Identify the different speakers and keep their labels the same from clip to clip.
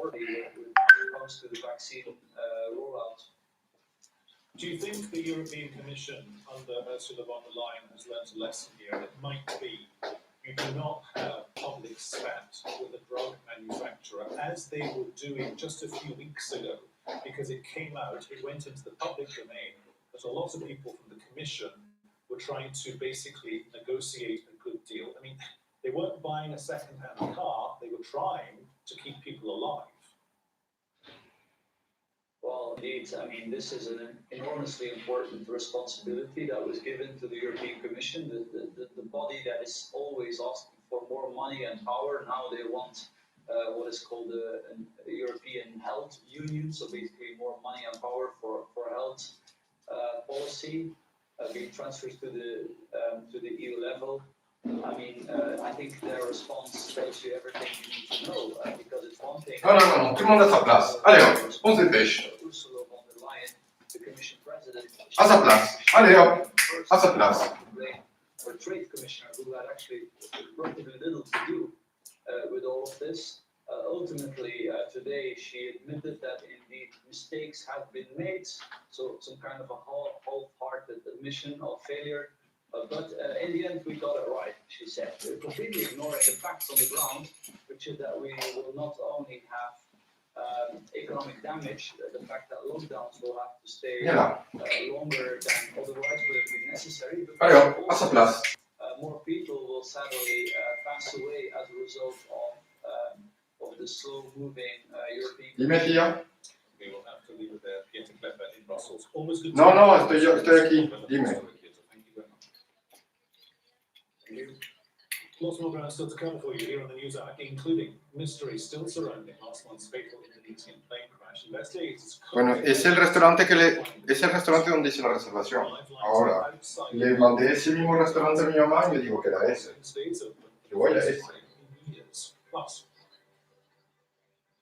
Speaker 1: already when it comes to the vaccine rollout.
Speaker 2: Do you think the European Commission under Ursula von der Leyen has learned a lesson here? It might be you do not have public spat with a drug manufacturer as they were doing just a few weeks ago, because it came out, it went into the public domain that a lot of people from the Commission were trying to basically negotiate a good deal. I mean, they weren't buying a second-hand car, they were trying to keep people alive.
Speaker 1: Well, indeed, I mean, this is an enormously important responsibility that was given to the European Commission, the body that is always asking for more money and power. Now they want what is called a European Health Union, so basically more money and power for health policy being transferred to the EU level. I mean, I think their response tells you everything you need to know, because it's one thing.
Speaker 3: Non, tout le monde à sa place. Allez hop, on se dépêche.
Speaker 1: Ursula von der Leyen, the Commission President,
Speaker 3: À sa place. Allez hop, à sa place.
Speaker 1: or Trade Commissioner, who had actually relatively little to do with all of this. Ultimately, today she admitted that indeed mistakes have been made, so some kind of a half-hearted admission of failure. But in the end, we got it right, she said. We're completely ignoring the facts on the ground, which is that we will not only have economic damage, the fact that lockdowns will have to stay longer than otherwise would have been necessary, but also, more people will sadly pass away as a result of the slow-moving European Commission.
Speaker 2: We will have to leave it there. Pieter Klepper in Brussels. Always good.
Speaker 3: No, estoy aquí. Dime.
Speaker 2: Lots more ground still to cover for you here on the news hour, including mysteries still surrounding last month's fatal Indonesian plane crash. Investigators.
Speaker 3: Bueno, es el restaurante donde hice la reservación. Ahora, le mandé ese mismo restaurante a mi mamá y me dijo que era ese. Que voy a ese.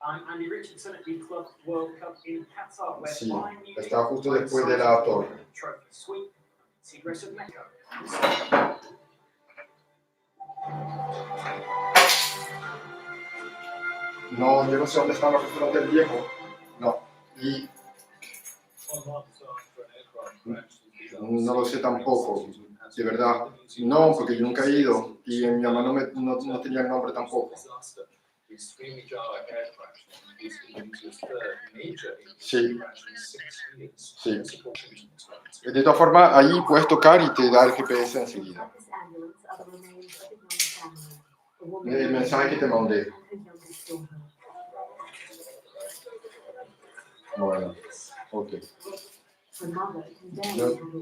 Speaker 4: Andy Richardson at the Club World Cup in Qatar, where
Speaker 3: Sí, estaba justo después de la torre. No, yo no sé dónde están los restaurantes viejos. No. Y no lo sé tampoco, de verdad. No, porque yo nunca he ido y mi mamá no tenía el nombre tampoco. Sí. Sí. De todas formas, ahí puedes tocar y te da el GPS enseguida. El mensaje que te mandé. Bueno, ok.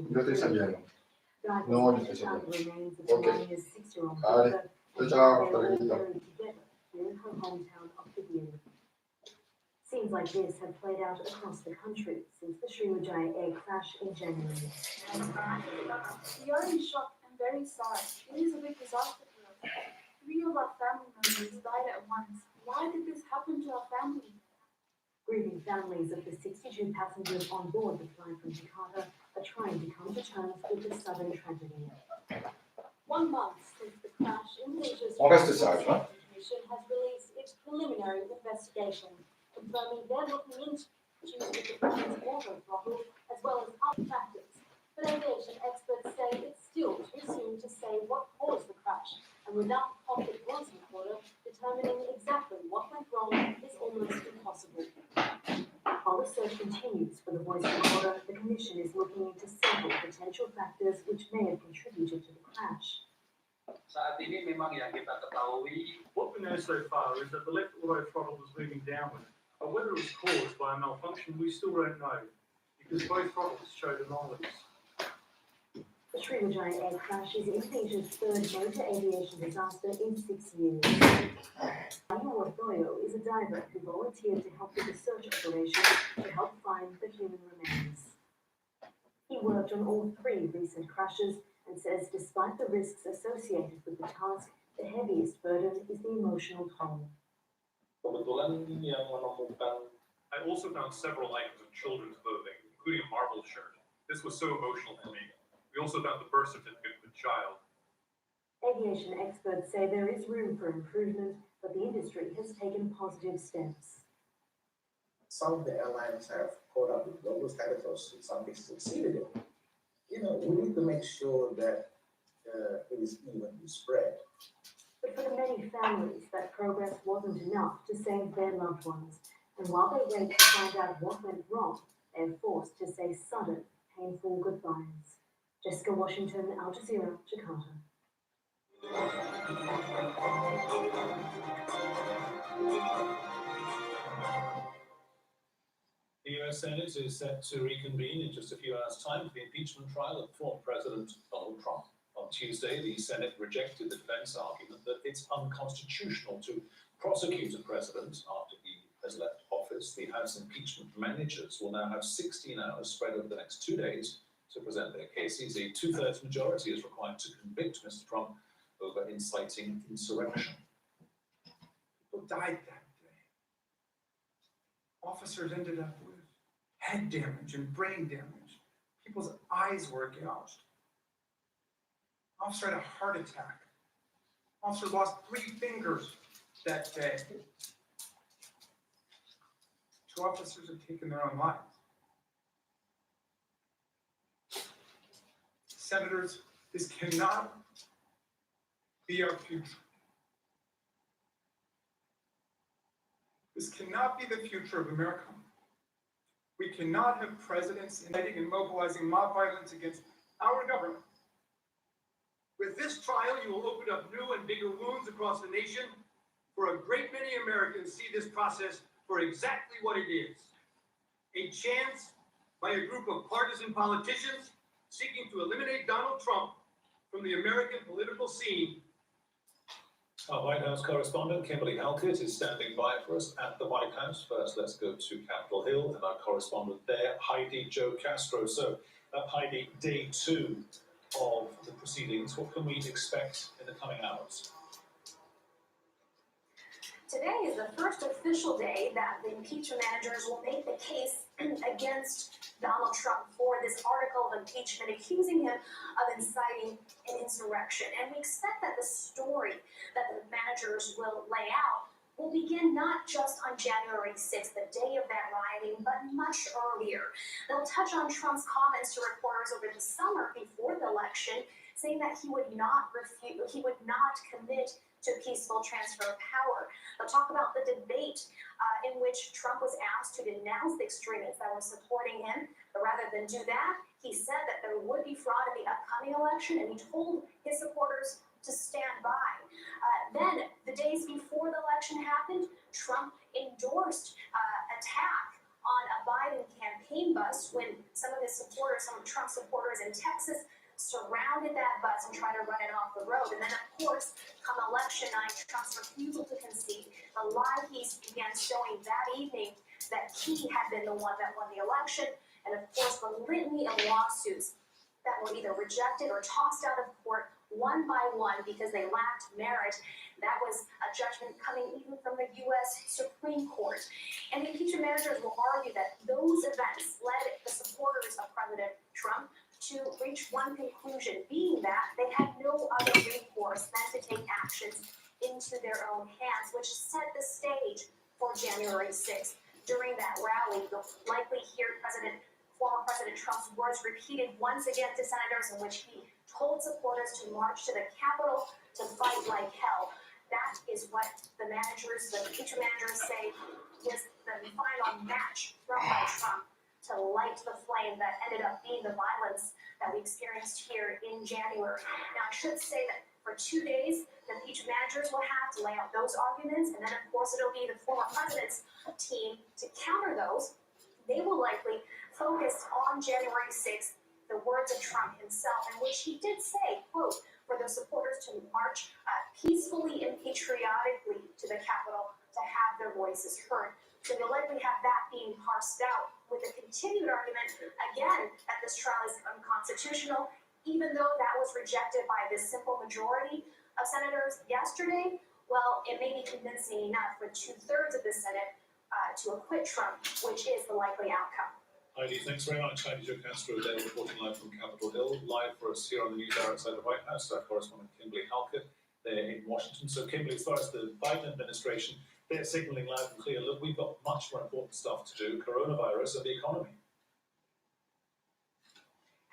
Speaker 3: Yo estoy saliendo. No, yo estoy saliendo. Ok. Vale. Chao, hasta luego.
Speaker 5: Scenes like this have played out across the country since the Sriwijaya air crash in January.
Speaker 6: We are in shock and very sorry. It is a big disaster for us. 3 of our family members died at once. Why did this happen to our family?
Speaker 5: Grieving families of the 62 passengers on board the flight from Jakarta are trying to come to terms with the sudden tragedy.
Speaker 6: 1 month since the crash, Indonesia's
Speaker 5: Commission has released its preliminary investigation, confirming they're looking into the plane's auto throttle as well as other factors. But aviation experts say it's still too soon to say what caused the crash, and without cockpit voice recorder, determining exactly what went wrong is almost impossible. While research continues for the voice recorder, the Commission is looking into several potential factors which may have contributed to the crash.
Speaker 4: What we know so far is that the left auto throttle was moving downward, but whether it was caused by a malfunction we still don't know, because both throttles showed anomalies.
Speaker 5: The Sriwijaya air crash is Indonesia's third motor aviation disaster in 6 years. Ayo Wardoyo is a diver who volunteered to help with the search operation to help find the human remains. He worked on all 3 recent crashes and says despite the risks associated with the task, the heaviest burden is the emotional toll.
Speaker 2: I also found several items of children's clothing, including a marble shirt. This was so emotional for me. We also found the birth certificate of the child.
Speaker 5: Aviation experts say there is room for improvement, but the industry has taken positive steps.
Speaker 7: some of the airlines have caught up with those competitors, in some cases succeeded in. You know, we need to make sure that it is evenly spread.
Speaker 5: But for the many families, that progress wasn't enough to save their loved ones. And while they wait to find out what went wrong, they're forced to say sudden, painful goodbyes. Jessica Washington, Al Jazeera, Jakarta.
Speaker 2: The US Senate is set to reconvene in just a few hours' time for the impeachment trial of former President Donald Trump. On Tuesday, the Senate rejected the defense argument that it's unconstitutional to prosecute a president after he has left office. The House impeachment managers will now have 16 hours spread over the next 2 days to present their cases. A two-thirds majority is required to convict Mr. Trump over inciting insurrection.
Speaker 8: People died that day. Officers ended up with head damage and brain damage. People's eyes were gouged. Officer had a heart attack. Officer lost 3 fingers that day. 2 officers have taken their own lives. Senators, this cannot be our future. This cannot be the future of America. We cannot have presidents inciting and mobilizing mob violence against our government. With this trial, you will open up new and bigger wounds across the nation. For a great many Americans see this process for exactly what it is. A chance by a group of partisan politicians seeking to eliminate Donald Trump from the American political scene.
Speaker 2: Our White House correspondent, Kimberly Halkett, is standing by for us at the White House. First, let's go to Capitol Hill and our correspondent there, Heidi Jo Castro. So, Heidi, day 2 of the proceedings. What can we expect in the coming hours?
Speaker 9: Today is the first official day that the impeachment managers will make the case against Donald Trump for this article of impeachment accusing him of inciting an insurrection. And we expect that the story that the managers will lay out will begin not just on January 6th, the day of that rioting, but much earlier. They'll touch on Trump's comments to reporters over the summer before the election, saying that he would not commit to peaceful transfer of power. They'll talk about the debate in which Trump was asked to denounce the extremists that were supporting him, but rather than do that, he said that there would be fraud in the upcoming election, and he told his supporters to stand by. Then, the days before the election happened, Trump endorsed attack on a Biden campaign bus when some of Trump supporters in Texas surrounded that bus and tried to run it off the road. And then, of course, come election night, Trump's refusal to concede, the lie piece began showing that evening that he had been the one that won the election, and of course, the litany of lawsuits that were either rejected or tossed out of court one by one because they lacked merit. That was a judgment coming even from the U.S. Supreme Court. And the impeachment managers will argue that those events led the supporters of President Trump to reach one conclusion, being that they had no other recourse than to take actions into their own hands, which set the stage for January 6th. During that rally, you'll likely hear former President Trump's words repeated once again to senators, in which he told supporters to march to the Capitol to fight like hell. That is what the impeachment managers say was the final match thrown by Trump to light the flame that ended up being the violence that we experienced here in January. Now, I should say that for 2 days, the impeachment managers will have to lay out those arguments, and then, of course, it'll be the former president's team to counter those. They will likely focus on January 6th, the words of Trump himself, in which he did say, quote, for those supporters to march peacefully and patriotically to the Capitol to have their voices heard. So you'll likely have that being parsed out with a continued argument, again, that this trial is unconstitutional, even though that was rejected by this simple majority of senators yesterday. Well, it may be convincing enough for 2/3 of the Senate to acquit Trump, which is the likely outcome.
Speaker 2: Heidi, thanks very much. Heidi Jo Castro there reporting live from Capitol Hill, live for us here on the news hour outside the White House. Our correspondent Kimberly Halkett there in Washington. So, Kimberly, as far as the Biden administration, they're signalling loud and clear, look, we've got much more important stuff to do, coronavirus and the economy.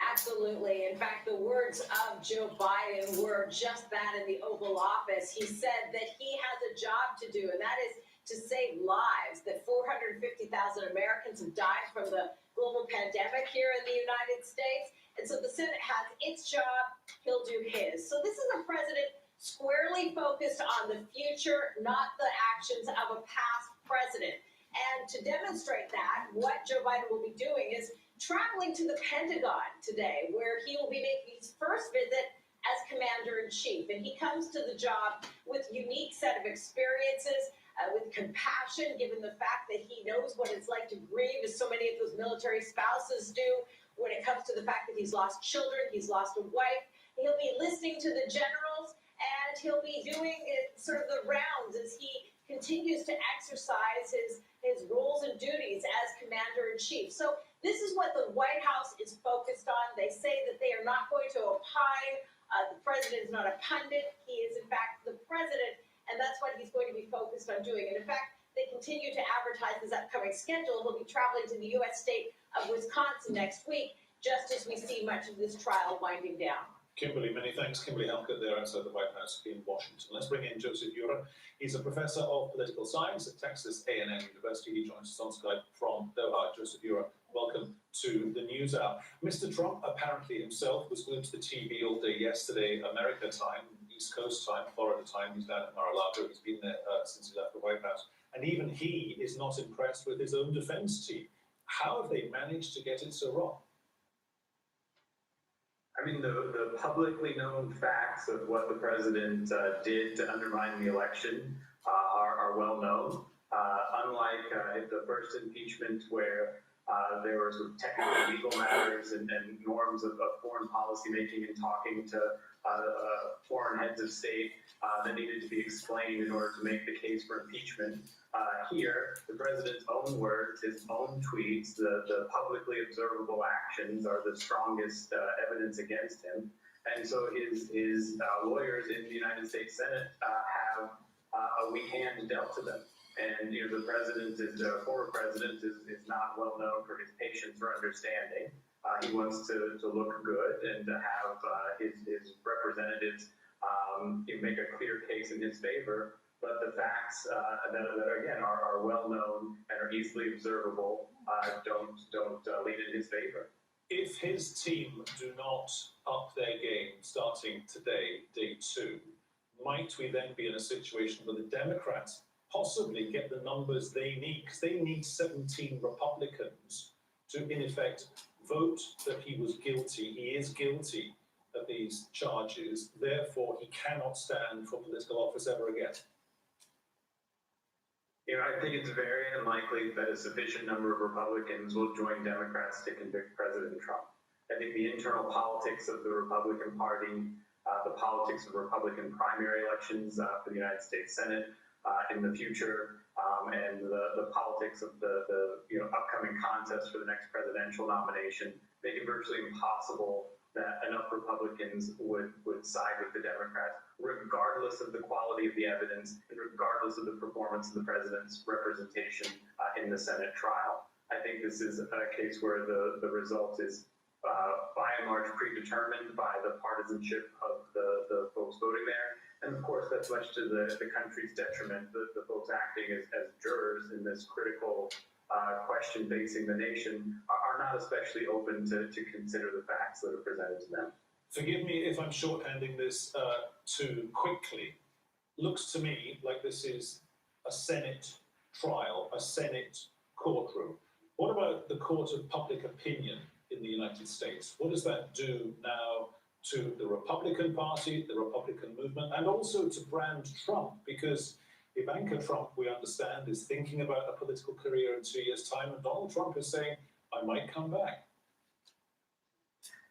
Speaker 10: Absolutely. In fact, the words of Joe Biden were just that in the Oval Office. He said that he has a job to do, and that is to save lives, that 450,000 Americans have died from the global pandemic here in the United States. And so the Senate has its job, he'll do his. So this is a president squarely focused on the future, not the actions of a past president. And to demonstrate that, what Joe Biden will be doing is traveling to the Pentagon today, where he will be making his first visit as commander-in-chief. And he comes to the job with a unique set of experiences, with compassion, given the fact that he knows what it's like to grieve, as so many of those military spouses do, when it comes to the fact that he's lost children, he's lost a wife. He'll be listening to the generals, and he'll be doing sort of the rounds as he continues to exercise his roles and duties as commander-in-chief. So this is what the White House is focused on. They say that they are not going to opine. The president is not a pundit. He is, in fact, the president, and that's what he's going to be focused on doing. And in fact, they continue to advertise his upcoming schedule. He'll be traveling to the U.S. state of Wisconsin next week, just as we see much of this trial winding down.
Speaker 2: Kimberly, many thanks. Kimberly Halkett there outside the White House in Washington. Let's bring in Joseph Ura. He's a professor of political science at Texas A&M University. He joins us on Skype from Doha. Joseph Ura, welcome to the News Hour. Mr. Trump apparently himself was glued to the TV all day yesterday, America time, East Coast time, Florida time. He's down at Mar-a-Lago. He's been there since he left the White House. And even he is not impressed with his own defense team. How have they managed to get it so wrong?
Speaker 11: I mean, the publicly known facts of what the president did to undermine the election are well known. Unlike the first impeachment, where there were sort of technical legal matters and norms of foreign policy making and talking to foreign heads of state that needed to be explained in order to make the case for impeachment. Here, the president's own words, his own tweets, the publicly observable actions are the strongest evidence against him. And so his lawyers in the United States Senate have a weak hand dealt to them. And the former president is not well known for his patience or understanding. He wants to look good and to have his representatives make a clear case in his favor. But the facts that again are well known and are easily observable don't lead in his favor.
Speaker 2: If his team do not up their game starting today, day 2, might we then be in a situation where the Democrats possibly get the numbers they need? Because they need 17 Republicans to, in effect, vote that he was guilty. He is guilty of these charges. Therefore, he cannot stand for political office ever again.
Speaker 11: I think it's very unlikely that a sufficient number of Republicans will join Democrats to convict President Trump. I think the internal politics of the Republican Party, the politics of Republican primary elections for the United States Senate in the future, and the politics of the upcoming contest for the next presidential nomination make it virtually impossible that enough Republicans would side with the Democrats, regardless of the quality of the evidence and regardless of the performance of the president's representation in the Senate trial. I think this is a case where the result is by and large predetermined by the partisanship of the folks voting there. And of course, that's much to the country's detriment. The folks acting as jurors in this critical question facing the nation are not especially open to consider the facts that are presented to them.
Speaker 2: Forgive me if I'm shorthanding this too quickly. Looks to me like this is a Senate trial, a Senate courtroom. What about the court of public opinion in the United States? What does that do now to the Republican Party, the Republican movement, and also to brand Trump? Because Ivanka Trump, we understand, is thinking about a political career in 2 years' time, and Donald Trump is saying, I might come back.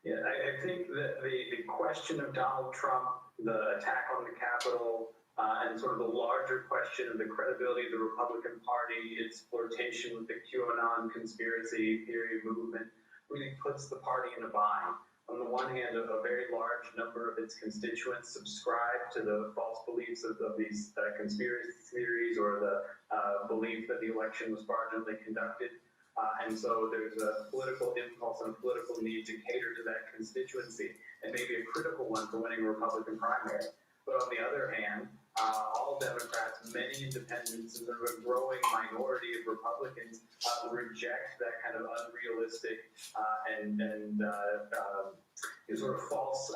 Speaker 11: Yeah, I think that the question of Donald Trump, the attack on the Capitol, and sort of the larger question of the credibility of the Republican Party, its flirtation with the QAnon conspiracy theory movement, really puts the party in a bind. on the one hand, a very large number of its constituents subscribe to the false beliefs of these conspiracy theories or the belief that the election was fraudulently conducted. And so there's a political impulse and a political need to cater to that constituency, and maybe a critical one for winning a Republican primary. But on the other hand, all Democrats, many independents, and a growing minority of Republicans reject that kind of unrealistic and sort of false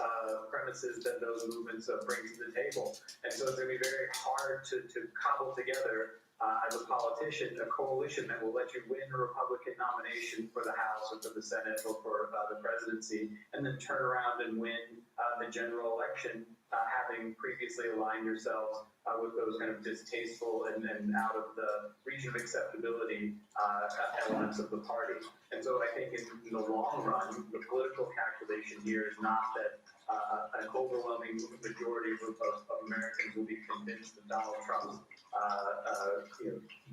Speaker 11: premises that those movements bring to the table. And so it's going to be very hard to cobble together, as a politician, a coalition that will let you win a Republican nomination for the House or for the Senate or for the presidency, and then turn around and win the general election, having previously aligned yourselves with those kind of distasteful and out of the region of acceptability elements of the party. And so I think in the long run, the political calculation here is not that an overwhelming majority of Americans will be convinced of Donald Trump's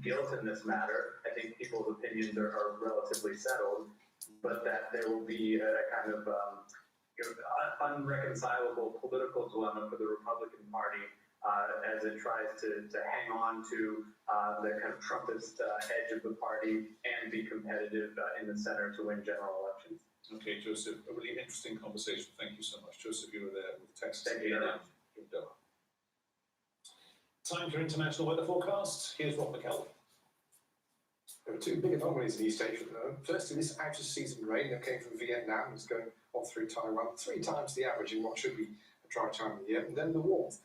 Speaker 11: guilt in this matter. I think people's opinions are relatively settled, but that there will be a kind of unreconcilable political dilemma for the Republican Party as it tries to hang on to the kind of Trumpist edge of the party and be competitive in the center to win general elections.
Speaker 2: Okay, Joseph, a really interesting conversation. Thank you so much. Joseph, you were there with Texas.
Speaker 11: Thank you very much.
Speaker 2: Time for international weather forecast. Here's Rob McKelvey.
Speaker 12: There are two big anomalies in East Asia at the moment. Firstly, this outer season rain that came from Vietnam is going on through Taiwan, 3 times the average in what should be a dry time of the year. And then the warmth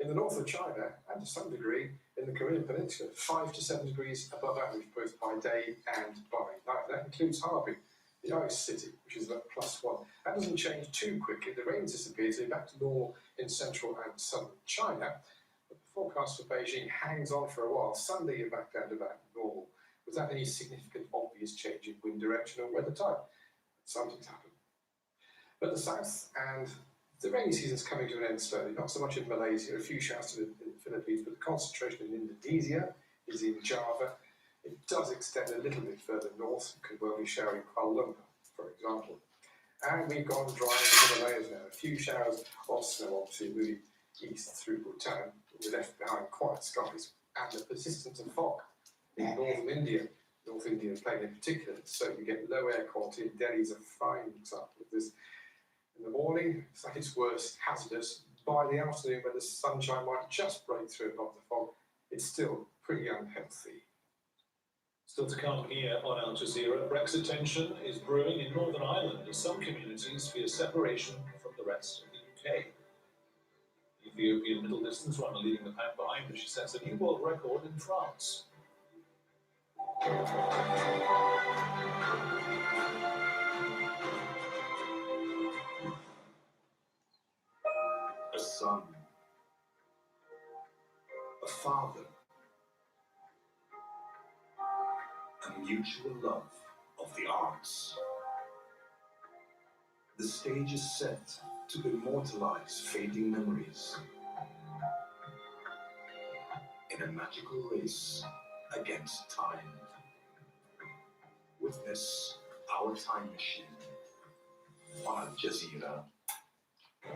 Speaker 12: in the north of China, and to some degree in the Korean Peninsula, 5 to 7 degrees above average both by day and by night. That includes Harbin, the ice city, which is about +1. That doesn't change too quickly. The rain disappears, so you're back to normal in central and southern China. But the forecast for Beijing hangs on for a while. Sunday, you're back down to about normal, without any significant obvious change in wind direction or weather type. Something's happened. But the south and the rainy season's coming to an end slowly, not so much in Malaysia, a few showers in the Philippines, but the concentration in Indonesia is in Java. It does extend a little bit further north, it could well be showery in Kuala Lumpur, for example. And we've gone dry in the Himalayas now. A few showers of snow, obviously, moving east through Bhutan. We're left behind quiet skies and the persistence of fog in northern India, North Indian plain in particular. So you get low air quality, and Delhi's a fine example of this. In the morning, it's at its worst, hazardous. By the afternoon, when the sunshine might just break through above the fog, it's still pretty unhealthy.
Speaker 2: Still to come here on Al Jazeera, Brexit tension is brewing in Northern Ireland as some communities fear separation from the rest of the UK. The Ethiopian middle distance runner leading the pack behind her, she sets a new world record in France.
Speaker 13: A son, a father, a mutual love of the arts. The stage is set to immortalize fading memories in a magical race against time. Witness our time machine on Al Jazeera.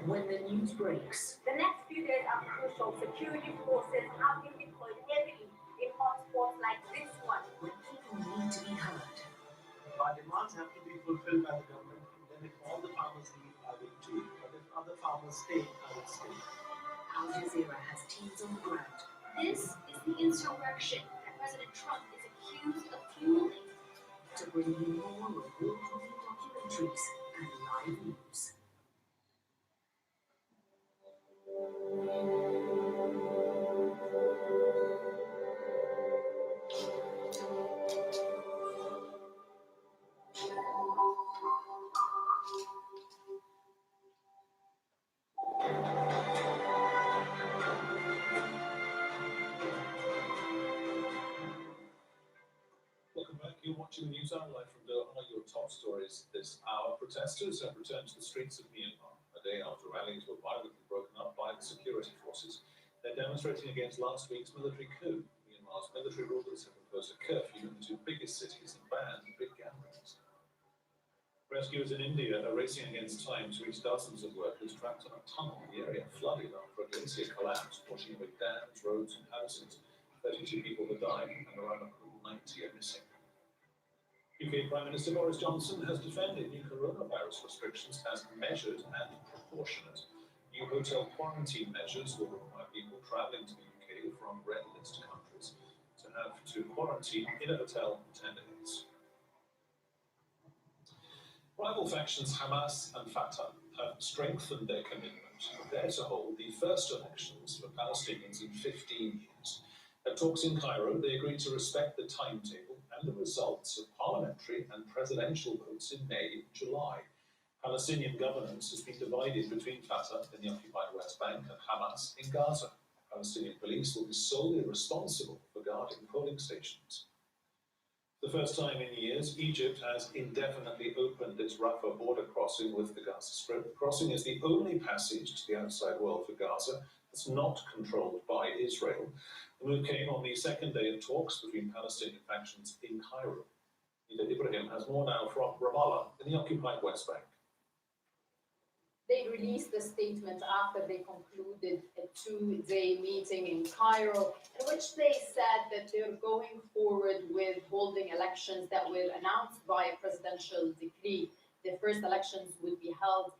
Speaker 10: When the news breaks,
Speaker 5: The next few days are crucial. Security forces have been deployed heavily in hotspots like this one.
Speaker 10: when people need to be heard,
Speaker 14: Our demands have to be fulfilled by the government, and then if all the farmers leave, I will too. But if other farmers stay, I will stay.
Speaker 10: Al Jazeera has teams on the ground.
Speaker 5: This is the insurrection that President Trump is accused of fueling.
Speaker 10: To bring you more of world-moving documentaries and live news.
Speaker 2: Welcome back. You're watching the News Hour live from Doha. Your top stories this hour. Protesters have returned to the streets of Myanmar a day after rallies were violently broken up by the security forces. They're demonstrating against last week's military coup. Myanmar's military rulers have imposed a curfew in the two biggest cities and banned big gatherings. Rescuers in India are racing against time to reach dozens of workers trapped in a tunnel in the area flooded after a glacier collapsed, washing away dams, roads and houses. 32 people have died and around 190 are missing. UK Prime Minister Boris Johnson has defended new coronavirus restrictions as measured and proportionate. New hotel quarantine measures will require people travelling to the UK from red list countries to have to quarantine in a hotel for 10 days. Rival factions Hamas and Fatah have strengthened their commitment there to hold the first elections for Palestinians in 15 years. At talks in Cairo, they agreed to respect the timetable and the results of parliamentary and presidential votes in May and July. Palestinian governance has been divided between Fatah in the occupied West Bank and Hamas in Gaza. Palestinian police will be solely responsible for guarding polling stations. For the first time in years, Egypt has indefinitely opened its Rafah border crossing with the Gaza Strip. The crossing is the only passage to the outside world for Gaza that's not controlled by Israel. The move came on the second day of talks between Palestinian factions in Cairo. Leader Ibrahim has more now from Ramallah in the occupied West Bank.
Speaker 15: They released a statement after they concluded a two-day meeting in Cairo, in which they said that they're going forward with holding elections that were announced by a presidential decree. The first elections would be held,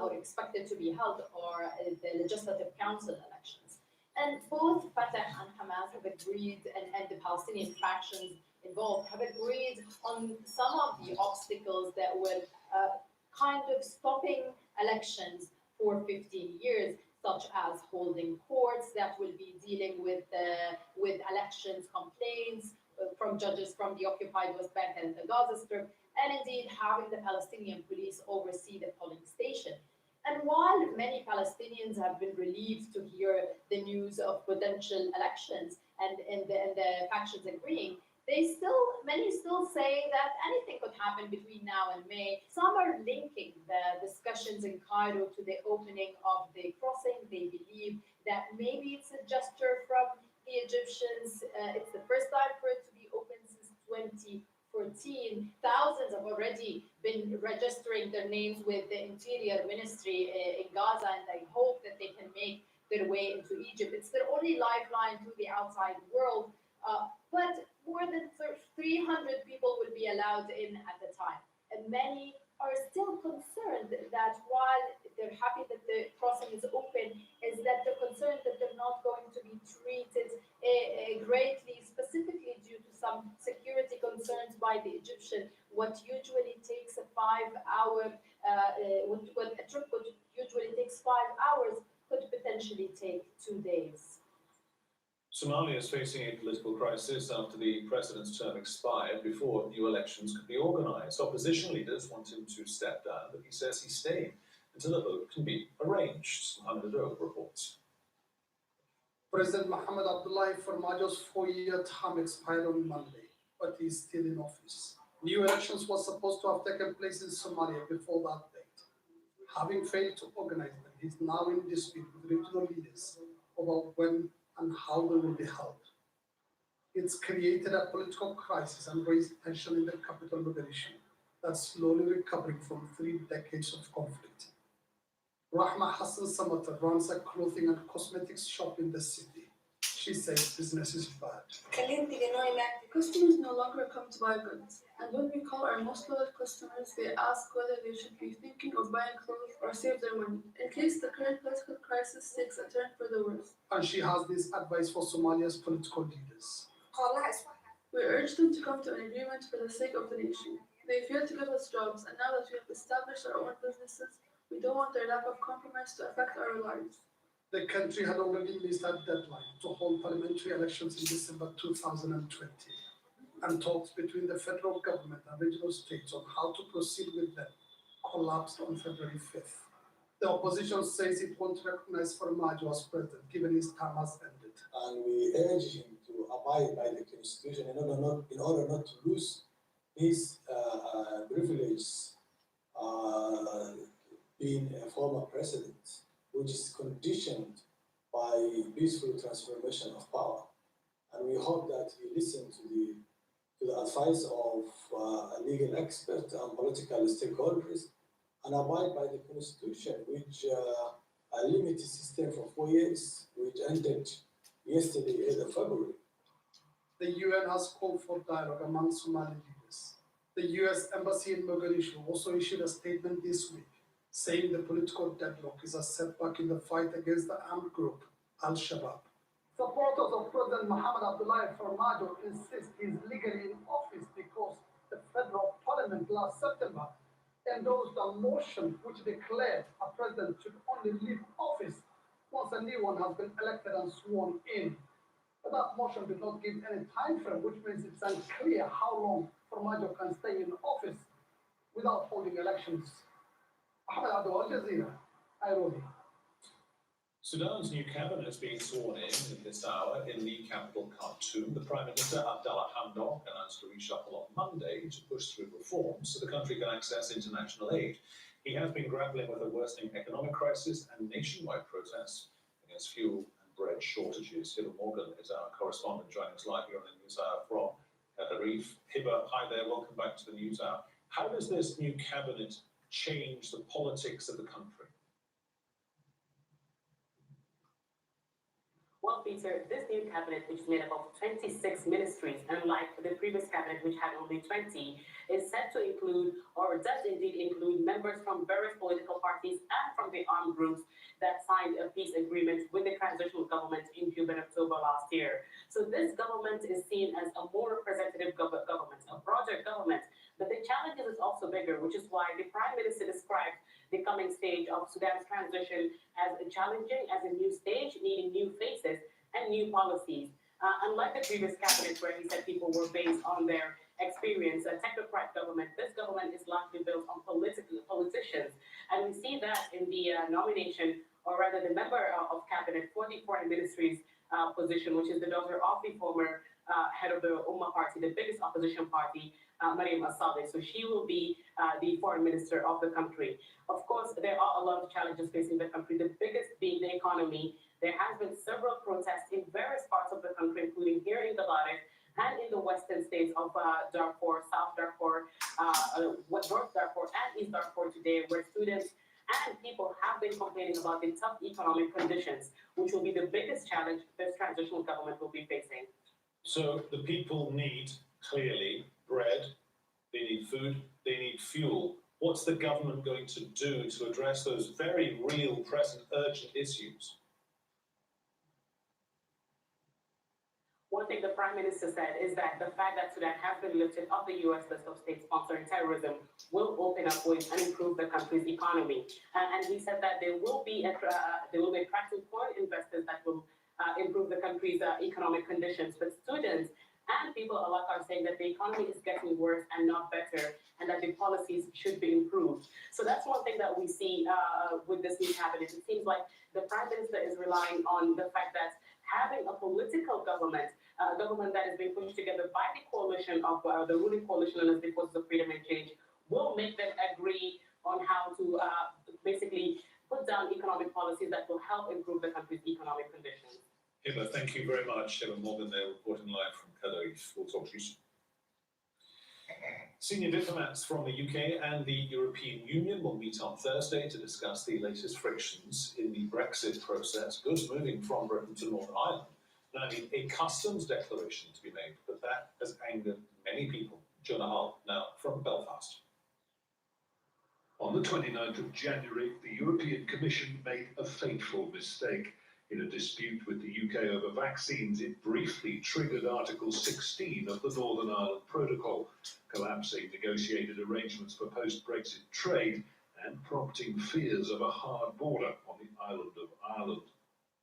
Speaker 15: or expected to be held, or the Legislative Council elections. And both Fatah and Hamas have agreed, and the Palestinian factions involved have agreed on some of the obstacles that were kind of stopping elections for 15 years, such as holding courts that will be dealing with elections complaints from judges from the occupied West Bank and the Gaza Strip, and indeed having the Palestinian police oversee the polling station. And while many Palestinians have been relieved to hear the news of potential elections and the factions agreeing, many still say that anything could happen between now and May. Some are linking the discussions in Cairo to the opening of the crossing. They believe that maybe it's a gesture from the Egyptians. It's the first time for it to be open since 2014. Thousands have already been registering their names with the Interior Ministry in Gaza, and they hope that they can make their way into Egypt. It's their only lifeline to the outside world. But more than 300 people will be allowed in at the time. And many are still concerned that while they're happy that the crossing is open, is that they're concerned that they're not going to be treated greatly, specifically due to some security concerns by the Egyptian. What usually takes a 5-hour, what a trip would usually takes 5 hours could potentially take 2 days.
Speaker 2: Somalia is facing a political crisis after the president's term expired before new elections could be organised. Opposition leaders want him to step down, but he says he's staying until a vote can be arranged. Mohammed Ado reports.
Speaker 16: President Mohamed Abdullahi Farmajo's 4-year term expired on Monday, but he is still in office. New elections were supposed to have taken place in Somalia before that date. Having failed to organize them, he is now in dispute with regional leaders about when and how they will be held. It's created a political crisis and raised tension in the capital Mogadishu that's slowly recovering from 3 decades of conflict. Rahma Hassan Samata runs a clothing and cosmetics shop in the city. She says business is bad.
Speaker 6: Customers no longer come to buy goods, and when we call our most loyal customers, they ask whether they should be thinking of buying clothes or save their money, in case the current political crisis takes a turn for the worse.
Speaker 16: And she has this advice for Somalia's political leaders.
Speaker 6: We urge them to come to an agreement for the sake of the nation. They failed to give us jobs, and now that we have established our own businesses, we don't want their lack of compromise to affect our lives.
Speaker 16: The country had already missed that deadline to hold parliamentary elections in December 2020, and talks between the federal government and regional states on how to proceed with them collapsed on February 5th. The opposition says it won't recognize Farmajo as president, given his term has ended.
Speaker 17: And we urge him to abide by the constitution in order not to lose his privileges being a former president, which is conditioned by peaceful transformation of power. And we hope that he listens to the advice of legal experts and political stakeholders and abide by the constitution, which a limited system for 4 years, which ended yesterday, 8th of February.
Speaker 16: The UN has called for dialogue among Somali leaders. The US Embassy in Mogadishu also issued a statement this week, saying the political deadlock is a setback in the fight against the armed group, Al-Shabaab. Supporters of President Mohamed Abdullahi Farmajo insist he is legally in office because the federal parliament last September endorsed a motion which declared a president should only leave office once a new one has been elected and sworn in. But that motion did not give any time frame, which means it's unclear how long Farmajo can stay in office without holding elections. Ahmed Abdul, Al Jazeera, Nairobi.
Speaker 2: Sudan's new cabinet has been sworn in this hour in the capital Khartoum. The Prime Minister Abdallah Hamdok announced a reshuffle on Monday to push through reforms so the country can access international aid. He has been grappling with a worsening economic crisis and nationwide protests against fuel and bread shortages. Hiba Morgan is our correspondent joining us live here on the News Hour from Tenerife. Hiba, hi there, welcome back to the News Hour. How does this new cabinet change the politics of the country?
Speaker 18: Well, Peter, this new cabinet, which is made up of 26 ministries, unlike the previous cabinet, which had only 20, is set to include, or does indeed include, members from various political parties and from the armed groups that signed a peace agreement with the transitional government in Juba in October last year. So this government is seen as a more representative government, a broader government. But the challenge is also bigger, which is why the Prime Minister described the coming stage of Sudan's transition as challenging, as a new stage, needing new faces and new policies. Unlike the previous cabinet, where he said people were based on their experience, a technocrat government, this government is largely built on politicians. And we see that in the nomination, or rather the member of cabinet for the foreign ministries position, which is the daughter of the former head of the Ummah party, the biggest opposition party, Mariam Assadeh. So she will be the foreign minister of the country. Of course, there are a lot of challenges facing the country, the biggest being the economy. There has been several protests in various parts of the country, including here in Galadek and in the western states of Darfur, South Darfur, North Darfur, and East Darfur today, where students and people have been complaining about the tough economic conditions, which will be the biggest challenge this transitional government will be facing.
Speaker 2: So the people need, clearly, bread, they need food, they need fuel. What's the government going to do to address those very real, present, urgent issues?
Speaker 18: One thing the Prime Minister said is that the fact that Sudan has been lifted off the U.S. list of states sponsoring terrorism will open up ways and improve the country's economy. And he said that there will be attracting foreign investors that will improve the country's economic conditions. But students and people alike are saying that the economy is getting worse and not better, and that the policies should be improved. So that's one thing that we see with this new cabinet. It seems like the Prime Minister is relying on the fact that having a political government, a government that is being pushed together by the coalition of the ruling coalition known as the Forces of Freedom and Change, will make them agree on how to basically put down economic policies that will help improve the country's economic conditions.
Speaker 2: Hiba, thank you very much. Hiba Morgan there reporting live from Tenerife. We'll talk to you soon. Senior diplomats from the UK and the European Union will meet on Thursday to discuss the latest frictions in the Brexit process, goods moving from Britain to Northern Ireland. Now, a customs declaration to be made, but that has angered many people. Jonah Hull, now from Belfast.
Speaker 19: On the 29th of January, the European Commission made a fateful mistake. In a dispute with the UK over vaccines, it briefly triggered Article 16 of the Northern Ireland Protocol, collapsing negotiated arrangements for post-Brexit trade and prompting fears of a hard border on the island of Ireland.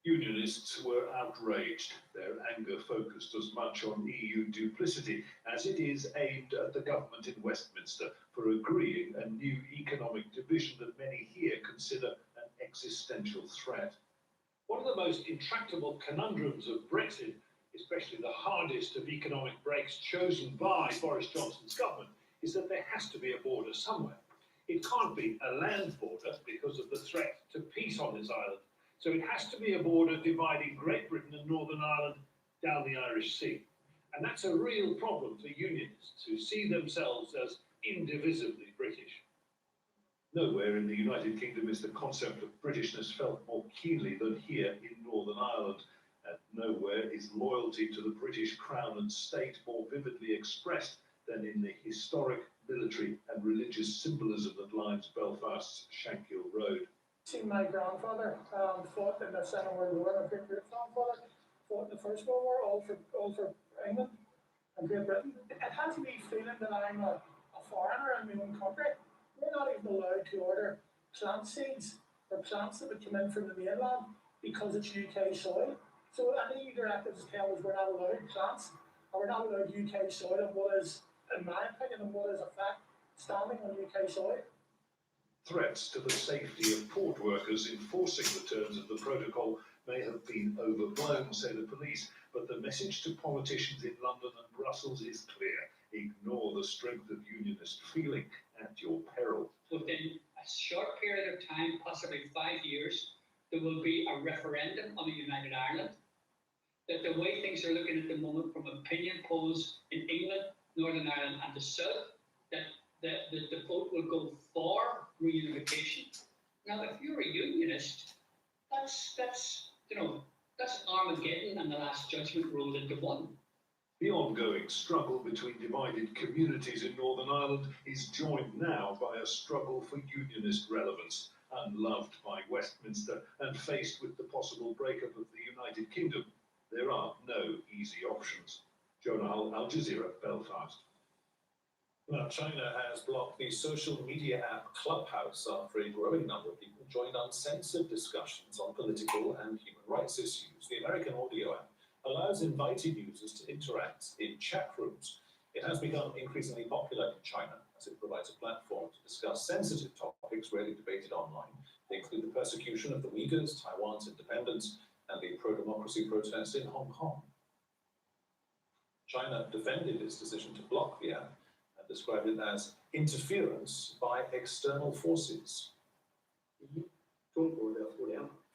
Speaker 19: Unionists were outraged. Their anger focused as much on EU duplicity as it is aimed at the government in Westminster for agreeing a new economic division that many here consider an existential threat.
Speaker 20: One of the most intractable conundrums of Brexit, especially the hardest of economic breaks chosen by Boris Johnson's government, is that there has to be a border somewhere. It can't be a land border because of the threat to peace on this island. So it has to be a border dividing Great Britain and Northern Ireland down the Irish Sea. And that's a real problem for unionists who see themselves as indivisibly British. Nowhere in the United Kingdom is the concept of Britishness felt more keenly than here in Northern Ireland. And nowhere is loyalty to the British Crown and State more vividly expressed than in the historic military and religious symbolism that lines Belfast's Shankill Road.
Speaker 21: See, my grandfather fought in the Second World War, and my great-grandfather fought in the First World War, all for England and Great Britain. It has me feeling that I'm a foreigner in my own country. We're not even allowed to order plant seeds or plants that would come in from the mainland because it's UK soil. So any directives tell us we're not allowed plants, and we're not allowed UK soil, and what is, in my opinion, and what is a fact, standing on UK soil.
Speaker 19: Threats to the safety of port workers enforcing the terms of the protocol may have been overblown, say the police, but the message to politicians in London and Brussels is clear. Ignore the strength of unionist feeling at your peril.
Speaker 22: Within a short period of time, possibly 5 years, there will be a referendum on a united Ireland. That the way things are looking at the moment from opinion polls in England, Northern Ireland and the South, that the vote will go for reunification. Now, if you're a unionist, that's Armageddon and the Last Judgment rolled into one.
Speaker 19: The ongoing struggle between divided communities in Northern Ireland is joined now by a struggle for unionist relevance, unloved by Westminster and faced with the possible breakup of the United Kingdom. There are no easy options. Jonah Hull, Al Jazeera, Belfast.
Speaker 2: Now, China has blocked the social media app Clubhouse after a growing number of people joined uncensored discussions on political and human rights issues. The American audio app allows invited users to interact in chat rooms. It has become increasingly popular in China as it provides a platform to discuss sensitive topics rarely debated online. They include the persecution of the Uyghurs, Taiwan's independence, and the pro-democracy protests in Hong Kong. China defended its decision to block the app and described it as interference by external forces.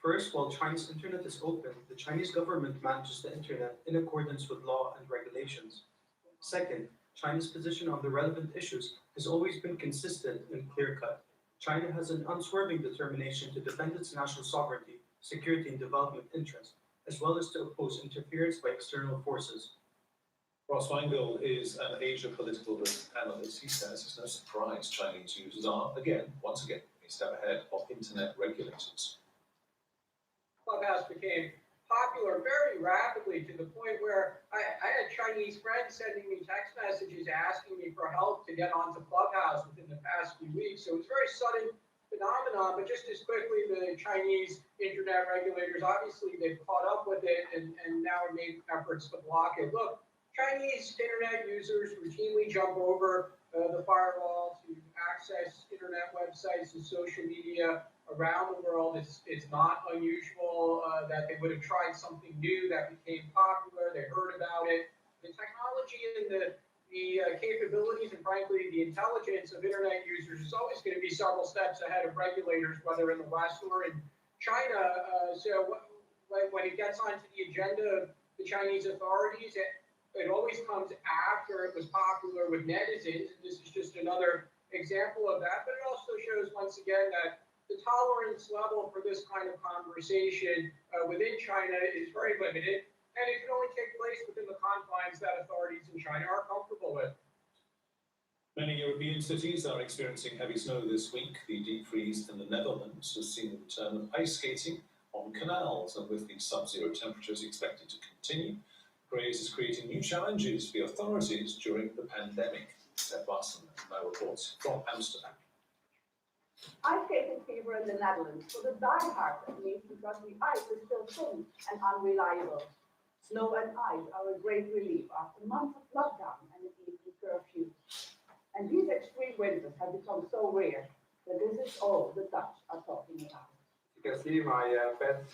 Speaker 23: First, while China's internet is open, the Chinese government manages the internet in accordance with law and regulations. Second, China's position on the relevant issues has always been consistent and clear-cut. China has an unswerving determination to defend its national sovereignty, security, and development interests, as well as to oppose interference by external forces.
Speaker 2: Ross Weingold is an Asia political risk analyst. He says it's no surprise Chinese users are, once again, a step ahead of internet regulators.
Speaker 24: Clubhouse became popular very rapidly to the point where I had Chinese friends sending me text messages asking me for help to get onto Clubhouse within the past few weeks. So it's a very sudden phenomenon, but just as quickly the Chinese internet regulators, obviously they've caught up with it and now have made efforts to block it. Look, Chinese internet users routinely jump over the firewall to access internet websites and social media around the world. It's not unusual that they would have tried something new that became popular. They heard about it. The technology and the capabilities and frankly the intelligence of internet users is always going to be several steps ahead of regulators, whether in the West or in China. So when it gets onto the agenda of the Chinese authorities, it always comes after it was popular with netizens. And this is just another example of that. But it also shows once again that the tolerance level for this kind of conversation within China is very limited, and it can only take place within the confines that authorities in China are comfortable with.
Speaker 2: Many European cities are experiencing heavy snow this week. The deep freeze in the Netherlands has seen the return of ice skating on canals, and with the sub-zero temperatures expected to continue, Graze is creating new challenges for the authorities during the pandemic. Seth Watson now reports from Amsterdam.
Speaker 25: Ice skating fever in the Netherlands for the diehard, at least, because the ice is still thin and unreliable. Snow and ice are a great relief after months of lockdown and an evening curfew. And these extreme winters have become so rare that this is all the Dutch are talking about.
Speaker 23: You can see my bed.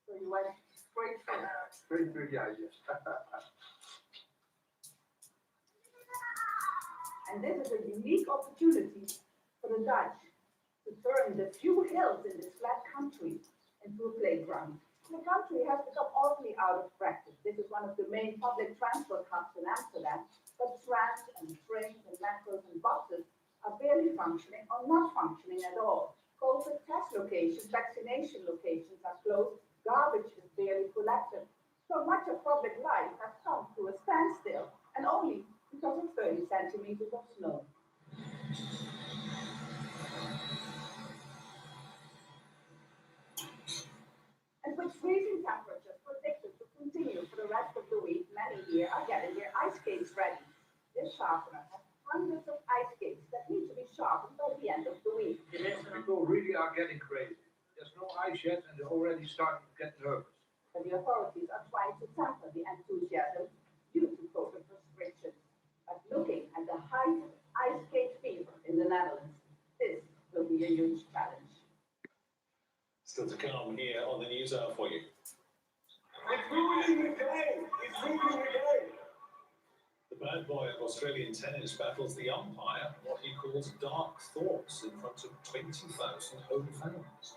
Speaker 25: So you went straight through.
Speaker 23: Straight through the idea.
Speaker 25: And this is a unique opportunity for the Dutch to turn the few hills in this flat country into a playground. The country has become awfully out of practice. This is one of the main public transport hubs in Amsterdam, but trams and trains and metros and buses are barely functioning or not functioning at all. COVID test locations, vaccination locations are closed, garbage is barely collected. So much of public life has come to a standstill, and only because of 30 centimeters of snow. And with freezing temperatures predicted to continue for the rest of the week, many here are getting their ice skates ready. This sharpener has hundreds of ice skates that need to be sharpened by the end of the week.
Speaker 20: People really are getting crazy. There's no ice yet and they're already starting to get nervous.
Speaker 25: But the authorities are trying to temper the enthusiasm due to COVID restrictions. But looking at the height of ice skate fever in the Netherlands, this will be a huge challenge.
Speaker 2: Still to come here on the news hour for you.
Speaker 1: It's ruining the game! It's ruining the game!
Speaker 2: The bad boy of Australian tennis battles the umpire, what he calls dark thoughts, in front of 20,000 home fans.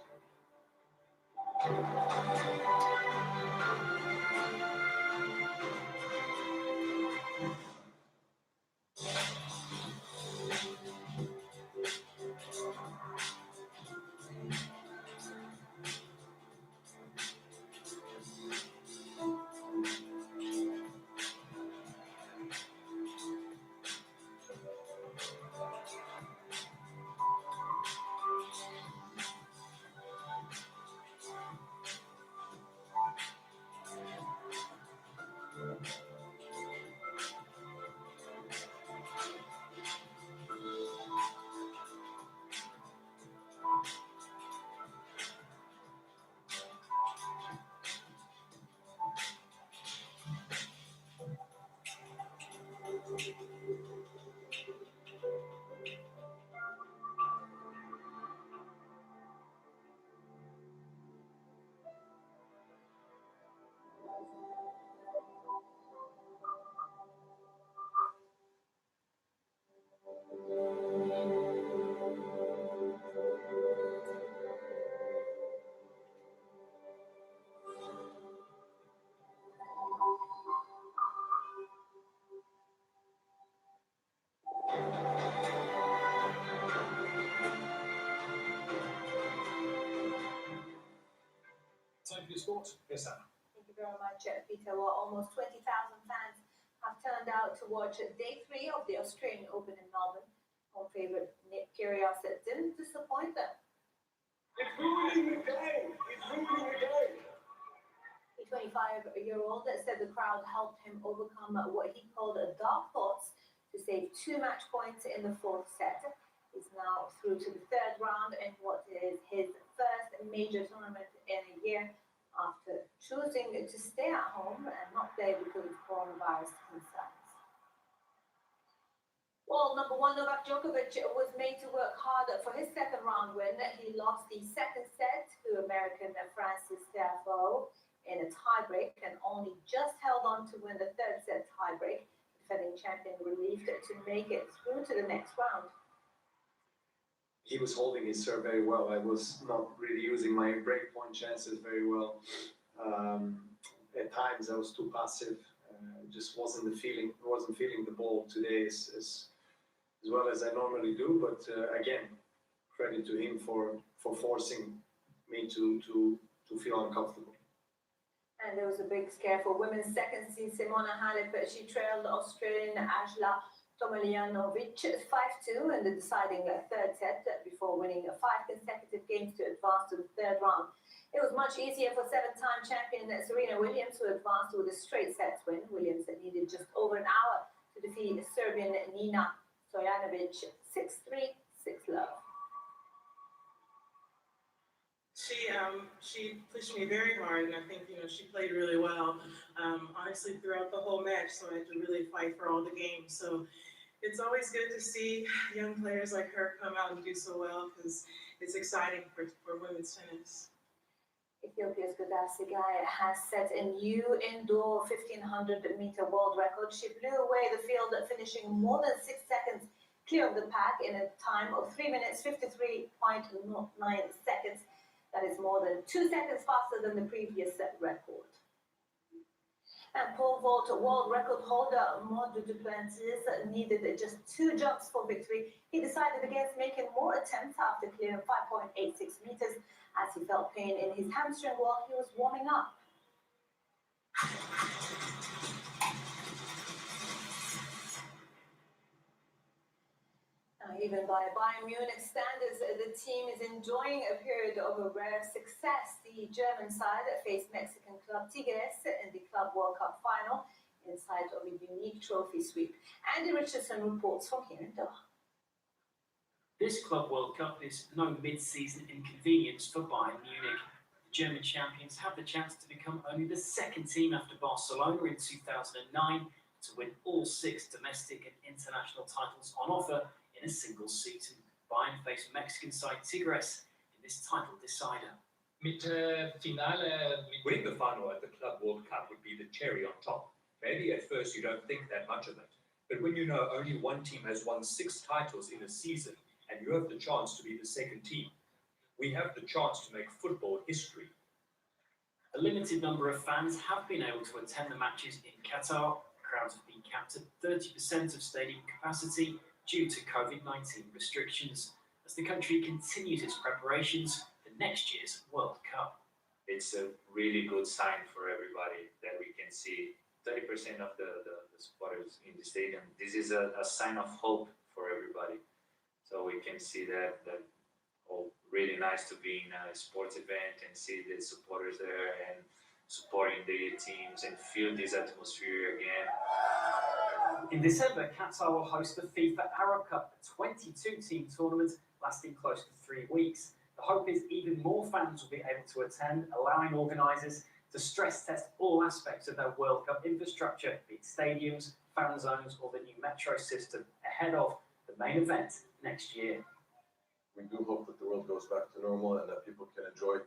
Speaker 2: Time for your sport, Luisana.
Speaker 9: Thank you very much, Peter. Well, almost 20,000 fans have turned out to watch day 3 of the Australian Open in Melbourne. Home favourite Nick Kyrgios didn't disappoint them.
Speaker 1: It's ruining the game! It's ruining the game!
Speaker 9: The 25-year-old said the crowd helped him overcome what he called dark thoughts to save 2 match points in the 4th set. He's now through to the 3rd round in what is his first major tournament in a year after choosing to stay at home and not play because of coronavirus concerns. Well, number 1, Novak Djokovic was made to work harder for his 2nd round win. He lost the 2nd set to American Francis Tiafoe in a tiebreak and only just held on to win the 3rd set tiebreak. Defending champion relieved to make it through to the next round.
Speaker 3: He was holding his serve very well. I was not really using my breakpoint chances very well. At times I was too passive. Just wasn't feeling the ball today as well as I normally do. But again, credit to him for forcing me to feel uncomfortable.
Speaker 9: And there was a big scare for women's second seed Simona Halep. She trailed Australian Ajla Tomljanovic 5-2 in the deciding 3rd set before winning 5 consecutive games to advance to the 3rd round. It was much easier for 7-time champion Serena Williams, who advanced with a straight sets win. Williams needed just over an hour to defeat Serbian Nina Stojanovic 6-3, 6-love.
Speaker 4: She pushed me very hard, and I think she played really well. Honestly, throughout the whole match, so I had to really fight for all the games. So it's always good to see young players like her come out and do so well, because it's exciting for women's tennis.
Speaker 9: Ethiopia's Goddess Sigai has set a new indoor 1,500-meter world record. She blew away the field, finishing more than 6 seconds clear of the pack in a time of 3 minutes 53.09 seconds.
Speaker 7: That is more than 2 seconds faster than the previous set record. And pole vault world record holder Maud Duplantis needed just 2 jumps for victory. He decided against making more attempts after clearing 5.86 meters as he felt pain in his hamstring while he was warming up. Even by Bayern Munich standards, the team is enjoying a period of a rare success. The German side faced Mexican club Tigres in the Club World Cup final inside of a unique trophy sweep. Andy Richardson reports from here in Doha.
Speaker 8: This Club World Cup is no mid-season inconvenience for Bayern Munich. The German champions have the chance to become only the second team after Barcelona in 2009 to win all 6 domestic and international titles on offer in a single season. Bayern faced Mexican side Tigres in this title decider.
Speaker 11: Winning the final at the Club World Cup would be the cherry on top. Maybe at first you don't think that much of it, but when you know only one team has won 6 titles in a season and you have the chance to be the second team, we have the chance to make football history.
Speaker 8: A limited number of fans have been able to attend the matches in Qatar. Crowds have been capped at 30% of stadium capacity due to COVID-19 restrictions as the country continues its preparations for next year's World Cup.
Speaker 12: It's a really good sign for everybody that we can see 30% of the supporters in the stadium. This is a sign of hope for everybody. So we can see that really nice to be in a sports event and see the supporters there and supporting their teams and feel this atmosphere again.
Speaker 8: In December, Qatar will host the FIFA Arab Cup, a 22-team tournament lasting close to 3 weeks. The hope is even more fans will be able to attend, allowing organisers to stress test all aspects of their World Cup infrastructure, be it stadiums, fan zones or the new metro system, ahead of the main event next year.
Speaker 13: We do hope that the world goes back to normal and that people can enjoy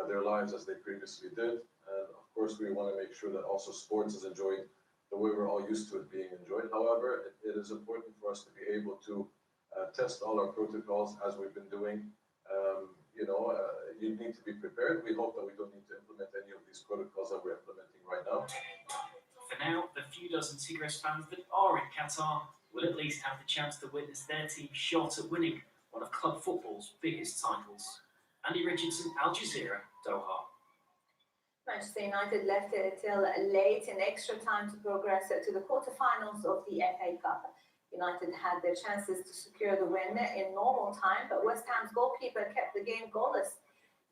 Speaker 13: their lives as they previously did. And of course, we want to make sure that also sports is enjoyed the way we're all used to it being enjoyed. However, it is important for us to be able to test all our protocols as we've been doing. You need to be prepared. We hope that we don't need to implement any of these protocols that we're implementing right now.
Speaker 8: For now, the few dozen Tigres fans that are in Qatar will at least have the chance to witness their team's shot at winning one of club football's biggest titles. Andy Richardson, Al Jazeera, Doha.
Speaker 7: Manchester United left it till late in extra time to progress to the quarterfinals of the FA Cup. United had their chances to secure the win in normal time, but West Ham's goalkeeper kept the game goalless.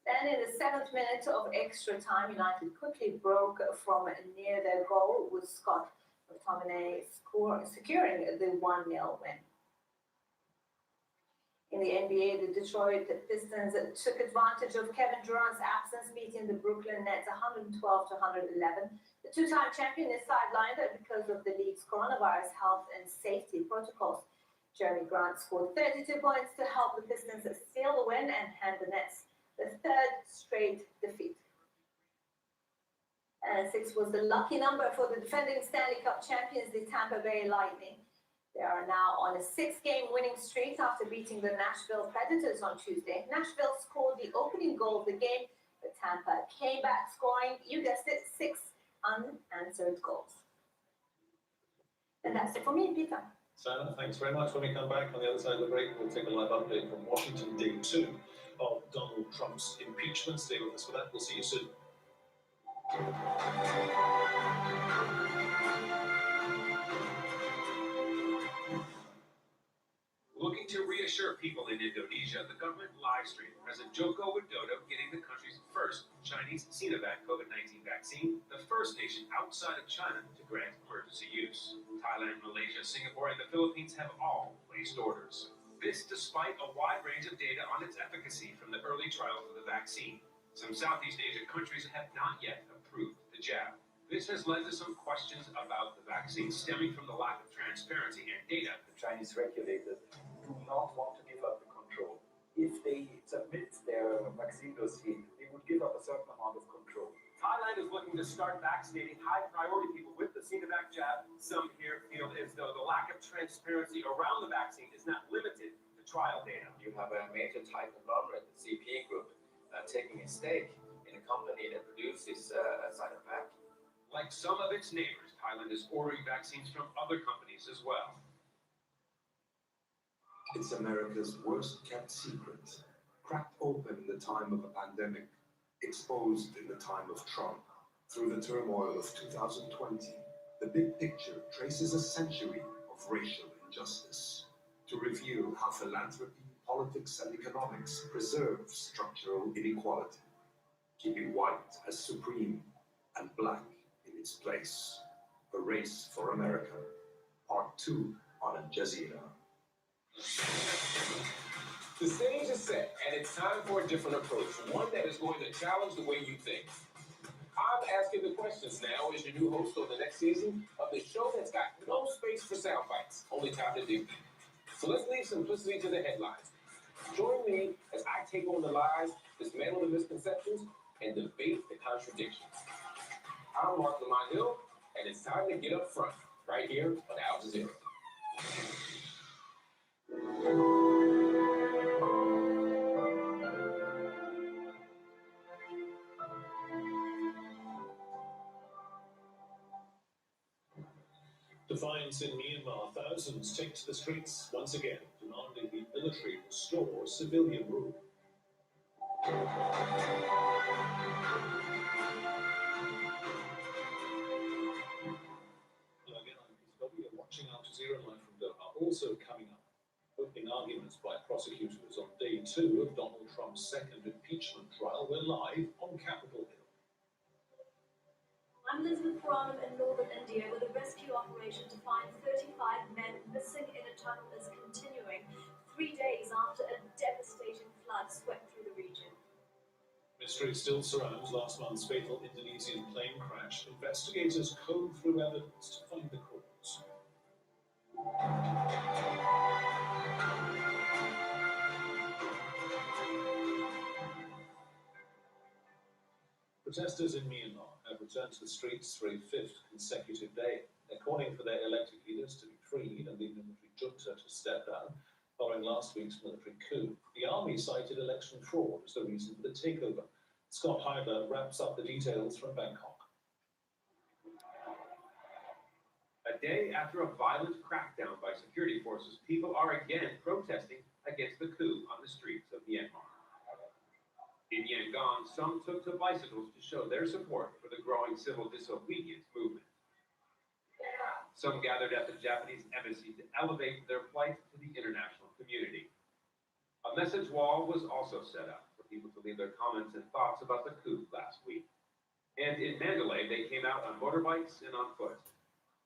Speaker 7: Then in the 7th minute of extra time, United quickly broke from near their goal with Scott McTominay securing the 1-0 win. In the NBA, the Detroit Pistons took advantage of Kevin Durant's absence, beating the Brooklyn Nets 112-111. The 2-time champion is sidelined because of the league's coronavirus health and safety protocols. Jeremy Grant scored 32 points to help the Pistons seal the win and hand the Nets the 3rd straight defeat. 6 was the lucky number for the defending Stanley Cup champions, the Tampa Bay Lightning. They are now on a 6-game winning streak after beating the Nashville Predators on Tuesday. Nashville scored the opening goal of the game, but Tampa came back scoring, you guessed it, 6 unanswered goals. And that's it for me, Peter.
Speaker 2: Sana, thanks very much. When we come back on the other side of the break, we'll take a live update from Washington, day 2 of Donald Trump's impeachment. Stay with us for that. We'll see you soon.
Speaker 26: Looking to reassure people in Indonesia, the government live-streamed President Joko Widodo getting the country's first Chinese Sinovac COVID-19 vaccine, the first nation outside of China to grant emergency use. Thailand, Malaysia, Singapore, and the Philippines have all placed orders. This despite a wide range of data on its efficacy from the early trials of the vaccine. Some Southeast Asian countries have not yet approved the jab. This has led to some questions about the vaccine stemming from the lack of transparency and data.
Speaker 27: The Chinese regulators do not want to give up the control. If they submit their vaccine dossier, they would give up a certain amount of control.
Speaker 26: Thailand is looking to start vaccinating high-priority people with the Sinovac jab. Some here feel as though the lack of transparency around the vaccine is not limited to trial data.
Speaker 27: You have a major Thai conglomerate, the CPA Group,
Speaker 5: taking a stake in a company that produces Sinovac.
Speaker 26: Like some of its neighbors, Thailand is ordering vaccines from other companies as well.
Speaker 6: It's America's worst kept secret, cracked open in the time of a pandemic, exposed in the time of Trump. Through the turmoil of 2020, the big picture traces a century of racial injustice to reveal how philanthropy, politics, and economics preserve structural inequality, keeping white as supreme and black in its place. A Race for America, Part 2 on Al Jazeera.
Speaker 26: The stage is set, and it's time for a different approach, one that is going to challenge the way you think. I'm asking the questions now as your new host on the next season of the show that's got no space for sound bites, only time to dig deep. So let's leave simplicity to the headlines. Join me as I take on the lies, dismantle the misconceptions, and debate the contradictions. I'm Mark Lamont Hill, and it's time to get up front, right here on Al Jazeera.
Speaker 2: Defiance in Myanmar, thousands take to the streets once again, demanding the military restore civilian rule. Hello again, I'm Peter Dobby. You're watching Al Jazeera live from Doha. Also coming up, opening arguments by prosecutors on day 2 of Donald Trump's second impeachment trial. We're live on Capitol Hill.
Speaker 10: I'm Elizabeth Puranam in northern India, where the rescue operation to find 35 men missing in a tunnel is continuing 3 days after a devastating flood swept through the region.
Speaker 2: Mystery still surrounds last month's fatal Indonesian plane crash. Investigators comb through evidence to find the cause. Protesters in Myanmar have returned to the streets for a 5th consecutive day. They're calling for their elected leaders to be freed and the military junta to step down following last week's military coup. The army cited election fraud as the reason for the takeover. Scott Heidler wraps up the details from Bangkok.
Speaker 26: A day after a violent crackdown by security forces, people are again protesting against the coup on the streets of Myanmar. In Yangon, some took to bicycles to show their support for the growing civil disobedience movement. Some gathered at the Japanese embassy to elevate their plight to the international community. A message wall was also set up for people to leave their comments and thoughts about the coup last week. And in Mandalay, they came out on motorbikes and on foot.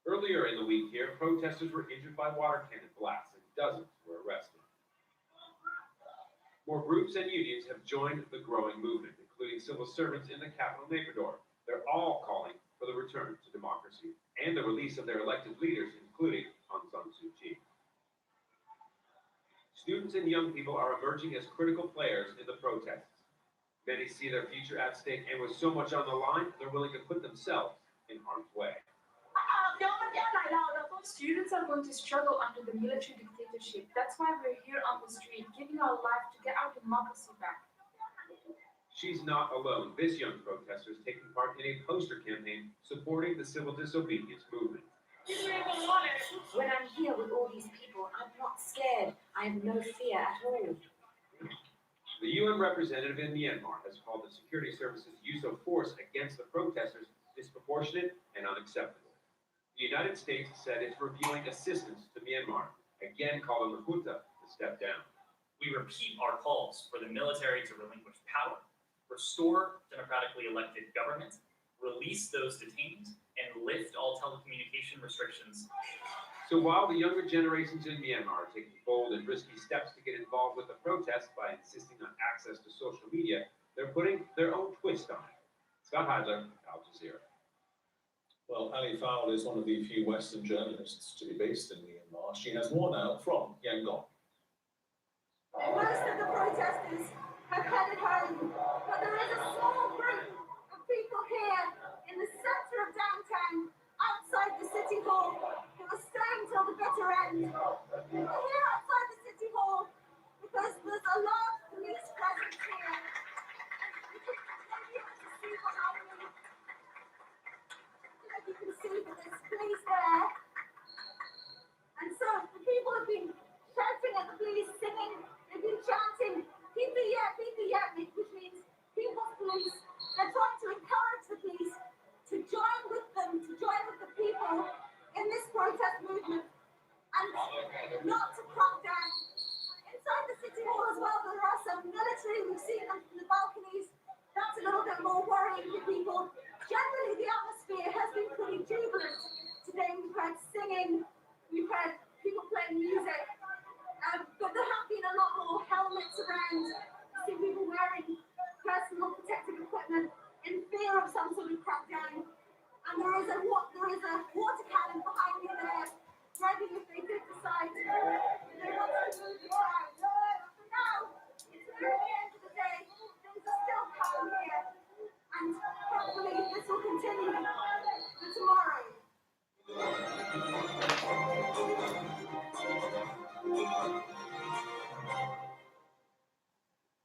Speaker 26: Earlier in the week here, protesters were injured by water cannon blasts and dozens were arrested. More groups and unions have joined the growing movement, including civil servants in the capital Naypyidaw. They're all calling for the return to democracy and the release of their elected leaders, including Aung San Suu Kyi. Students and young people are emerging as critical players in the protests. Many see their future at stake, and with so much on the line, they're willing to put themselves in harm's way.
Speaker 14: Students are going to struggle under the military dictatorship. That's why we're here on the street, giving our life to get our democracy back.
Speaker 26: She's not alone. This young protester is taking part in a poster campaign supporting the civil disobedience movement.
Speaker 14: When I'm here with all these people, I'm not scared. I have no fear at all.
Speaker 26: The UN representative in Myanmar has called the security services' use of force against the protesters disproportionate and unacceptable. The United States said it's reviewing assistance to Myanmar, again calling the junta to step down.
Speaker 15: We repeat our calls for the military to relinquish power, restore democratically elected government, release those detained, and lift all telecommunication restrictions.
Speaker 26: So while the younger generations in Myanmar are taking bold and risky steps to get involved with the protests by insisting on access to social media, they're putting their own twist on it. Scott Heidler, Al Jazeera.
Speaker 2: Well, Ali Fowle is one of the few Western journalists to be based in Myanmar. She has more now from Yangon.
Speaker 25: Most of the protesters have headed home, but there is a small group of people here in the centre of downtown, outside the City Hall, who are staying till the bitter end. We're here outside the City Hall because there's a large police presence here,
Speaker 9: with this police there. And so the people have been shouting at the police, singing, they've been chanting, keep the yap, which means people's police. They're trying to encourage the police to join with them, to join with the people in this protest movement and not to crack down. Inside the city hall as well, there are some military, we've seen them from the balconies. That's a little bit more worrying for people. Generally, the atmosphere has been pretty jubilant. Today we've heard singing, we've heard people playing music, but there have been a lot more helmets around. You see people wearing personal protective equipment in fear of some sort of crackdown. And there is a water cannon behind me there, ready if they did decide to they want to move the crowd. But for now, it's near the end of the day, things are still calm here. And hopefully this will continue for tomorrow.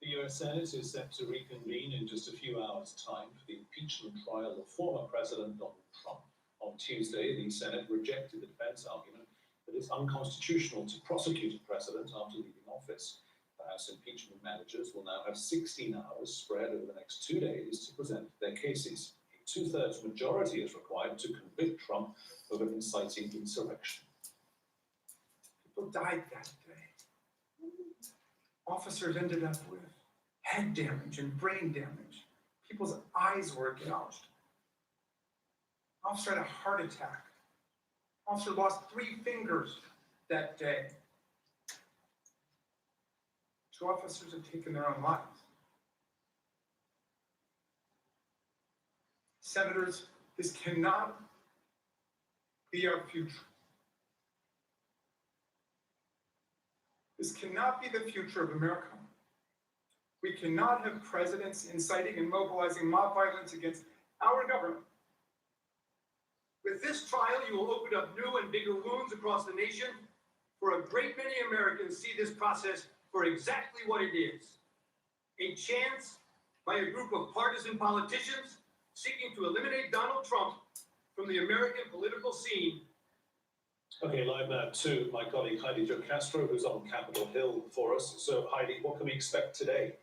Speaker 2: The US Senate is set to reconvene in just a few hours' time for the impeachment trial of former President Donald Trump. On Tuesday, the Senate rejected the defense argument that it's unconstitutional to prosecute a president after leaving office. The House impeachment managers will now have 16 hours spread over the next 2 days to present their cases. A two-thirds majority is required to convict Trump of inciting insurrection.
Speaker 23: People died that day. Officers ended up with head damage and brain damage. People's eyes were gouged. Officer had a heart attack. Officer lost 3 fingers that day. 2 officers have taken their own lives. Senators, this cannot be our future. This cannot be the future of America. We cannot have presidents inciting and mobilizing mob violence against our government.
Speaker 26: With this trial, you will open up new and bigger wounds across the nation. For a great many Americans see this process for exactly what it is. A chance by a group of partisan politicians seeking to eliminate Donald Trump from the American political scene.
Speaker 2: Okay, live now to my colleague Heidi Jo Castro, who's on Capitol Hill for us. So Heidi, what can we expect today?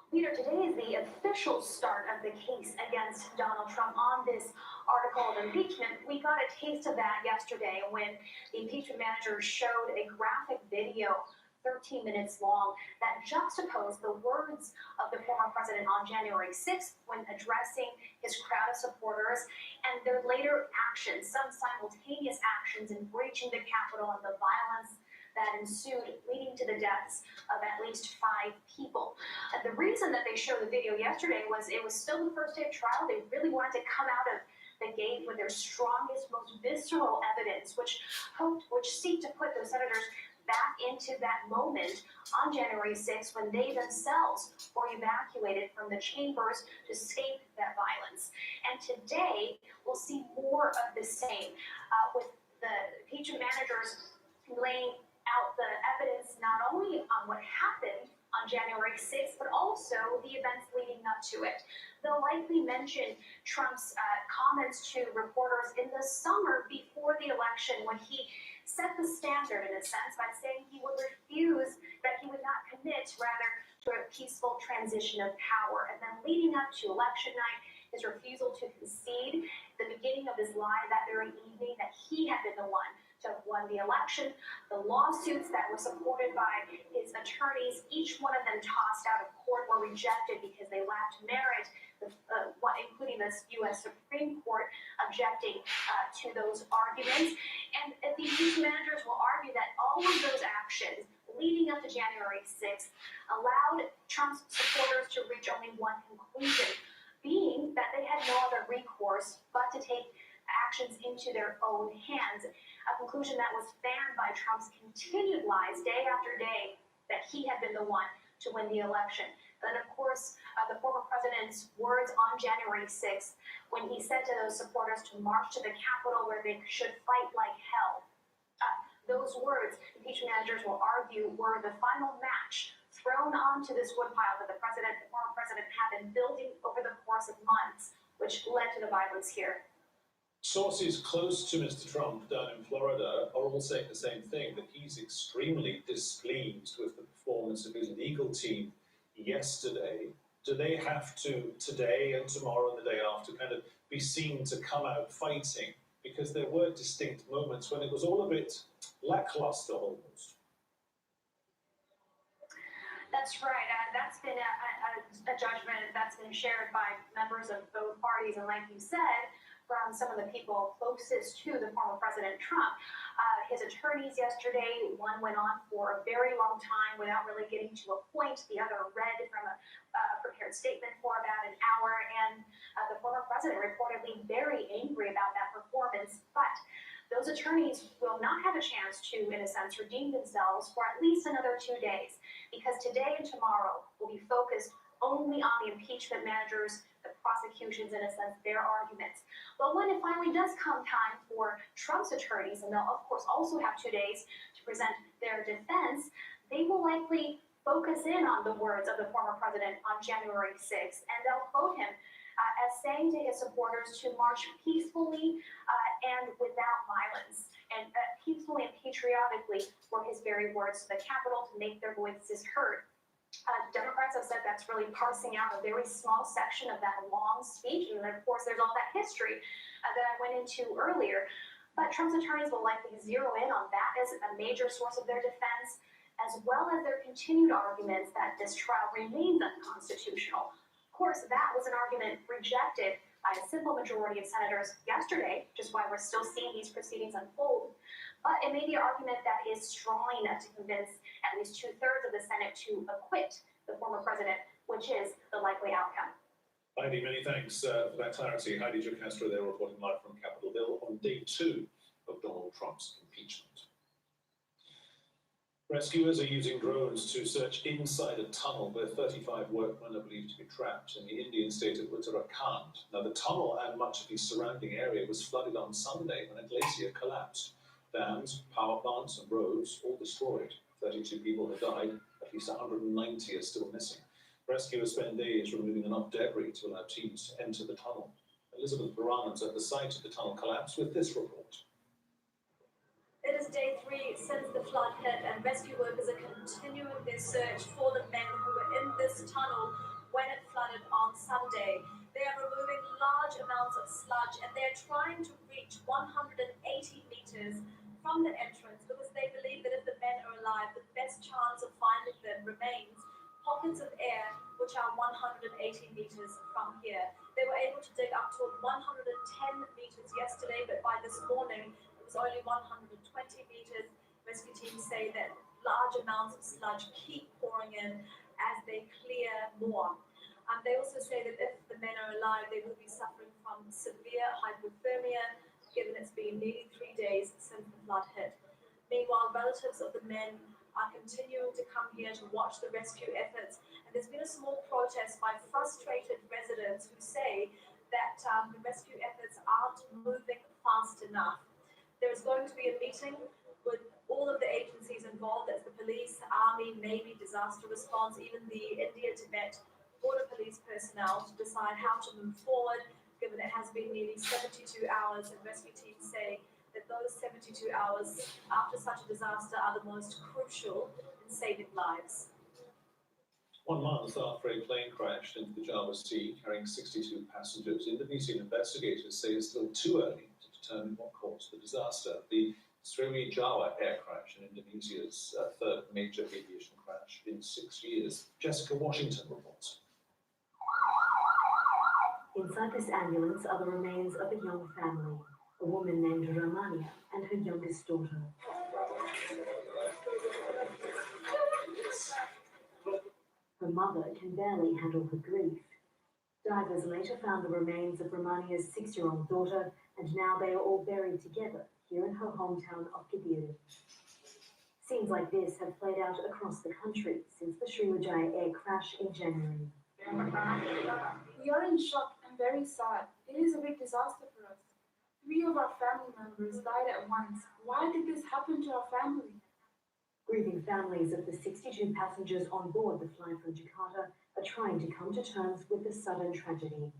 Speaker 9: Peter, today is the official start of the case against Donald Trump on this article of impeachment. We got a taste of that yesterday when the impeachment manager showed a graphic video, 13 minutes long, that juxtaposed the words of the former president on January 6th when addressing his crowd of supporters and their later actions, some simultaneous actions in breaching the Capitol and the violence that ensued, leading to the deaths of at least 5 people. And the reason that they showed the video yesterday was it was still the first day of trial. They really wanted to come out of the gate with their strongest, most visceral evidence, which seek to put those senators back into that moment on January 6th when they themselves were evacuated from the chambers to escape that violence. And today, we'll see more of the same, with the impeachment managers laying out the evidence not only on what happened on January 6th, but also the events leading up to it. They'll likely mention Trump's comments to reporters in the summer before the election when he set the standard in a sense by saying he would refuse, that he would not commit rather to a peaceful transition of power. And then leading up to election night, his refusal to concede, the beginning of his lie that very evening that he had been the one to have won the election, the lawsuits that were supported by his attorneys, each one of them tossed out of court or rejected because they lacked merit, including the U.S. Supreme Court objecting to those arguments. And the impeachment managers will argue that all of those actions leading up to January 6th allowed Trump's supporters to reach only one conclusion, being that they had no other recourse but to take actions into their own hands, a conclusion that was fanned by Trump's continued lies day after day that he had been the one to win the election. Then, of course, the former president's words on January 6th when he said to those supporters to march to the Capitol where they should fight like hell. Those words, impeachment managers will argue, were the final match thrown onto this woodpile that the former president had been building over the course of months, which led to the violence here.
Speaker 2: Sources close to Mr. Trump down in Florida are all saying the same thing, that he's extremely displeased with the performance of his legal team yesterday. Do they have to, today and tomorrow and the day after, kind of be seen to come out fighting? Because there were distinct moments when it was all a bit lackluster almost.
Speaker 9: That's right. That's been a judgment that's been shared by members of both parties. And like you said, from some of the people closest to the former President Trump, his attorneys yesterday, one went on for a very long time without really getting to a point. The other read from a prepared statement for about an hour. And the former president reportedly very angry about that performance. But those attorneys will not have a chance to, in a sense, redeem themselves for at least another 2 days, because today and tomorrow will be focused only on the impeachment managers, the prosecutions, in a sense, their arguments. But when it finally does come time for Trump's attorneys, and they'll of course also have 2 days to present their defense, they will likely focus in on the words of the former president on January 6th, and they'll quote him as saying to his supporters to march peacefully and without violence, and peacefully and patriotically were his very words to the Capitol, to make their voices heard. Democrats have said that's really parsing out a very small section of that long speech, and then of course there's all that history that I went into earlier. But Trump's attorneys will likely zero in on that as a major source of their defense, as well as their continued arguments that this trial remains unconstitutional. Of course, that was an argument rejected by a simple majority of senators yesterday, which is why we're still seeing these proceedings unfold. But it may be an argument that is strong enough to convince at least 2/3 of the Senate to acquit the former president, which is the likely outcome.
Speaker 2: Heidi, many thanks for that clarity. Heidi Castro there reporting live from Capitol Hill on day 2 of Donald Trump's impeachment. Rescuers are using drones to search inside a tunnel where 35 workmen are believed to be trapped in the Indian state of Uttarakhand. Now, the tunnel and much of the surrounding area was flooded on Sunday when a glacier collapsed. Dams, power plants and roads all destroyed. 32 people have died, at least 190 are still missing. Rescuers spend days removing enough debris to allow teams to enter the tunnel. Elizabeth Baran's at the site of the tunnel collapse with this report.
Speaker 10: It is day 3 since the flood hit, and rescue workers are continuing their search for the men who were in this tunnel when it flooded on Sunday. They are removing large amounts of sludge, and they're trying to reach 180 meters from the entrance because they believe that if the men are alive, the best chance of finding them remains pockets of air which are 180 meters from here. They were able to dig up to 110 meters yesterday, but by this morning it was only 120 meters. Rescue teams say that large amounts of sludge keep pouring in as they clear more. They also say that if the men are alive, they will be suffering from severe hypothermia, given it's been nearly 3 days since the flood hit. Meanwhile, relatives of the men are continuing to come here to watch the rescue efforts, and there's been a small protest by frustrated residents who say that the rescue efforts aren't moving fast enough. There's going to be a meeting with all of the agencies involved, that's the police, army, navy, disaster response, even the India-Tibet border police personnel, to decide how to move forward, given it has been nearly 72 hours, and rescue teams say that those 72 hours after such a disaster are the most crucial in saving lives.
Speaker 2: 1 month after a plane crashed into the Java Sea carrying 62 passengers, Indonesian investigators say it's still too early to determine what caused the disaster. The Sriwijaya air crash in Indonesia's third major aviation crash in 6 years. Jessica Washington reports.
Speaker 16: Inside this ambulance are the remains of a young family, a woman named Ramania and her youngest daughter. Her mother can barely handle her grief. Divers later found the remains of Ramania's 6-year-old daughter, and now they are all buried together here in her hometown of Kediri. Scenes like this have played out across the country since the Sriwijaya air crash in January.
Speaker 14: We are in shock and very sad. It is a big disaster for us. 3 of our family members died at once. Why did this happen to our family?
Speaker 16: Grieving families of the 62 passengers on board the flight from Jakarta are trying to come to terms with the sudden tragedy.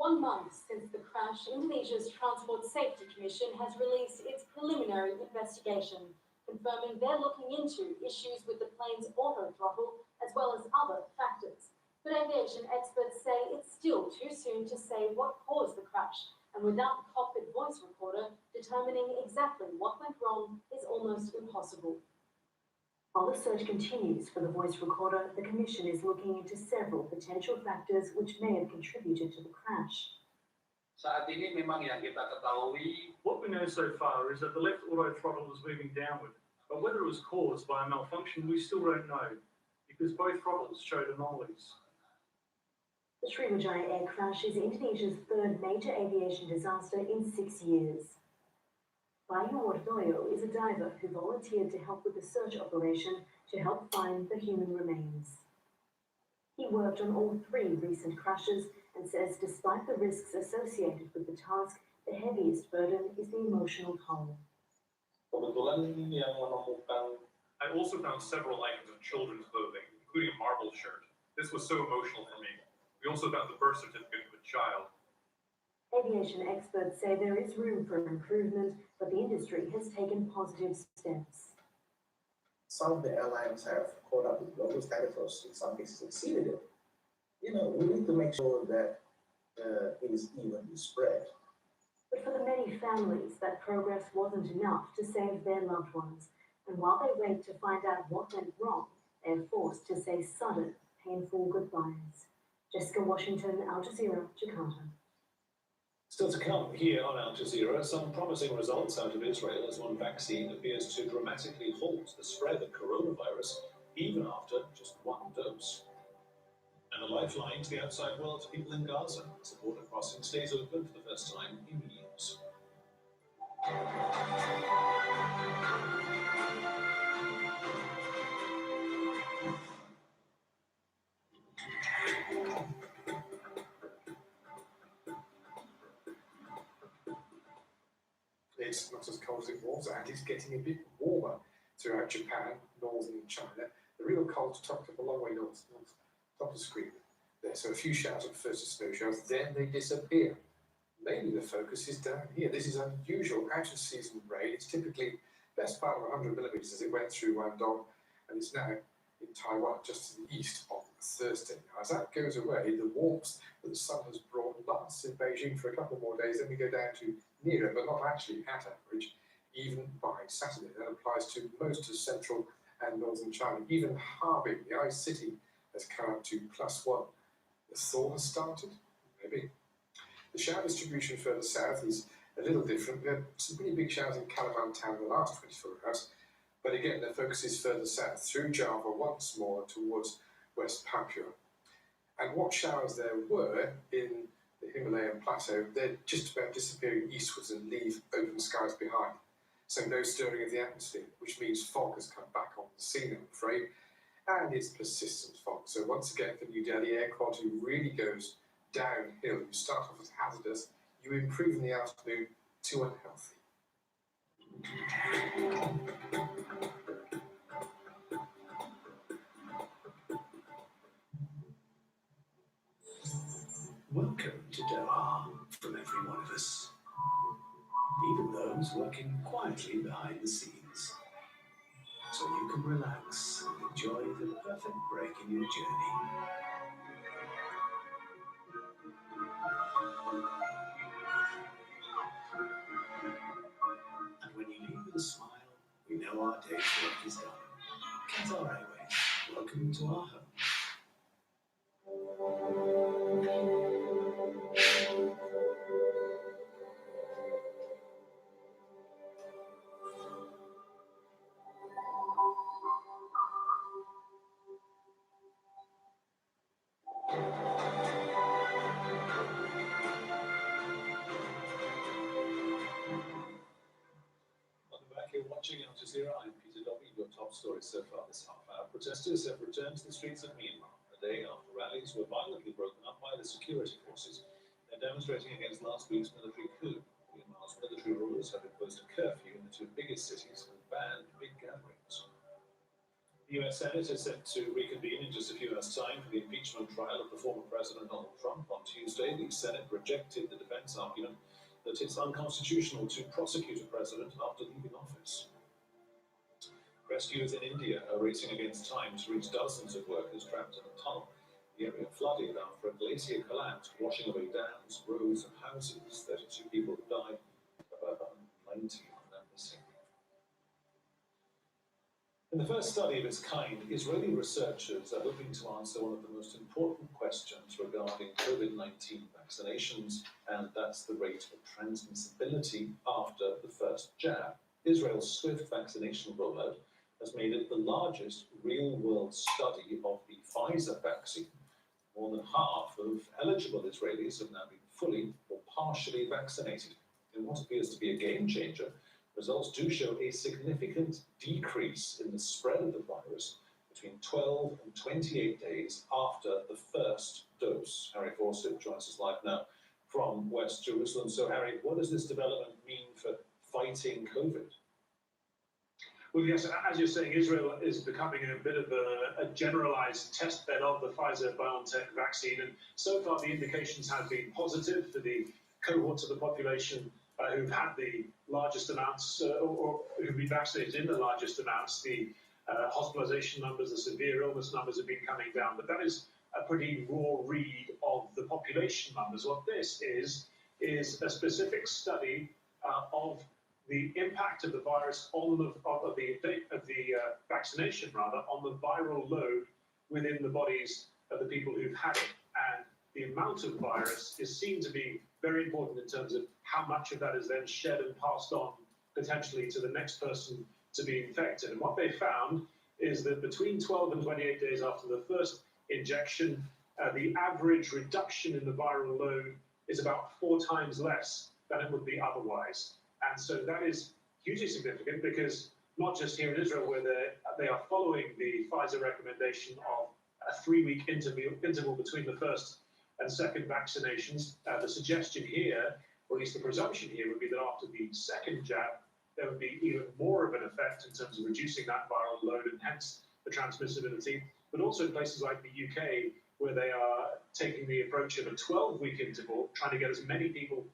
Speaker 16: 1 month since the crash, Indonesia's Transport Safety Commission has released its preliminary investigation, confirming they're looking into issues with the plane's auto throttle as well as other factors. But aviation experts say it's still too soon to say what caused the crash, and without the cockpit voice recorder, determining exactly what went wrong is almost impossible. While the search continues for the voice recorder, the Commission is looking into several potential factors which may have contributed to the crash.
Speaker 17: Saat ini memang yang kita ketahui.
Speaker 18: What we know so far is that the left auto throttle was moving downward, but whether it was caused by a malfunction we still don't know, because both throttles showed anomalies.
Speaker 16: The Sriwijaya air crash is Indonesia's third major aviation disaster in 6 years. Bayu Wardoyo is a diver who volunteered to help with the search operation to help find the human remains. He worked on all 3 recent crashes and says despite the risks associated with the task, the heaviest burden is the emotional toll.
Speaker 2: I also found several items of children's clothing, including a marble shirt. This was so emotional for me. We also found the birth certificate of a child.
Speaker 16: Aviation experts say there is room for improvement, but the industry has taken positive steps.
Speaker 19: Some of the airlines have caught up with global standards, in some cases exceeded it. We need to make sure that it is evenly spread.
Speaker 16: But for the many families, that progress wasn't enough to save their loved ones. And while they wait to find out what went wrong, they're forced to say sudden, painful goodbyes. Jessica Washington, Al Jazeera, Jakarta.
Speaker 2: Still to come here on Al Jazeera, some promising results out of Israel as one vaccine appears to dramatically halt the spread of coronavirus even after just 1 dose. And a lifeline to the outside world to people in Gaza as the border crossing stays open for the first time in years.
Speaker 20: It's not as cold as it was, and it's getting a bit warmer throughout Japan, northern China. The real cold's tucked up a long way north, top of the screen there. So a few showers at first, snow showers, then they disappear. Maybe the focus is down here. This is unusual out-of-season rain. It's typically best part of 100 millimeters as it went through Guangdong, and it's now in Taiwan, just to the east on Thursday. Now, as that goes away, the warmth that the sun has brought lasts in Beijing for a couple more days, then we go down to nearer, but not actually at average, even by Saturday. That applies to most of central and northern China. Even Harbin, the ice city, has come up to +1. The thaw has started? Maybe. The shower distribution further south is a little different. We had some pretty big showers in Kalimantan in the last 24 hours, but again, the focus is further south, through Java once more towards West Papua. And what showers there were in the Himalayan plateau, they're just about disappearing eastwards and leave open skies behind. So no stirring of the atmosphere, which means fog has come back on the scene, I'm afraid, and it's persistent fog. So once again, for New Delhi, air quality really goes downhill. You start off as hazardous, you improve in the afternoon to unhealthy.
Speaker 21: Welcome to Doha from every one of us, even those working quietly behind the scenes, so you can relax and enjoy the perfect break in your journey. And when you leave with a smile, we know our day's work is done. Qatar Airways, welcome to our home.
Speaker 2: Welcome back. You're watching Al Jazeera. I'm Peter Dobby. Your top stories so far this half hour. Protesters have returned to the streets of Myanmar a day after rallies were violently broken up by the security forces. They're demonstrating against last week's military coup. Myanmar's military rulers have imposed a curfew in the 2 biggest cities and banned big gatherings. The US Senate is set to reconvene in just a few hours' time for the impeachment trial of the former President Donald Trump. On Tuesday, the Senate rejected the defense argument that it's unconstitutional to prosecute a president after leaving office. Rescuers in India are racing against time to reach dozens of workers trapped in a tunnel. The area flooded after a glacier collapsed, washing away dams, roads and houses. 32 people have died, about 190 are now missing. In the first study of its kind, Israeli researchers are hoping to answer one of the most important questions regarding COVID-19 vaccinations, and that's the rate of transmissibility after the first jab. Israel's swift vaccination rollout has made it the largest real-world study of the Pfizer vaccine. More than half of eligible Israelis have now been fully or partially vaccinated. In what appears to be a game changer, results do show a significant decrease in the spread of the virus between 12 and 28 days after the first dose. Harry Fawcett joins us live now from West Jerusalem. So, Harry, what does this development mean for fighting COVID?
Speaker 18: Well, yes, as you're saying, Israel is becoming a bit of a generalized test bed of the Pfizer-BioNTech vaccine. And so far, the indications have been positive for the cohorts of the population who've had the largest amounts, or who've been vaccinated in the largest amounts. The hospitalization numbers, the severe illness numbers have been coming down. But that is a pretty raw read of the population numbers. What this is a specific study of the impact of the virus on the vaccination on the viral load within the bodies of the people who've had it. And the amount of virus is seen to be very important in terms of how much of that is then shed and passed on potentially to the next person to be infected. And what they found is that between 12 and 28 days after the first injection, the average reduction in the viral load is about 4 times less than it would be otherwise. And so that is hugely significant because not just here in Israel, where they are following the Pfizer recommendation of a 3-week interval between the first and second vaccinations, the suggestion here, or at least the presumption here, would be that after the second jab, there would be even more of an effect in terms of reducing that viral load and hence the transmissibility. But also in places like the UK, where they are taking the approach of a 12-week interval, trying to get as many people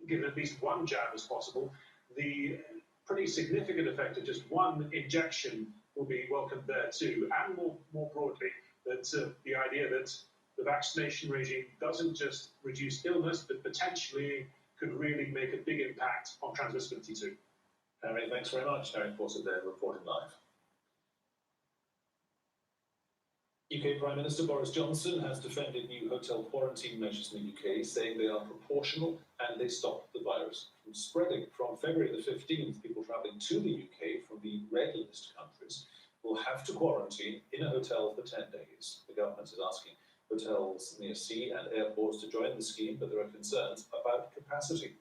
Speaker 18: given at least one jab as possible, the pretty significant effect of just one injection will be welcomed there too. And more broadly, that the idea that the vaccination regime doesn't just reduce illness, but potentially could really make a big impact on transmissibility too.
Speaker 2: Harry, thanks very much. Harry Fawcett there, reporting live. UK Prime Minister Boris Johnson has defended new hotel quarantine measures in the UK, saying they are proportional and they stop the virus from spreading. From February the 15th, people travelling to the UK from the red list countries will have to quarantine in a hotel for 10 days. The government is asking hotels near sea and airports to join the scheme, but there are concerns about capacity.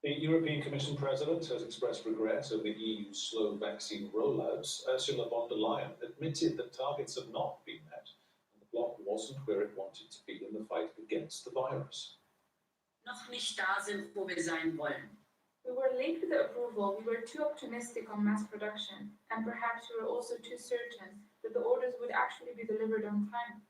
Speaker 2: The European Commission President has expressed regret over the EU's slow vaccine rollouts. Ursula von der Leyen admitted that targets have not been met and the bloc wasn't where it wanted to be in the fight against the virus.
Speaker 1: Noch nicht da sind, wo wir sein wollen.
Speaker 14: We were late with the approval, we were too optimistic on mass production, and perhaps we were also too certain that the orders would actually be delivered on time.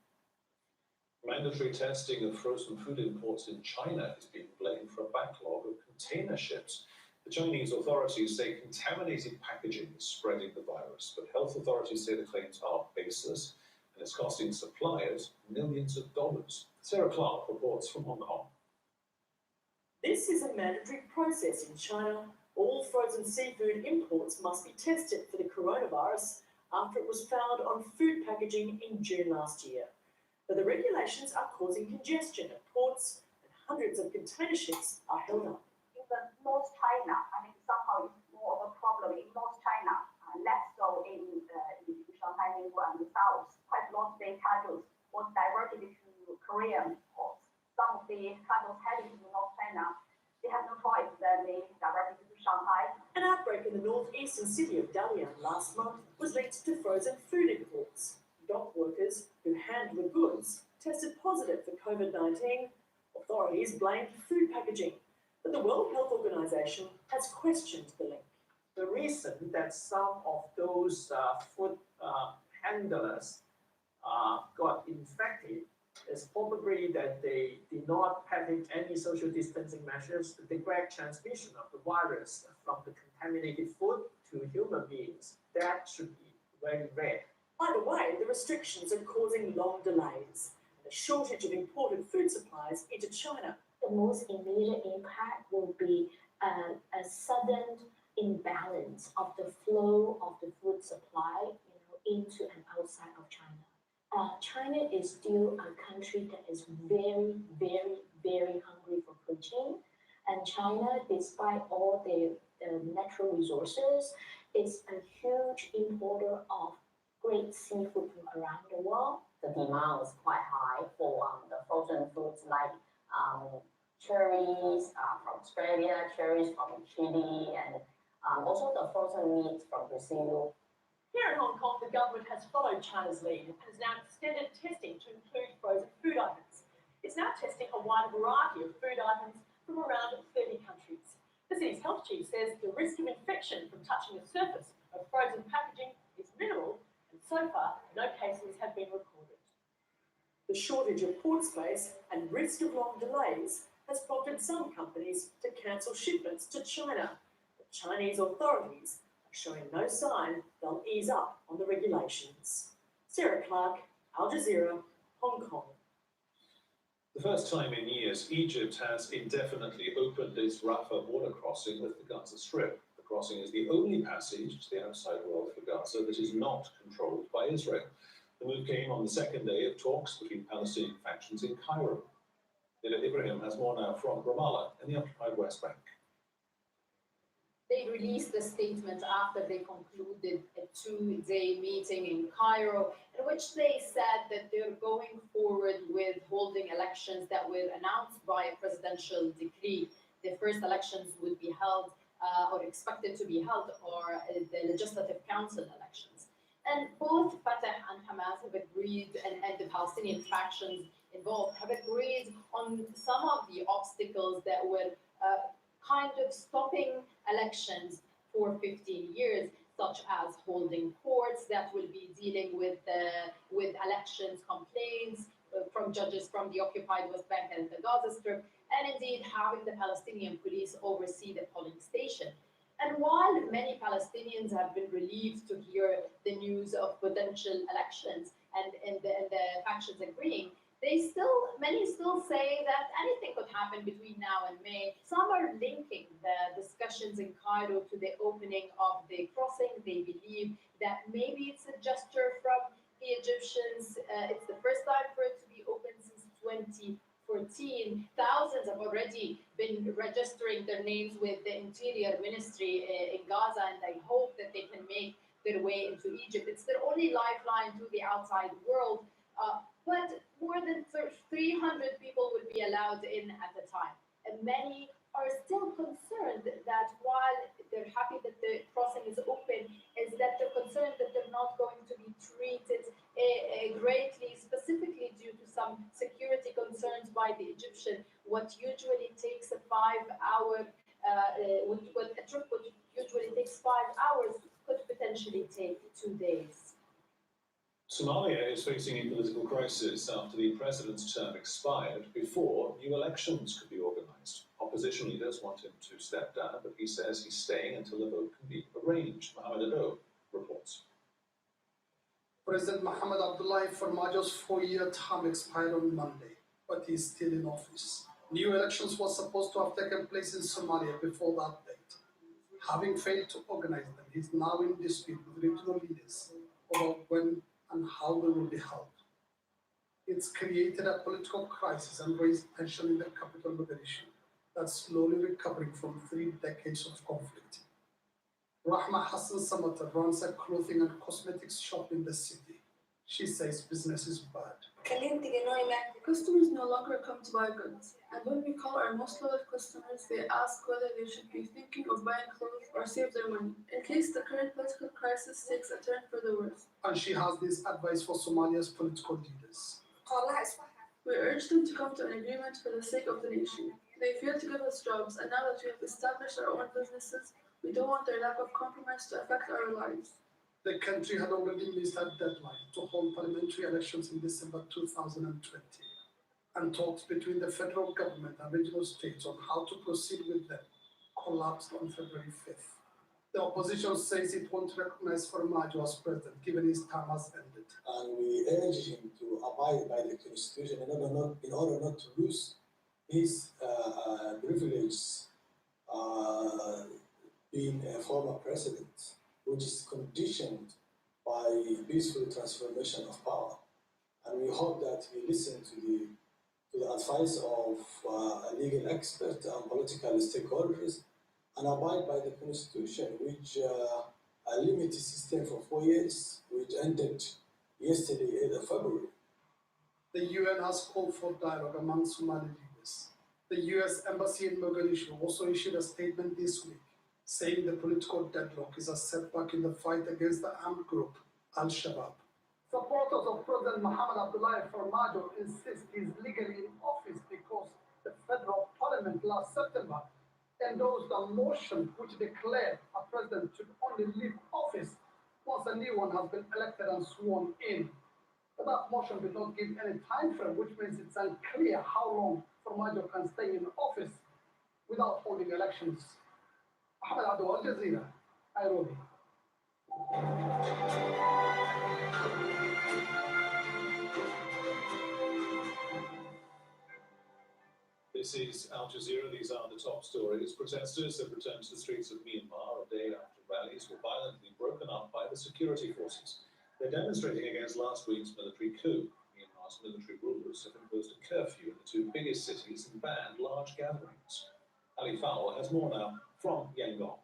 Speaker 2: Mandatory testing of frozen food imports in China is being blamed for a backlog of container ships. The Chinese authorities say contaminated packaging is spreading the virus, but health authorities say the claims are baseless and it's costing suppliers millions of dollars. Sarah Clark reports from Hong Kong.
Speaker 3: This is a mandatory process in China. All frozen seafood imports must be tested for the coronavirus after it was found on food packaging in June last year. But the regulations are causing congestion at ports and hundreds of container ships are held up.
Speaker 25: Even North China, somehow it's more of a problem in North China, less so in Shanghai, Ningbo, and the south. Quite a lot of the cargoes was diverted to Korean ports. Some of the cargoes heading to North China, they have no choice than they diverted to Shanghai.
Speaker 3: An outbreak in the northeastern city of Dalian last month was linked to frozen food imports. Dock workers who handled the goods tested positive for COVID-19. Authorities blamed food packaging, but the World Health Organization has questioned the link.
Speaker 4: The reason that some of those food handlers got infected is probably that they did not having any social distancing measures to direct transmission of the virus from the contaminated food to human beings. That should be very rare.
Speaker 3: Either way, the restrictions are causing long delays and a shortage of imported food supplies into China.
Speaker 16: The most immediate impact will be a sudden imbalance of the flow of the food supply, into and outside of China. China is still a country that is very, very, very hungry for protein, and China, despite all the natural resources, is a huge importer of great seafood from around the world.
Speaker 8: The demand is quite high for the frozen foods like cherries from Australia, cherries from Chile, and also the frozen meat from Brazil.
Speaker 3: Here in Hong Kong, the government has followed China's lead and has now extended testing to include frozen food items. It's now testing a wide variety of food items from around 30 countries. The city's health chief says the risk of infection from touching the surface of frozen packaging is minimal, and so far, no cases have been recorded. The shortage of port space and risk of long delays has prompted some companies to cancel shipments to China. The Chinese authorities showing no sign they'll ease up on the regulations. Sarah Clark, Al Jazeera, Hong Kong.
Speaker 2: The first time in years, Egypt has indefinitely opened its Rafah border crossing with the Gaza Strip. The crossing is the only passage to the outside world for Gaza that is not controlled by Israel. The move came on the second day of talks between Palestinian factions in Cairo. Nila Ibrahim has more now from Ramallah in the occupied West Bank.
Speaker 11: They released the statement after they concluded a two-day meeting in Cairo, in which they said that they're going forward with holding elections that were announced by a presidential decree. The first elections would be held, or expected to be held, are the Legislative Council elections. And both Fatah and Hamas have agreed, and the Palestinian factions involved have agreed on some of the obstacles that were kind of stopping elections for 15 years, such as holding courts that will be dealing with elections complaints from judges from the occupied West Bank and the Gaza Strip, and indeed having the Palestinian police oversee the polling station. And while many Palestinians have been relieved to hear the news of potential elections and the factions agreeing, many still say that anything could happen between now and May. Some are linking the discussions in Cairo to the opening of the crossing. They believe that maybe it's a gesture from the Egyptians. It's the first time for it to be open since 2014. Thousands have already been registering their names with the Interior Ministry in Gaza, and they hope that they can make their way into Egypt. It's their only lifeline to the outside world. But more than 300 people would be allowed in at a time. And many are still concerned that while they're happy that the crossing is open, is that they're concerned that they're not going to be treated greatly, specifically due to some security concerns by the Egyptian. What usually takes a 5-hour, what a trip would usually takes 5 hours could potentially take 2 days.
Speaker 2: Somalia is facing a political crisis after the president's term expired before new elections could be organised. Opposition leaders want him to step down, but he says he's staying until the vote can be arranged. Mohamed Ado reports.
Speaker 12: President Mohamed Abdullahi Farmajo's 4-year term expired on Monday, but he's still in office. New elections were supposed to have taken place in Somalia before that date. Having failed to organize them, he's now in dispute with regional leaders about when and how they will be held. It's created a political crisis and raised tension in the capital Mogadishu that's slowly recovering from 3 decades of conflict. Rahma Hassan Samata runs a clothing and cosmetics shop in the city. She says business is bad.
Speaker 14: Customers no longer come to buy goods, and when we call our most loyal customers, they ask whether they should be thinking of buying clothes or save their money, in case the current political crisis takes a turn for the worse.
Speaker 12: And she has this advice for Somalia's political leaders.
Speaker 14: We urge them to come to an agreement for the sake of the nation. They failed to give us jobs, and now that we have established our own businesses, We don't want their lack of compromise to affect our lives.
Speaker 12: The country had already missed that deadline to hold parliamentary elections in December 2020, and talks between the federal government and regional states on how to proceed with them collapsed on February 5th. The opposition says it won't recognize Formaggio as president, given his term has ended.
Speaker 5: And we urge him to abide by the constitution in order not to lose his privileges being a former president, which is conditioned by peaceful transformation of power. And we hope that he listens to the advice of legal experts and political stakeholders and abide by the constitution, which a limited system for 4 years, which ended yesterday, 8th of February.
Speaker 12: The UN has called for dialogue among Somali leaders. The US Embassy in Mogadishu also issued a statement this week, saying the political deadlock is a setback in the fight against the armed group, Al-Shabaab.
Speaker 6: Supporters of President Mohamed Abdullahi Farmajo insist he is legally in office because the federal parliament last September endorsed a motion which declared a president should only leave office once a new one has been elected and sworn in. But that motion did not give any time frame, which means it's unclear how long Farmajo can stay in office without holding elections. Ahmed Abdul, Al Jazeera, Nairobi.
Speaker 2: This is Al Jazeera. These are the top stories. Protesters have returned to the streets of Myanmar a day after rallies were violently broken up by the security forces. They're demonstrating against last week's military coup. Myanmar's military rulers have imposed a curfew in the two biggest cities and banned large gatherings. Ali Fowle has more now from Yangon.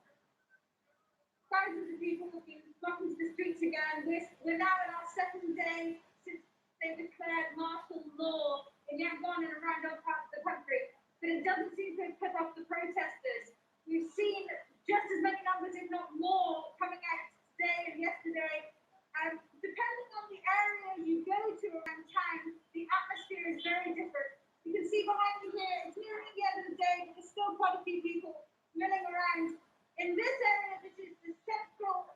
Speaker 7: Thousands of people have been flocking to the streets again. We're now in our second day since they declared martial law in Yangon and around other parts of the country. But it doesn't seem to have put off the protesters. We've seen just as many numbers, if not more, coming out today and yesterday. Depending on the area you go to around town, the atmosphere is very different. You can see behind me here, it's nearing the end of the day, but there's still quite a few people milling around. In this area, which is the central,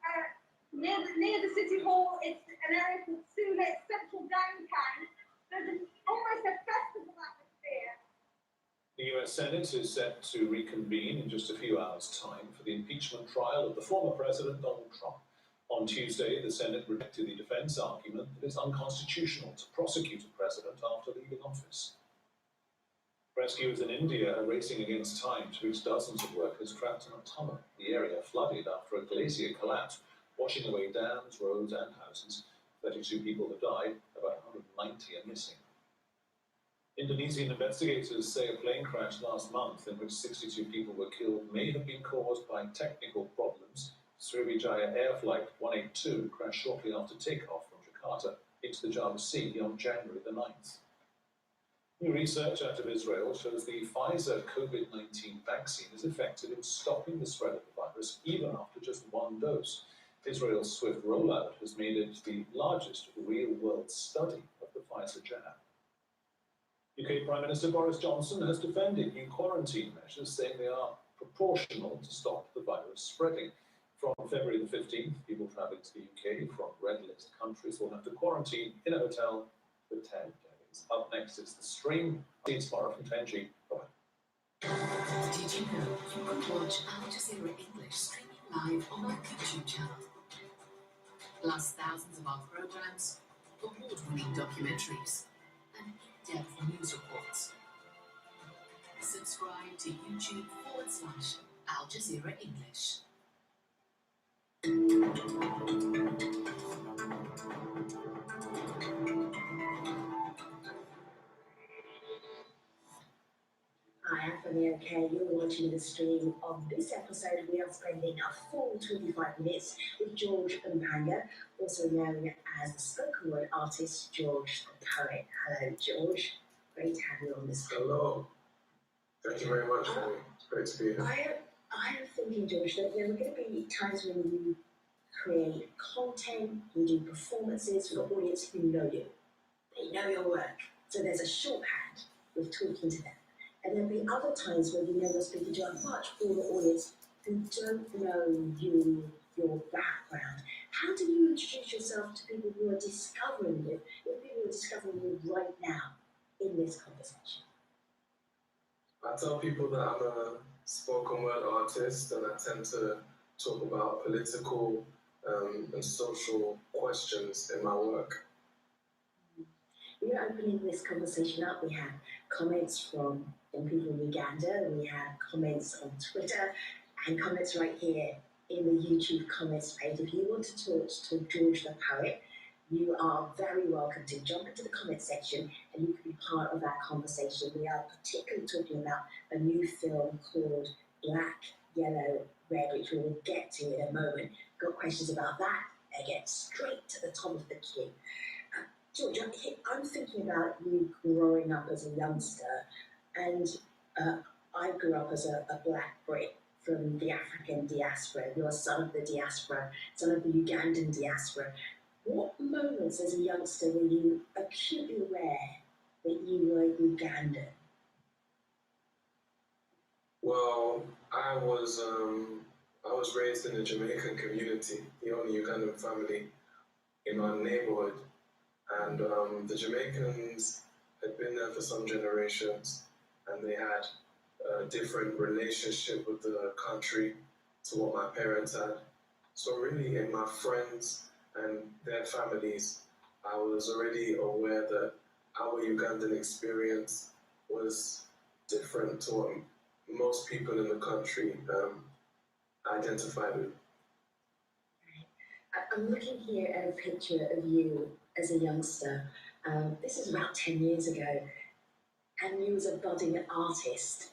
Speaker 7: near the city hall, it's an area called Sule, it's central downtown. There's almost a festival atmosphere.
Speaker 2: The US Senate is set to reconvene in just a few hours' time for the impeachment trial of the former president, Donald Trump. On Tuesday, the Senate rejected the defense argument that it's unconstitutional to prosecute a president after leaving office. Rescuers in India are racing against time to reach dozens of workers trapped in a tunnel. The area flooded after a glacier collapsed, washing away dams, roads and houses. 32 people have died, about 190 are missing. Indonesian investigators say a plane crash last month in which 62 people were killed may have been caused by technical problems. Sriwijaya Air Flight 182 crashed shortly after takeoff from Jakarta into the Java Sea on January the 9th. New research out of Israel shows the Pfizer COVID-19 vaccine is effective in stopping the spread of the virus even after just one dose. Israel's swift rollout has made it the largest real-world study of the Pfizer jab. UK Prime Minister Boris Johnson has defended new quarantine measures, saying they are proportional to stop the virus spreading. From February the 15th, people travelling to the UK from red-list countries will have to quarantine in a hotel for 10 days. Up next is the stream. See you tomorrow from 10G. Bye-bye.
Speaker 13: Did you know you can watch Al Jazeera English streaming live on our YouTube channel? Plus thousands of our programs, award-winning documentaries, and in-depth news reports. Subscribe to YouTube/Al Jazeera English.
Speaker 22: Hi, I'm Femi OK. You're watching the stream. On this episode, we are spending a full 25 minutes with George Mpanga, also known as the spoken word artist George the Poet. Hello, George. Great to have you on the stream.
Speaker 20: Hello. Thank you very much, Femi. It's great to be here.
Speaker 22: I am thinking, George, that there are going to be times when you create content, you do performances for the audience who know you. They know your work. So there's a shorthand with talking to them. And there'll be other times where you know you're speaking to a much broader audience who don't know you, your background, how do you introduce yourself to people who are discovering you, people who are discovering you right now in this conversation?
Speaker 9: I tell people that I'm a spoken word artist and I tend to talk about political and social questions in my work.
Speaker 22: We are opening this conversation up. We had comments from young people in Uganda, we had comments on Twitter, and comments right here in the YouTube comments page. If you want to talk to George the Poet, you are very welcome to jump into the comment section and you can be part of that conversation. We are particularly talking about a new film called Black, Yellow, Red, which we will get to in a moment. Got questions about that? I get straight to the top of the queue. George, I'm thinking about you growing up as a youngster, and I grew up as a black Brit from the African diaspora. You're a son of the diaspora, son of the Ugandan diaspora. What moments as a youngster were you acutely aware that you were Ugandan?
Speaker 9: Well, I was raised in a Jamaican community, the only Ugandan family in our neighborhood. And the Jamaicans had been there for some generations, and they had a different relationship with the country to what my parents had. So really, in my friends and their families, I was already aware that our Ugandan experience was different to what most people in the country identified with.
Speaker 22: I'm looking here at a picture of you as a youngster. This is about 10 years ago, and you was a budding artist.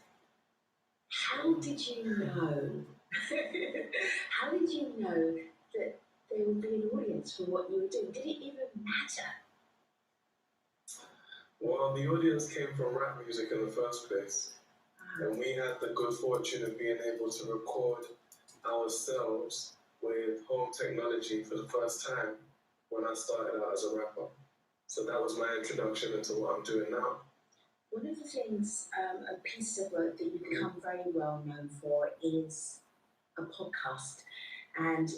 Speaker 22: How did you know? How did you know that there would be an audience for what you were doing? Did it even matter?
Speaker 9: Well, the audience came from rap music in the first place, and we had the good fortune of being able to record ourselves with home technology for the first time when I started out as a rapper. So that was my introduction into what I'm doing now.
Speaker 22: One of the things, a piece of work that you've become very well known for is a podcast. And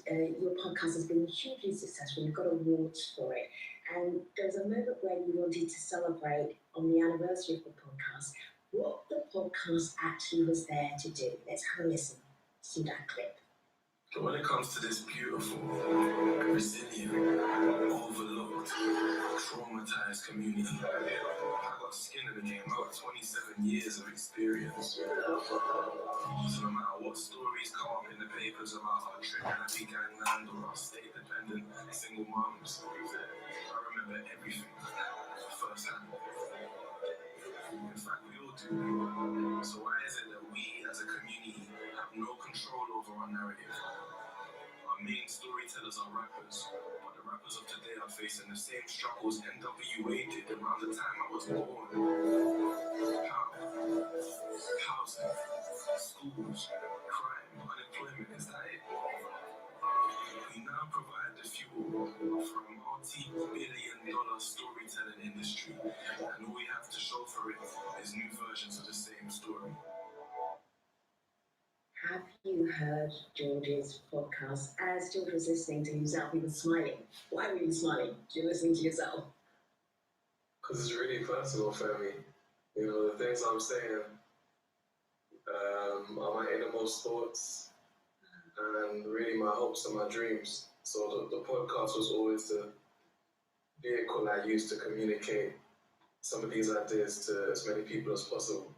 Speaker 22: your podcast has been hugely successful. You've got awards for it. And there was a moment where you wanted to celebrate on the anniversary of the podcast what the podcast actually was there to do. Let's have a listen to that clip.
Speaker 9: When it comes to this beautiful, resilient, overlooked, traumatized community, I got skin in the game. I got 27 years of experience. So no matter what stories come up in the papers about our trip-happy gangland or our state-dependent single moms, I remember everything firsthand. In fact, we all do. So why is it that we, as a community, have no control over our narrative? Our main storytellers are rappers, but the rappers of today are facing the same struggles NWA did around the time I was born. How? Housing, schools, crime, unemployment, is that it? We now provide the fuel for a multi-billion-dollar storytelling industry, and all we have to show for it is new versions of the same story.
Speaker 22: Have you heard George's podcast? As George was listening to himself, he was smiling. Why were you smiling? You're listening to yourself.
Speaker 9: Because it's really personal for me. You know, the things I'm saying are my innermost thoughts and really my hopes and my dreams. So the podcast was always the vehicle I used to communicate some of these ideas to as many people as possible.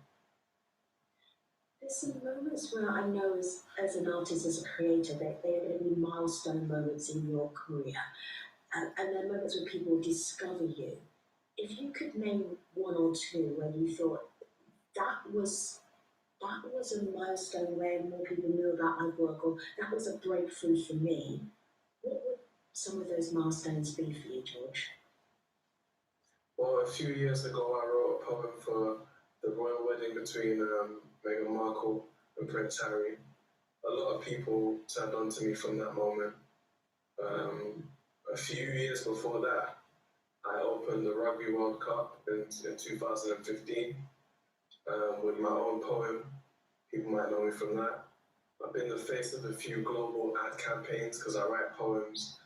Speaker 22: There's some moments where I know as an artist, as a creator, that there are going to be milestone moments in your career. And there are moments where people discover you. If you could name one or two where you thought that was a milestone where more people knew about my work, or that was a breakthrough for me, what would some of those milestones be for you, George?
Speaker 9: Well, a few years ago, I wrote a poem for the royal wedding between Meghan Markle and Prince Harry. A lot of people turned on to me from that moment. A few years before that, I opened the Rugby World Cup in 2015 with my own poem. People might know me from that. I've been the face of a few global ad campaigns because I write poems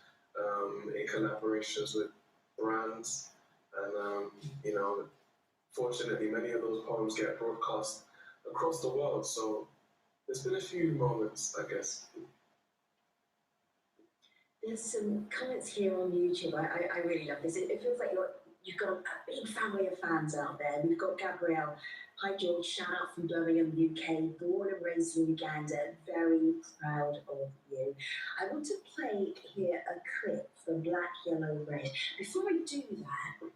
Speaker 9: in collaborations with brands, and you know, fortunately, many of those poems get broadcast across the world. So there's been a few moments, I guess.
Speaker 22: There's some comments here on YouTube. I really love this. It feels like you've got a big family of fans out there. We've got Gabrielle. Hi, George. Shout out from Birmingham, UK. Born and raised in Uganda. Very proud of you. I want to play here a clip from Black, Yellow, Red. Before I do that,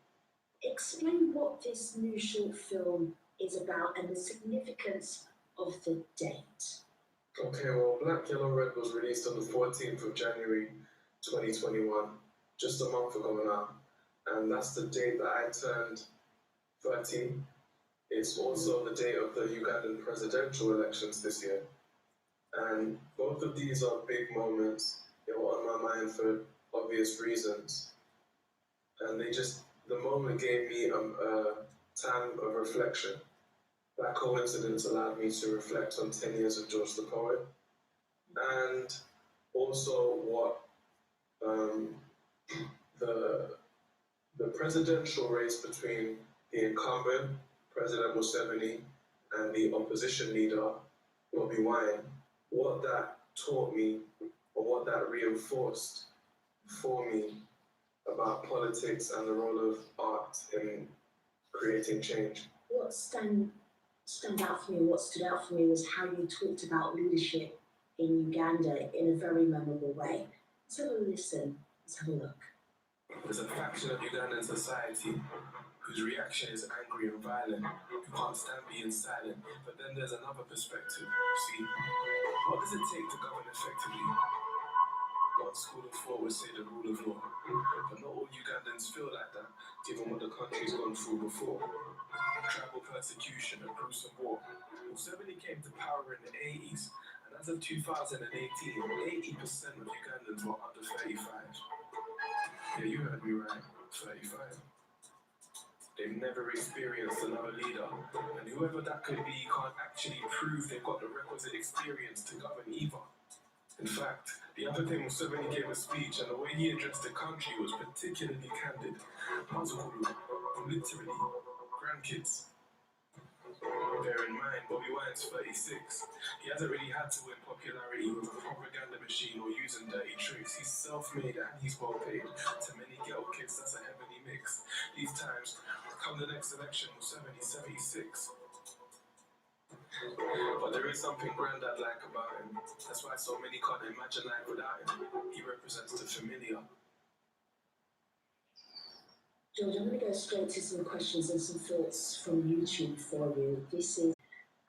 Speaker 22: explain what this new short film is about and the significance of the date.
Speaker 9: Okay, well, Black, Yellow, Red was released on the 14th of January 2021, just a month ago now. And that's the date that I turned 13. It's also the date of the Ugandan presidential elections this year. And both of these are big moments. They were on my mind for obvious reasons. And the moment gave me a time of reflection. That coincidence allowed me to reflect on 10 years of George the Poet, and also what the presidential race between the incumbent, President Museveni, and the opposition leader, Bobi Wine, what that taught me, or what that reinforced for me about politics and the role of art in creating change.
Speaker 22: What stood out for me was how you talked about leadership in Uganda in a very memorable way. Let's have a listen. Let's have a look.
Speaker 9: There's a faction of Ugandan society whose reaction is angry and violent, who can't stand being silent. But then there's another perspective. See, what does it take to govern effectively? One school of thought would say the rule of law. But not all Ugandans feel like that, given what the country's gone through before. Tribal persecution, a gruesome war. Museveni came to power in the 80s, and as of 2018, 80% of Ugandans were under 35. Yeah, you heard me right, 35. They've never experienced another leader, and whoever that could be can't actually prove they've got the requisite experience to govern either. In fact, the other day Museveni gave a speech, and the way he addressed the country was particularly candid. Mazukulu, literally, grandkids. Bear in mind, Bobi Wine's 36. He hasn't really had to win popularity with a propaganda machine or using dirty tricks. He's self-made and he's well paid. To many ghetto kids, that's a heavenly mix. These times, come the next election, Museveni's 76. But there is something granddad-like about him. That's why so many can't imagine life without him. He represents the familiar.
Speaker 22: George, I'm going to go straight to some questions and some thoughts from YouTube for you. This is,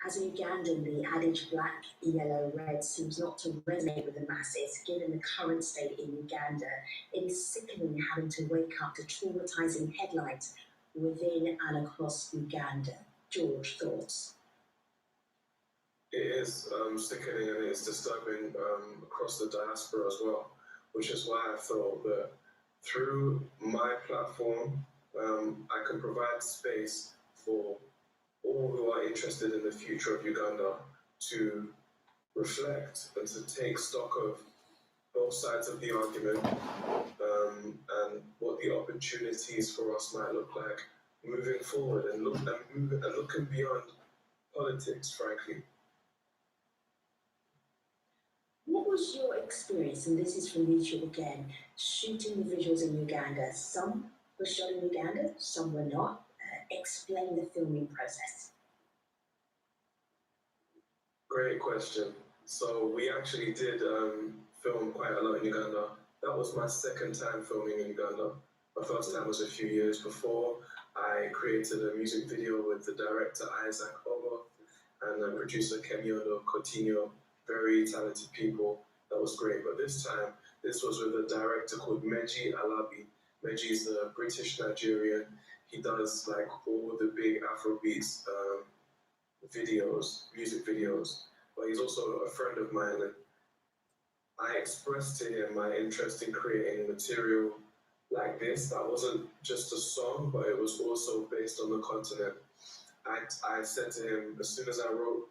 Speaker 22: as a Ugandan, the adage black, yellow, red seems not to resonate with the masses. Given the current state in Uganda, it is sickening having to wake up to traumatizing headlines within and across Uganda. George, thoughts?
Speaker 9: It is sickening and it's disturbing across the diaspora as well, which is why I felt that through my platform, I can provide space for all who are interested in the future of Uganda to reflect and to take stock of both sides of the argument and what the opportunities for us might look like moving forward and looking beyond politics, frankly.
Speaker 22: What was your experience, and this is from YouTube again, shooting the visuals in Uganda? Some were shot in Uganda, some were not. Explain the filming process.
Speaker 9: Great question. So we actually did film quite a lot in Uganda. That was my second time filming in Uganda. My first time was a few years before. I created a music video with the director Isaac Ogo and the producer Kemiondo Coutinho. Very talented people. That was great. But this time, this was with a director called Meji Alabi. Meji is a British Nigerian. He does like all the big Afrobeats videos, music videos. But he's also a friend of mine. And I expressed to him my interest in creating material like this. That wasn't just a song, but it was also based on the continent. I said to him, as soon as I wrote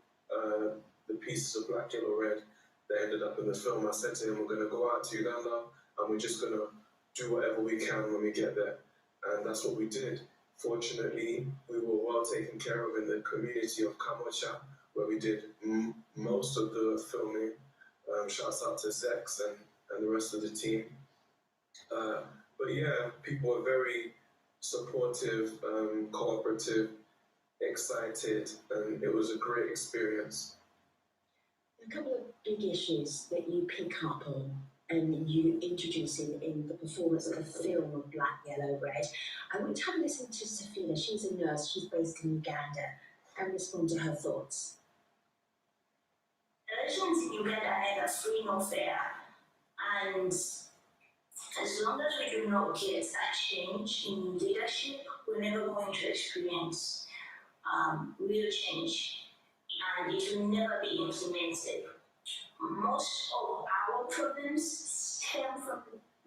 Speaker 9: the pieces of black, yellow, red that ended up in the film, I said to him, we're going to go out to Uganda and we're just going to do whatever we can when we get there. And that's what we did. Fortunately, we were well taken care of in the community of Kamocha, where we did most of the filming. Shouts out to Zex and the rest of the team. But yeah, people were very supportive, cooperative, excited, and it was a great experience.
Speaker 22: A couple of big issues that you pick up on and you introduce in the performance of the film of Black, Yellow, Red. I want to have a listen to Safina. She's a nurse, she's based in Uganda, and respond to her thoughts.
Speaker 10: Elections in Uganda are neither free nor fair, and as long as we do not get a change in leadership, we're never going to experience real change, and it will never be implemented. Most of our problems stem from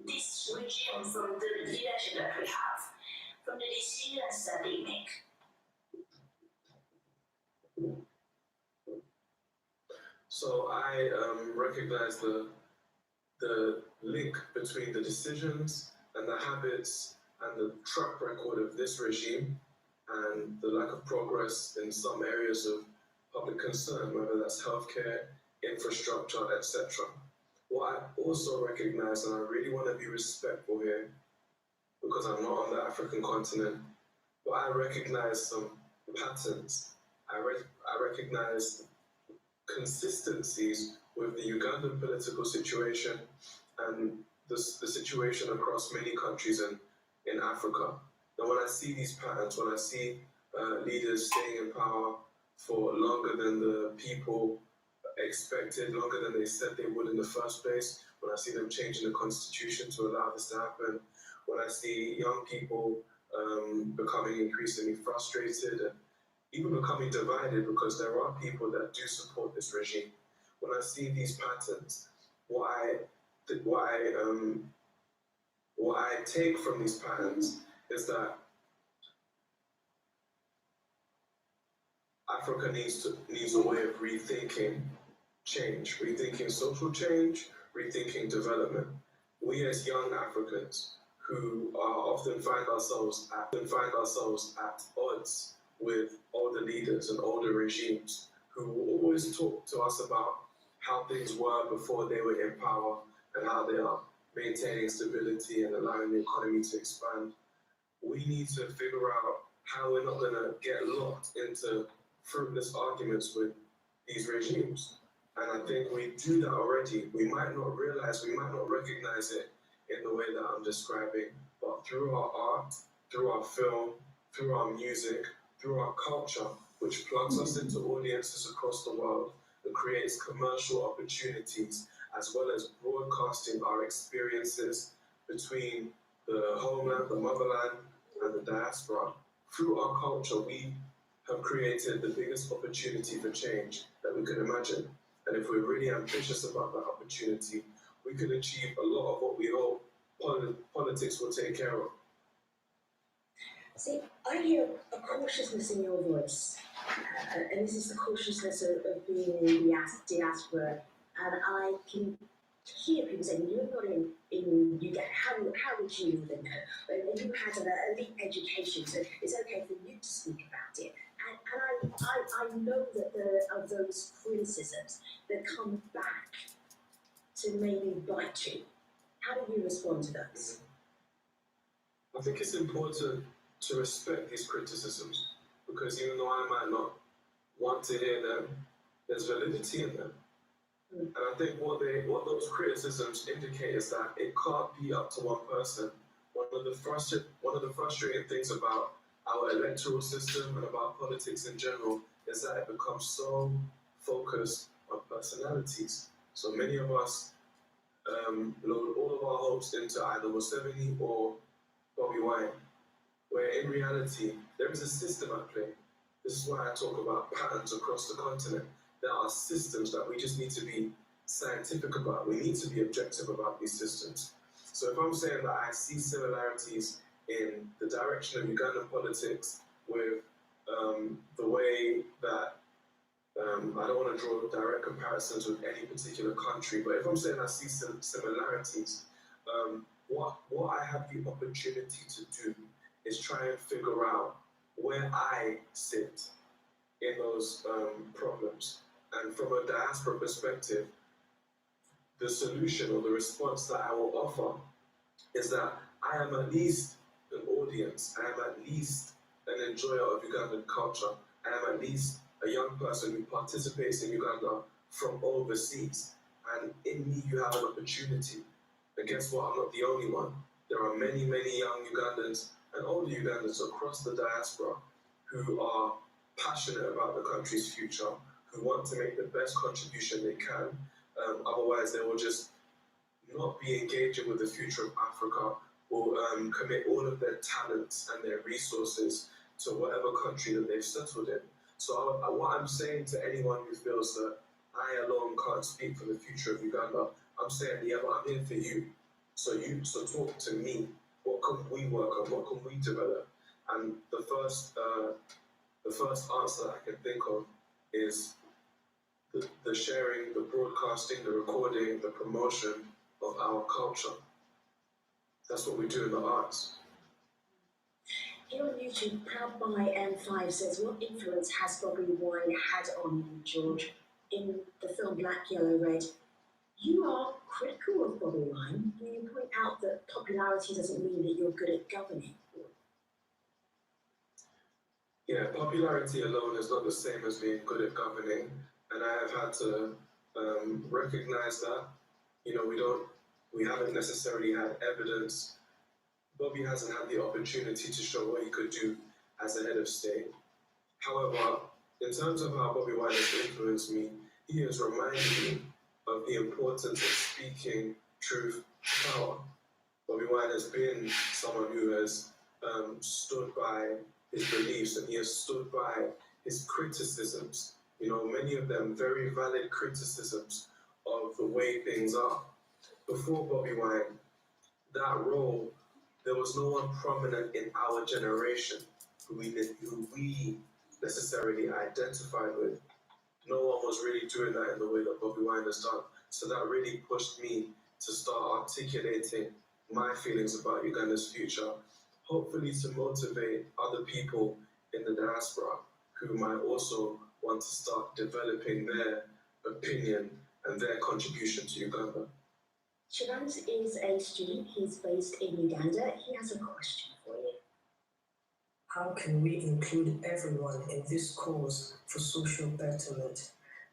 Speaker 10: this regime, from the leadership that we have, from the decisions that they make.
Speaker 9: So I recognize the link between the decisions and the habits and the track record of this regime and the lack of progress in some areas of public concern, whether that's healthcare, infrastructure, etc. What I also recognize, and I really want to be respectful here, because I'm not on the African continent, but I recognize some patterns. I recognize consistencies with the Ugandan political situation and the situation across many countries in Africa. Now, when I see these patterns, when I see leaders staying in power for longer than the people expected, longer than they said they would in the first place, when I see them changing the constitution to allow this to happen, when I see young people becoming increasingly frustrated and even becoming divided because there are people that do support this regime. When I see these patterns, what I take from these patterns is that Africa needs a way of rethinking change, rethinking social change, rethinking development. We as young Africans who often find ourselves at odds with older leaders and older regimes who will always talk to us about how things were before they were in power and how they are maintaining stability and allowing the economy to expand. We need to figure out how we're not going to get locked into fruitless arguments with these regimes. And I think we do that already. We might not realize, we might not recognize it in the way that I'm describing, but through our art, through our film, through our music, through our culture, which plugs us into audiences across the world and creates commercial opportunities, as well as broadcasting our experiences between the homeland, the motherland, and the diaspora. Through our culture, we have created the biggest opportunity for change that we could imagine. And if we're really ambitious about that opportunity, we can achieve a lot of what we hope politics will take care of.
Speaker 22: See, I hear a cautiousness in your voice, and this is the cautiousness of being in the diaspora, and I can hear people saying, you're not in Uganda, how would you even know? And you had an elite education, so it's okay for you to speak about it. And I know that there are those criticisms that come back to maybe bite you. How do you respond to those?
Speaker 9: I think it's important to respect these criticisms, because even though I might not want to hear them, there's validity in them. And I think what those criticisms indicate is that it can't be up to one person. One of the frustrating things about our electoral system and about politics in general is that it becomes so focused on personalities. So many of us load all of our hopes into either Museveni or Bobby Wine, where in reality there is a system at play. This is why I talk about patterns across the continent. There are systems that we just need to be scientific about. We need to be objective about these systems. So if I'm saying that I see similarities in the direction of Ugandan politics with the way that I don't want to draw direct comparisons with any particular country, but if I'm saying I see some similarities, what I have the opportunity to do is try and figure out where I sit in those problems. And from a diaspora perspective, the solution or the response that I will offer is that I am at least an audience, I am at least an enjoyer of Ugandan culture, I am at least a young person who participates in Uganda from overseas. And in me, you have an opportunity. And guess what? I'm not the only one. There are many, many young Ugandans and older Ugandans across the diaspora who are passionate about the country's future, who want to make the best contribution they can. Otherwise, they will just not be engaging with the future of Africa or commit all of their talents and their resources to whatever country that they've settled in. So what I'm saying to anyone who feels that I alone can't speak for the future of Uganda, I'm saying, yeah, but I'm here for you. So talk to me. What can we work on? What can we develop? And the first answer that I can think of is the sharing, the broadcasting, the recording, the promotion of our culture. That's what we do in the arts.
Speaker 22: Here on YouTube, Proud by M5 says, what influence has Bobby Wine had on you, George? In the film Black, Yellow, Red, you are critical of Bobby Wine, and you point out that popularity doesn't mean that you're good at governing.
Speaker 9: Yeah, popularity alone is not the same as being good at governing, and I have had to recognize that. We haven't necessarily had evidence. Bobby hasn't had the opportunity to show what he could do as a head of state. However, in terms of how Bobby Wine has influenced me, he has reminded me of the importance of speaking truth to power. Bobby Wine has been someone who has stood by his beliefs, and he has stood by his criticisms, many of them very valid criticisms of the way things are. Before Bobby Wine, that role, there was no one prominent in our generation who we necessarily identified with. No one was really doing that in the way that Bobby Wine has done. So that really pushed me to start articulating my feelings about Uganda's future, hopefully to motivate other people in the diaspora who might also want to start developing their opinion and their contribution to Uganda.
Speaker 22: Shivan's is a student. He's based in Uganda. He has a question for you.
Speaker 15: How can we include everyone in this cause for social betterment?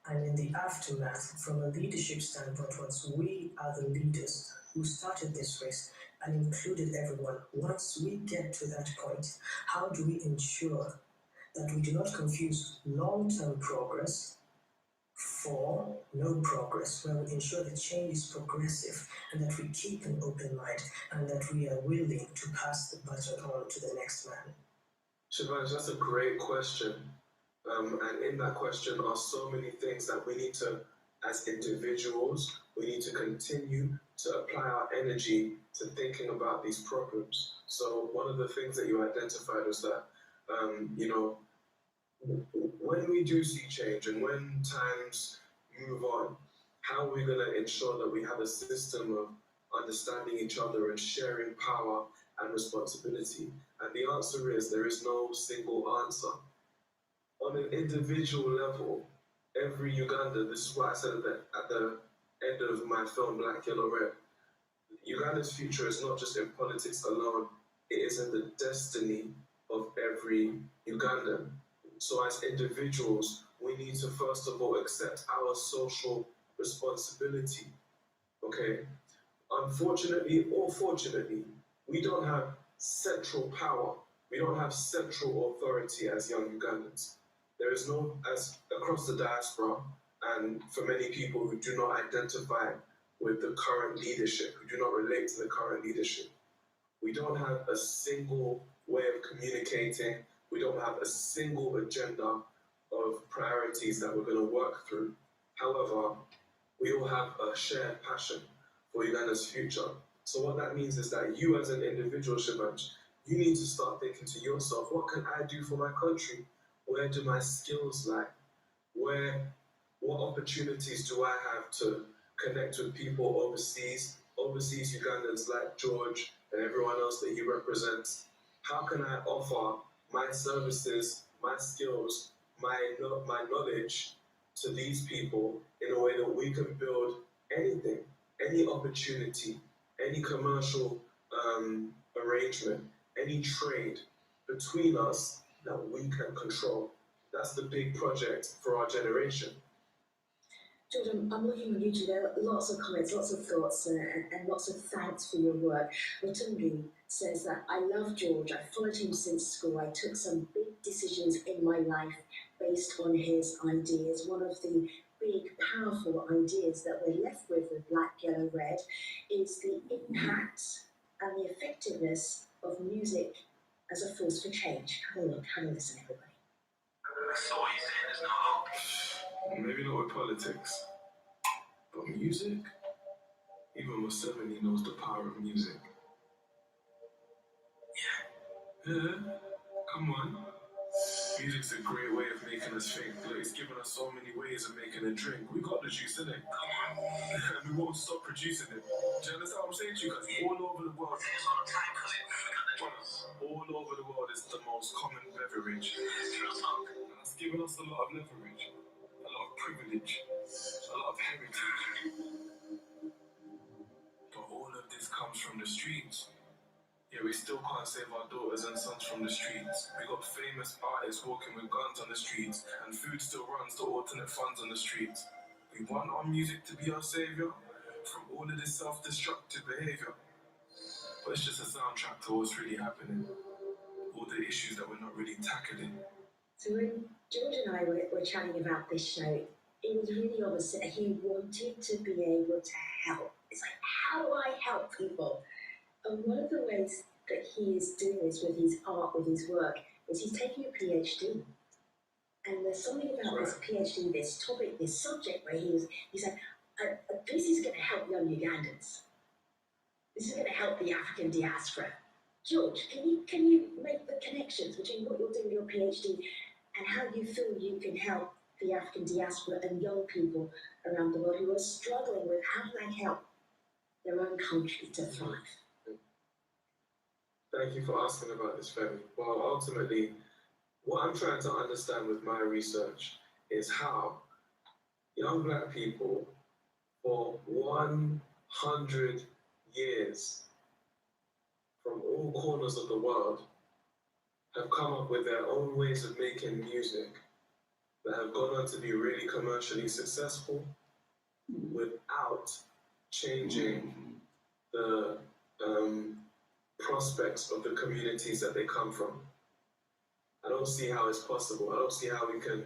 Speaker 15: And in the aftermath, from a leadership standpoint, once we are the leaders who started this race and included everyone, once we get to that point, how do we ensure that we do not confuse long-term progress for no progress, where we ensure that change is progressive and that we keep an open mind and that we are willing to pass the baton on to the next man?
Speaker 9: Shivanj, that's a great question. And in that question are so many things that we need to, as individuals, we need to continue to apply our energy to thinking about these problems. So one of the things that you identified was that, when we do see change and when times move on, how are we going to ensure that we have a system of understanding each other and sharing power and responsibility? And the answer is there is no single answer. On an individual level, every Uganda, this is what I said at the end of my film Black, Yellow, Red, Uganda's future is not just in politics alone, it is in the destiny of every Ugandan. So as individuals, we need to first of all accept our social responsibility, okay? Unfortunately or fortunately, we don't have central power. We don't have central authority as young Ugandans. There is no, as across the diaspora, and for many people who do not identify with the current leadership, who do not relate to the current leadership, we don't have a single way of communicating. We don't have a single agenda of priorities that we're going to work through. However, we all have a shared passion for Uganda's future. So what that means is that you as an individual, Shivanj, you need to start thinking to yourself, what can I do for my country? Where do my skills lie? Where what opportunities do I have to connect with people overseas Ugandans like George and everyone else that he represents? How can I offer my services, my skills, my knowledge to these people in a way that we can build anything, any opportunity, any commercial arrangement, any trade between us that we can control? That's the big project for our generation.
Speaker 22: George, I'm looking on YouTube. There are lots of comments, lots of thoughts, and lots of thanks for your work. Rotungi says that, I love George. I followed him since school. I took some big decisions in my life based on his ideas. One of the big, powerful ideas that we're left with Black, Yellow, Red is the impact and the effectiveness of music as a force for change. Have a look, have a listen, everybody.
Speaker 9: So what you're saying is no hope? Maybe not with politics, but music? Even Museveni knows the power of music. Yeah, come on. Music's a great way of making us think. Look, it's given us so many ways of making a drink. We got the juice in it. Come on. And we won't stop producing it. Do you understand what I'm saying to you? Because all over the world, all over the world, it's the most common beverage. And it's given us a lot of leverage, a lot of privilege, a lot of heritage. But all of this comes from the streets. Yeah, we still can't save our daughters and sons from the streets. We got famous artists walking with guns on the streets, and food still runs to alternate funds on the streets. We want our music to be our savior from all of this self-destructive behavior. But it's just a soundtrack to what's really happening. All the issues that we're not really tackling.
Speaker 22: So when George and I were chatting about this show, it was really obvious that he wanted to be able to help. It's like, how do I help people? And one of the ways that he is doing this with his art, with his work, is he's taking a PhD. And there's something about this PhD, this topic, this subject, where he's like, this is going to help young Ugandans. This is going to help the African diaspora. George, can you make the connections between what you're doing with your PhD and how you feel you can help the African diaspora and young people around the world who are struggling with how do they help their own country to thrive?
Speaker 9: Thank you for asking about this, Femi. Well, ultimately, what I'm trying to understand with my research is how young Black people for 100 years from all corners of the world have come up with their own ways of making music that have gone on to be really commercially successful without changing the prospects of the communities that they come from. I don't see how it's possible. I don't see how we can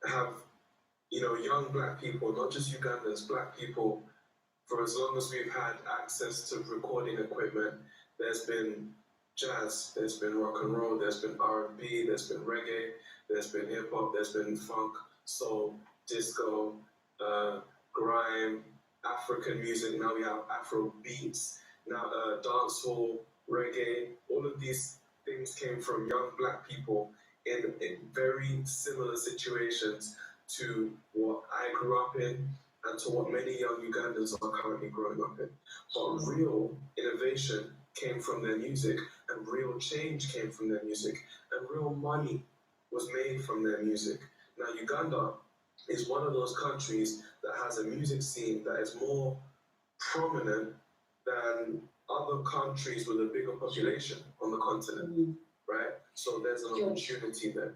Speaker 9: have, young Black people, not just Ugandans, Black people, for as long as we've had access to recording equipment. There's been jazz, there's been rock and roll, there's been R&B, there's been reggae, there's been hip hop, there's been funk, soul, disco, grime, African music. Now we have Afro beats, now dancehall, reggae. All of these things came from young Black people in very similar situations to what I grew up in and to what many young Ugandans are currently growing up in. But real innovation came from their music, and real change came from their music, and real money was made from their music. Now, Uganda is one of those countries that has a music scene that is more prominent than other countries with a bigger population on the continent, right? So there's an opportunity there.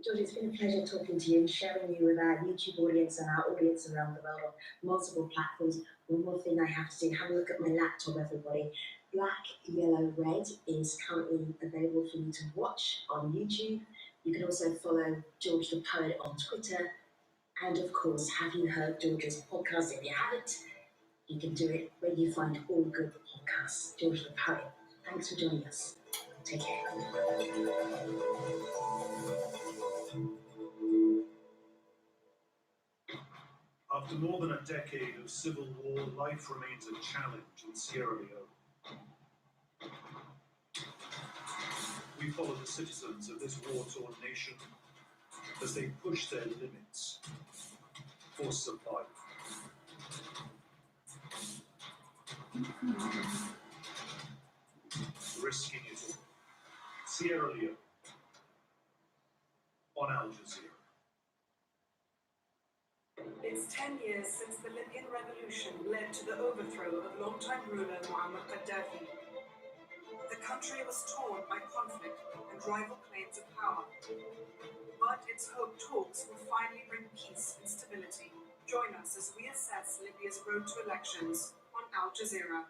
Speaker 22: George, it's been a pleasure talking to you and sharing you with our YouTube audience and our audience around the world on multiple platforms. One more thing I have to do, have a look at my laptop, everybody. Black, Yellow, Red is currently available for you to watch on YouTube. You can also follow George the Poet on Twitter. And of course, have you heard George's podcast? If you haven't, you can do it where you find all good podcasts. George the Poet, thanks for joining us. Take care.
Speaker 18: After more than a decade of civil war, life remains a challenge in Sierra Leone. We follow the citizens of this war-torn nation
Speaker 2: as they push their limits for survival. Risking it all. Sierra Leone on Al Jazeera.
Speaker 17: It's 10 years since the Libyan revolution led to the overthrow of longtime ruler Muammar Gaddafi. The country was torn by conflict and rival claims of power. But it's hoped talks will finally bring peace and stability. Join us as we assess Libya's road to elections on Al Jazeera.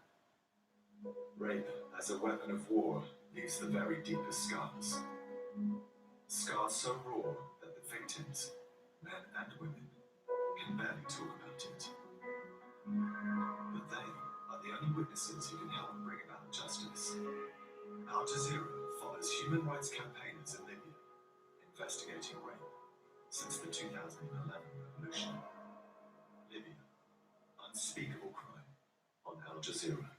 Speaker 9: Rape as a weapon of war leaves the very deepest scars. Scars so raw that the victims, men and women, can barely talk about it. But they are the only witnesses who can help bring about justice. Al Jazeera follows human rights campaigners in Libya, investigating rape since the 2011 revolution. Libya, unspeakable crime on Al Jazeera.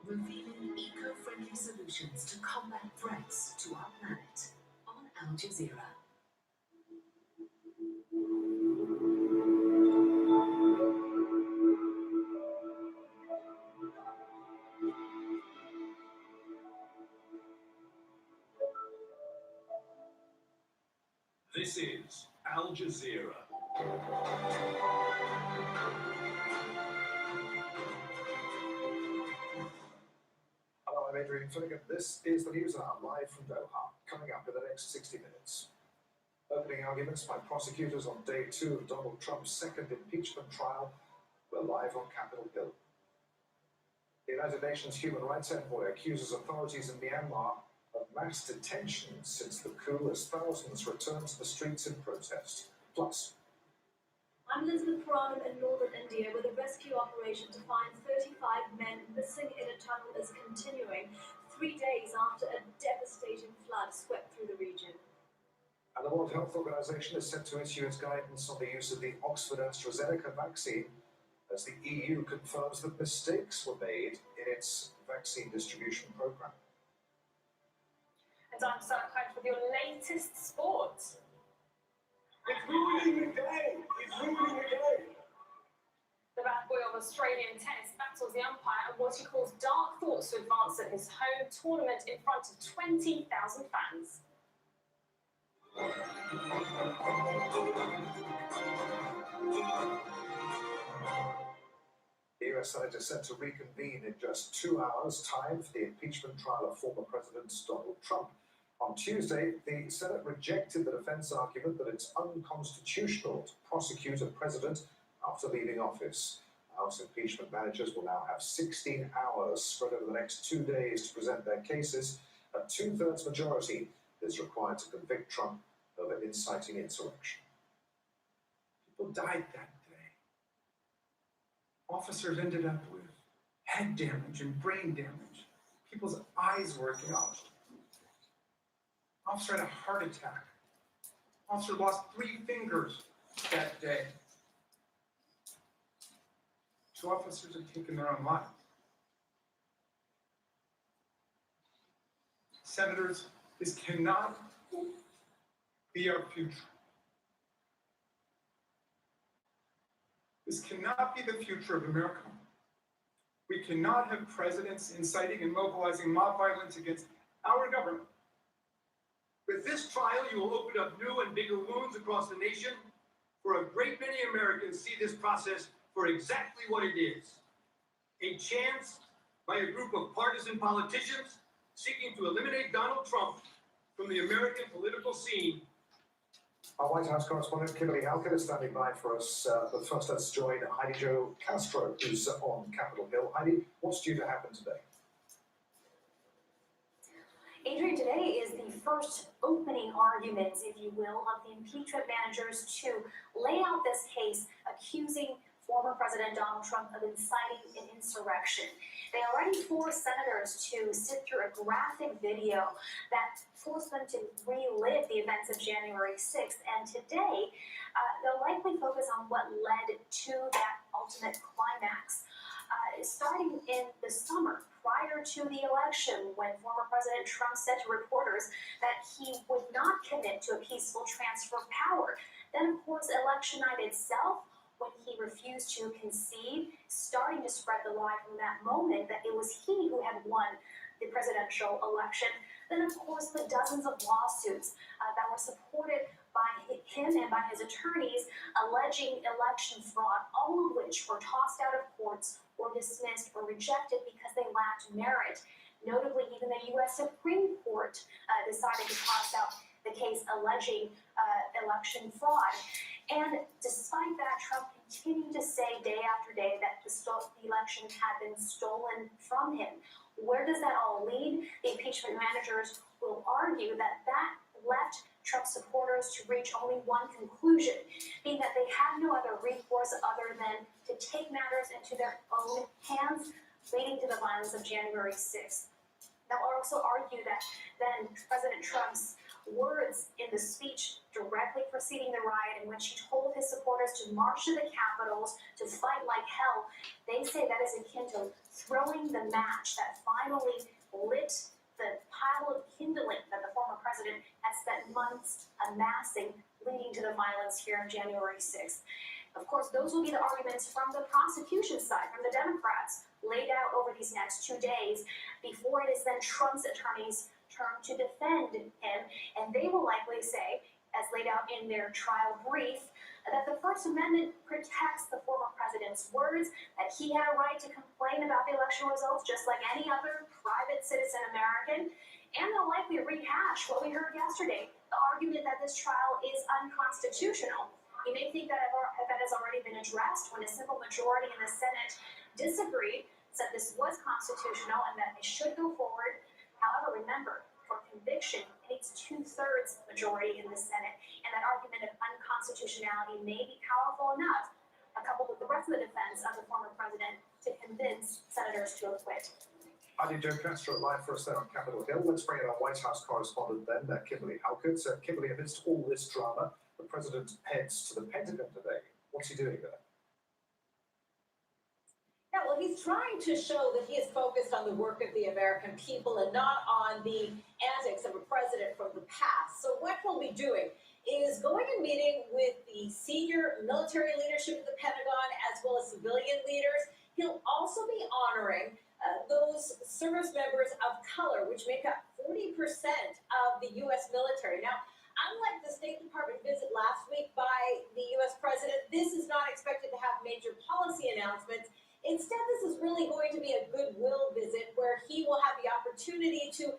Speaker 13: Revealing eco-friendly solutions to combat threats to our planet on Al Jazeera.
Speaker 2: This is Al Jazeera.
Speaker 20: Hello, I'm Adrian Finnegan. This is the news hour live from Doha, coming up in the next 60 minutes. Opening arguments by prosecutors on day 2 of Donald Trump's second impeachment trial were live on Capitol Hill. The United Nations Human Rights Envoy accuses authorities in Myanmar of mass detention since the coup as thousands returned to the streets in protest. Plus,
Speaker 19: I'm Elizabeth Puranam in northern India, where the rescue operation to find 35 men missing in a tunnel is continuing 3 days after a devastating flood swept through the region.
Speaker 20: and the World Health Organization is set to issue its guidance on the use of the Oxford AstraZeneca vaccine as the EU confirms that mistakes were made in its vaccine distribution program.
Speaker 21: And I'm Sarah Clyde with your latest sport.
Speaker 20: It's ruining the day! It's ruining the day!
Speaker 21: The bad boy of Australian tennis battles the umpire and what he calls dark thoughts to advance at his home tournament in front of 20,000 fans.
Speaker 20: The US Senate is set to reconvene in just 2 hours' time for the impeachment trial of former President Donald Trump. On Tuesday, the Senate rejected the defense argument that it's unconstitutional to prosecute a president after leaving office. House impeachment managers will now have 16 hours spread over the next 2 days to present their cases. A 2/3 majority is required to convict Trump over inciting insurrection.
Speaker 23: People died that day. Officers ended up with head damage and brain damage. People's eyes were gouged. Officer had a heart attack. Officer lost 3 fingers that day. 2 officers have taken their own lives. Senators, this cannot be our future. This cannot be the future of America. We cannot have presidents inciting and mobilizing mob violence against our government.
Speaker 24: With this trial, you will open up new and bigger wounds across the nation, for a great many Americans see this process for exactly what it is: a chance by a group of partisan politicians seeking to eliminate Donald Trump from the American political scene.
Speaker 20: Our White House correspondent Kimberly Halkett is standing by for us. But first, let's join Heidi Jo Castro, who's on Capitol Hill. Heidi, what's due to happen today?
Speaker 26: Adrian, today is the first opening arguments, if you will, of the impeachment managers to lay out this case accusing former President Donald Trump of inciting an insurrection. They already forced senators to sit through a graphic video that forced them to relive the events of January 6th. And today, they'll likely focus on what led to that ultimate climax. starting in the summer prior to the election, when former President Trump said to reporters that he would not commit to a peaceful transfer of power. Then, of course, election night itself, when he refused to concede, starting to spread the lie from that moment that it was he who had won the presidential election. Then, of course, the dozens of lawsuits that were supported by him and by his attorneys alleging election fraud, all of which were tossed out of courts or dismissed or rejected because they lacked merit. Notably, even the U.S. Supreme Court decided to toss out the case alleging election fraud. And despite that, Trump continued to say day after day that the election had been stolen from him. Where does that all lead? The impeachment managers will argue that that left Trump supporters to reach only one conclusion, being that they had no other recourse other than to take matters into their own hands, leading to the violence of January 6th. They'll also argue that then President Trump's words in the speech directly preceding the riot, in which he told his supporters to march to the Capitals to fight like hell, they say that is akin to throwing the match that finally lit the pile of kindling that the former president had spent months amassing, leading to the violence here on January 6th. Of course, those will be the arguments from the prosecution side, from the Democrats, laid out over these next 2 days, before it is then Trump's attorneys' turn to defend him, and they will likely say, as laid out in their trial brief, that the First Amendment protects the former president's words, that he had a right to complain about the election results just like any other private citizen American, and they'll likely rehash what we heard yesterday, the argument that this trial is unconstitutional. You may think that that has already been addressed when a simple majority in the Senate disagreed, said this was constitutional and that it should go forward. However, remember, for conviction, it needs 2/3 majority in the Senate, and that argument of unconstitutionality may be powerful enough, coupled with the rest of the defense of the former president, to convince senators to acquit.
Speaker 1: Adi Joe Castro live for us there on Capitol Hill. Let's bring in our White House correspondent then, Kimberly Halkett. Kimberly, amidst all this drama, the president heads to the Pentagon today. What's he doing there?
Speaker 3: Yeah, well, he's trying to show that he is focused on the work of the American people and not on the antics of a president from the past. So what he'll be doing is going and meeting with the senior military leadership of the Pentagon as well as civilian leaders. He'll also be honoring those service members of color, which make up 40% of the U.S. military. Now, unlike the State Department visit last week by the U.S. president, this is not expected to have major policy announcements. Instead, this is really going to be a goodwill visit where he will have the opportunity to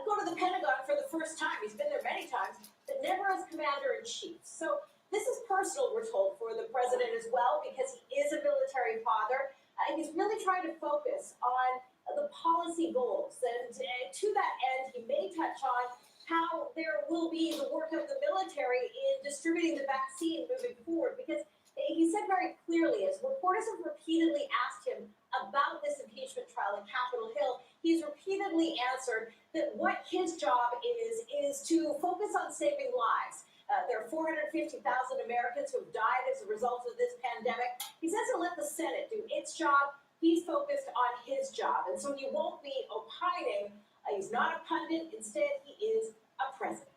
Speaker 3: go to the Pentagon for the first time. He's been there many times, but never as commander-in-chief. So this is personal, we're told, for the president as well, because he is a military father. He's really trying to focus on the policy goals. And to that end, he may touch on how there will be the work of the military in distributing the vaccine moving forward, because he said very clearly, as reporters have repeatedly asked him about this impeachment trial in Capitol Hill, he's repeatedly answered that what his job is to focus on saving lives. There are 450,000 Americans who have died as a result of this pandemic. He says to let the Senate do its job. He's focused on his job. And so he won't be opining. He's not a pundit. Instead, he is a president.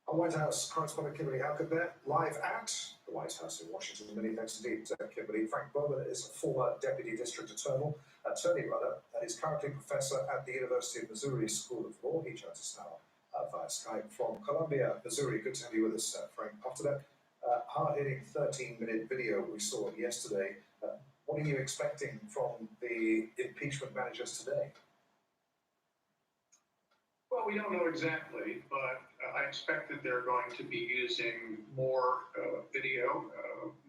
Speaker 1: Our White House correspondent Kimberly Halkett there, live at the White House in Washington. Many thanks indeed, Kimberly. Frank Bowman is a former Deputy District Attorney, and is currently Professor at the University of Missouri School of Law. He joins us now via Skype from Columbia, Missouri. Good to have you with us, Frank. After that hard-hitting 13-minute video we saw yesterday, what are you expecting from the impeachment managers today?
Speaker 4: Well, we don't know exactly, but I expect that they're going to be using more video,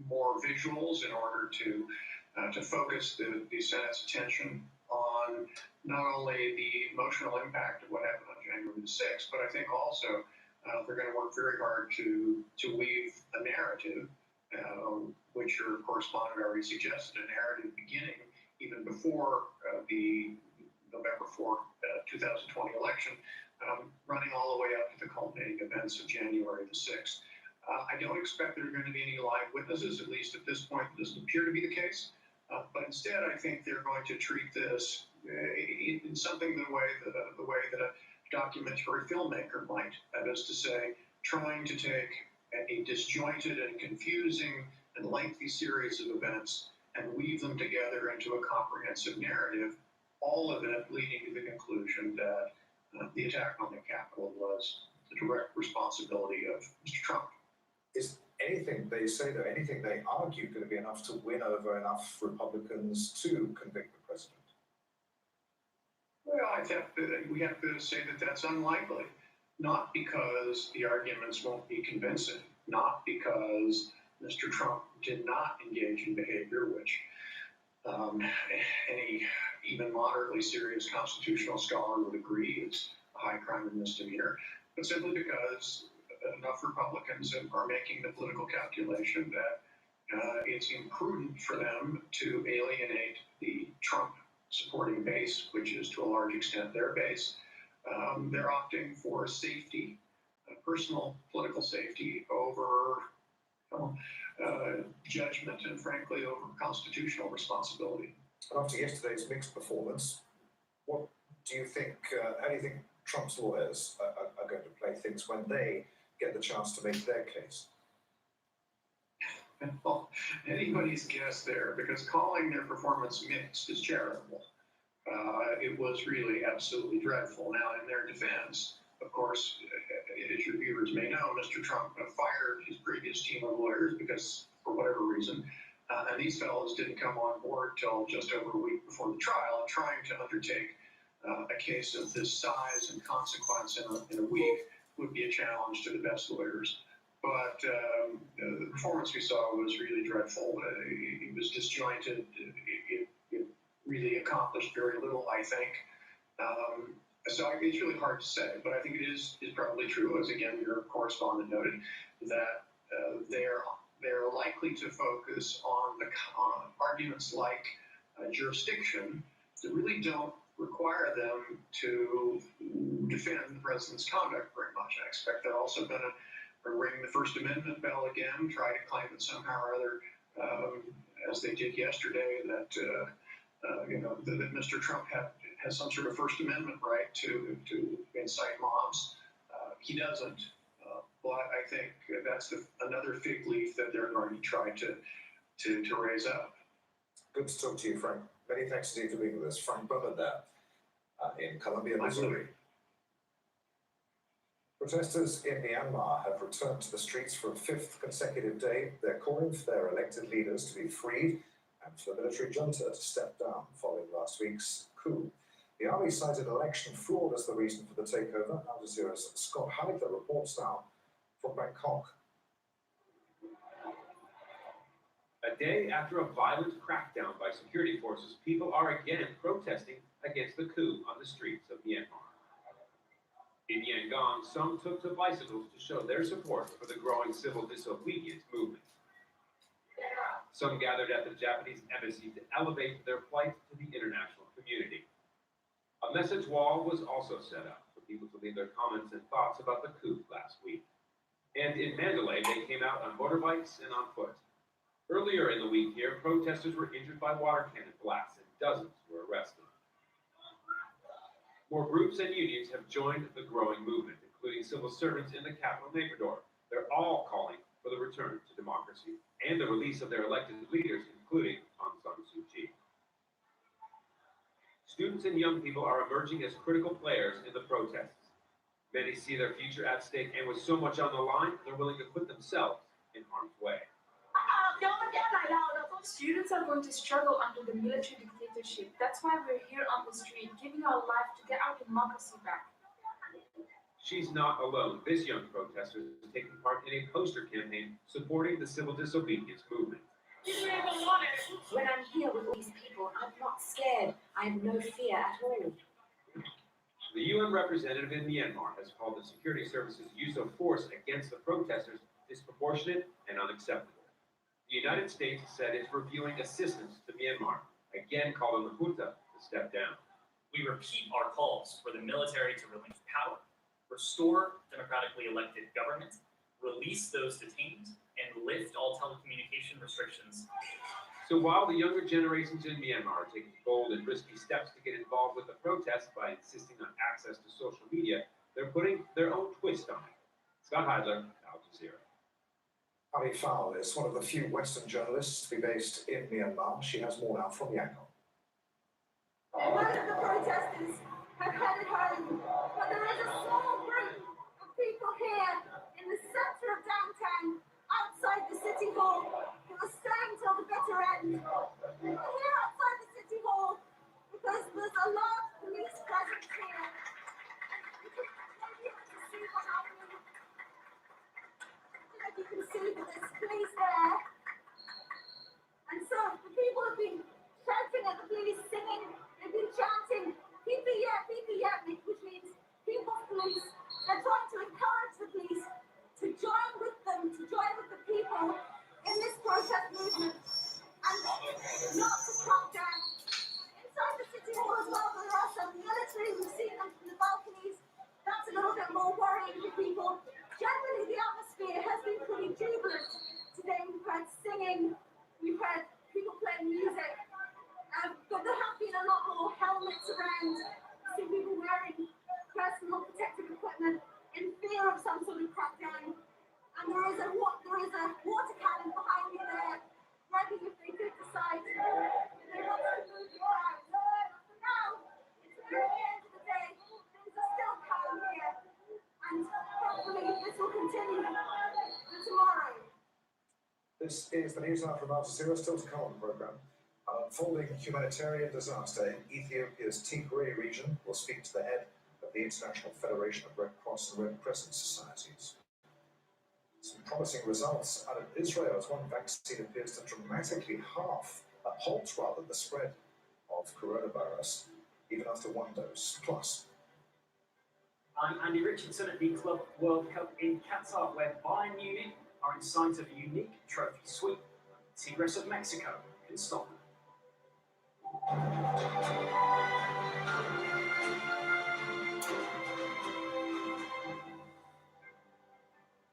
Speaker 4: more visuals in order to focus the Senate's attention on not only the emotional impact of what happened on January the 6th, but I think also they're going to work very hard to weave a narrative, which your correspondent already suggested, a narrative beginning even before the November 4, 2020 election, running all the way up to the culminating events of January the 6th. I don't expect there are going to be any live witnesses, at least at this point. It doesn't appear to be the case. But instead, I think they're going to treat this in something the way that a documentary filmmaker might. That is to say, trying to take a disjointed and confusing and lengthy series of events and weave them together into a comprehensive narrative, all of it leading to the conclusion that the attack on the Capitol was the direct responsibility of Mr. Trump.
Speaker 1: Is anything they say, though, anything they argue, going to be enough to win over enough Republicans to convict the president?
Speaker 4: Well, I think that we have to say that that's unlikely. Not because the arguments won't be convincing, not because Mr. Trump did not engage in behavior which any even moderately serious constitutional scholar would agree is a high crime and misdemeanor, but simply because enough Republicans are making the political calculation that it's imprudent for them to alienate the Trump supporting base, which is to a large extent their base. They're opting for safety, personal political safety over judgment and frankly over constitutional responsibility.
Speaker 1: And after yesterday's mixed performance, what do you think, how do you think Trump's lawyers are going to play things when they get the chance to make their case?
Speaker 4: Well, anybody's guess there, because calling their performance mixed is charitable. It was really absolutely dreadful. Now, in their defense, of course, as your viewers may know, Mr. Trump fired his previous team of lawyers because, for whatever reason, and these fellows didn't come on board till just over a week before the trial, and trying to undertake a case of this size and consequence in a week would be a challenge to the best lawyers. But the performance we saw was really dreadful. It was disjointed. It really accomplished very little, I think. So it's really hard to say, but I think it is probably true, as again your correspondent noted, that they're likely to focus on arguments like jurisdiction that really don't require them to defend the president's conduct very much. I expect they're also going to ring the First Amendment bell again, try to claim that somehow or other, as they did yesterday, that that Mr. Trump has some sort of First Amendment right to incite mobs. He doesn't, but I think that's another fig leaf that they're going to try to raise up.
Speaker 1: Good to talk to you, Frank. Many thanks indeed for being with us. Frank Butler there in Columbia, Missouri. Protesters in Myanmar have returned to the streets for a fifth consecutive day. They're calling for their elected leaders to be freed and for the military junta to step down following last week's coup. The army cited election fraud as the reason for the takeover. Al Jazeera's Scott Hallecker reports now from Bangkok.
Speaker 5: A day after a violent crackdown by security forces, people are again protesting against the coup on the streets of Myanmar. In Yangon, some took to bicycles to show their support for the growing civil disobedience movement. Some gathered at the Japanese embassy to elevate their plight to the international community. A message wall was also set up for people to leave their comments and thoughts about the coup last week. And in Mandalay, they came out on motorbikes and on foot. Earlier in the week here, protesters were injured by water cannon blasts and dozens were arrested. More groups and unions have joined the growing movement, including civil servants in the capital Ecuador. They're all calling for the return to democracy and the release of their elected leaders, including Aung San Suu Kyi. Students and young people are emerging as critical players in the protests. Many see their future at stake, and with so much on the line, they're willing to put themselves in harm's way.
Speaker 8: Students are going to struggle under the military dictatorship. That's why we're here on the street, giving our life to get our democracy back.
Speaker 5: She's not alone. This young protester is taking part in a poster campaign supporting the civil disobedience movement.
Speaker 11: When I'm here with all these people, I'm not scared. I have no fear at all.
Speaker 5: The UN representative in Myanmar has called the security services' use of force against the protesters disproportionate and unacceptable. The United States said it's reviewing assistance to Myanmar, again calling the junta to step down.
Speaker 14: We repeat our calls for the military to relinquish power, restore democratically elected government, release those detained, and lift all telecommunication restrictions.
Speaker 5: So while the younger generations in Myanmar are taking bold and risky steps to get involved with the protests by insisting on access to social media, they're putting their own twist on it. Scott Heidler, Al Jazeera.
Speaker 1: Ali Fowl is one of the few Western journalists to be based in Myanmar. She has more now from Yangon.
Speaker 6: Most of the protesters have headed home, but there is a small group of people here in the centre of downtown, outside the City Hall, who are staying till the bitter end. We're here outside the City Hall because there's a large police presence here. And you can maybe see behind me. I don't know if you can see, but there's police there. And so the people have been shouting at the police, singing, they've been chanting, PPF, which means People's Police. They're trying to encourage the police to join with them, to join with the people in this protest movement and not to crack down. Inside the City Hall as well, there are some military, we've seen them from the balconies. That's a little bit more worrying for people. Generally, the atmosphere has been pretty jubilant today. We've heard singing, we've heard people playing music, but there have been a lot more helmets around. I've seen people wearing personal protective equipment in fear of some sort of crackdown. And there is a water cannon behind me there, ready if they did decide if they want to move the crowd. For now, it's near the end of the day. Things are still calm here, and hopefully this will continue for tomorrow.
Speaker 1: This is the news now from Al Jazeera, still to come on the programme. An unfolding humanitarian disaster in Ethiopia's Tigray region. Will speak to the head of the International Federation of Red Cross and Red Crescent Societies. Some promising results out of Israel as one vaccine appears to dramatically halt the spread of coronavirus, even after one dose. Plus,
Speaker 7: I'm Andy Richardson at the Club World Cup in Qatar, where Bayern Munich are in sight of a unique trophy sweep. Tigres of Mexico can stop them.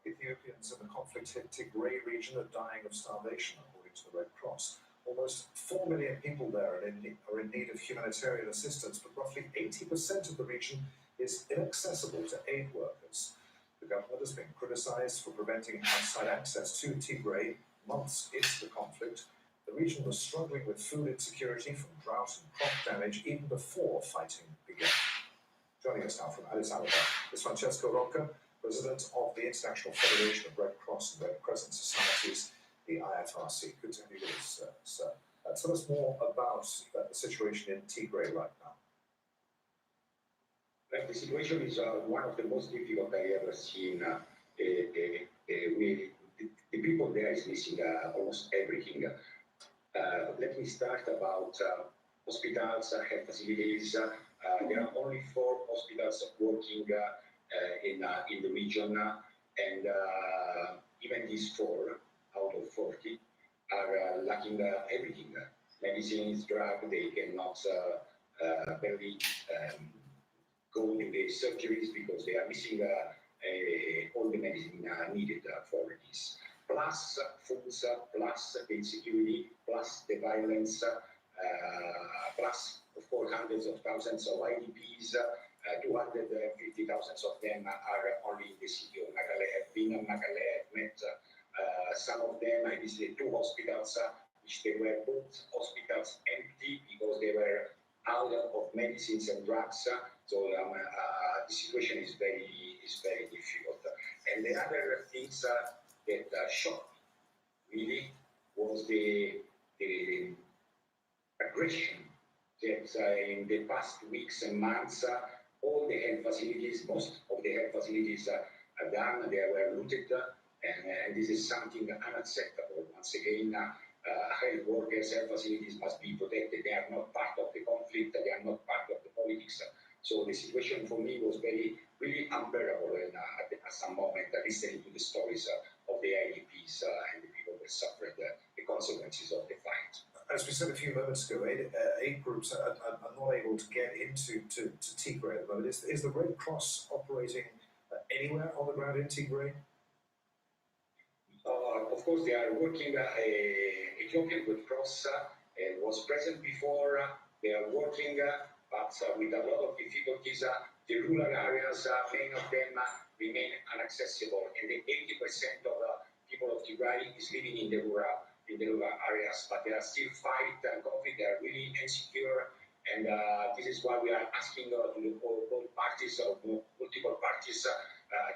Speaker 1: Ethiopians in the conflict-hit Tigray region are dying of starvation, according to the Red Cross. Almost 4 million people there are in need of humanitarian assistance, but roughly 80% of the region is inaccessible to aid workers. The government has been criticized for preventing outside access to Tigray months into the conflict. The region was struggling with food insecurity from drought and crop damage even before fighting began. Joining us now from Addis Ababa is Francesco Rocca, President of the International Federation of Red Cross and Red Crescent Societies, the IFRC. Good to have you with us, sir. Tell us more about the situation in Tigray right now.
Speaker 10: The situation is one of the most difficult I ever seen. The people there is missing almost everything. Let me start about hospitals, health facilities. There are only 4 hospitals working in the region, and even these 4 out of 40 are lacking everything. Medicines, drugs, they cannot barely go in the surgeries because they are missing all the medicine needed for this. Plus foods, plus the insecurity, plus the violence, plus of course hundreds of thousands of IDPs. 250,000 of them are only in the city of Magale. I've been in Magale, I've met some of them. I visited 2 hospitals, which they were both hospitals empty because they were out of medicines and drugs. So the situation is very difficult. And the other things that shocked really was the aggression that in the past weeks and months, all the health facilities, most of the health facilities are done, they were looted, and this is something unacceptable. Once again, health workers, health facilities must be protected. They are not part of the conflict, they are not part of the politics. So the situation for me was really unbearable at some moment, listening to the stories of the IDPs and the people that suffered the consequences of the fight.
Speaker 1: As we said a few moments ago, aid groups are not able to get into Tigray at the moment. Is the Red Cross operating anywhere on the ground in Tigray?
Speaker 10: Of of course, they are working. Ethiopian Red Cross was present before. They are working, but with a lot of difficulties. The rural areas, many of them remain inaccessible, and the 80% of the people of Tigray is living in the rural areas. But they are still fight and conflict. They are really insecure, and this is why we are asking to both parties or multiple parties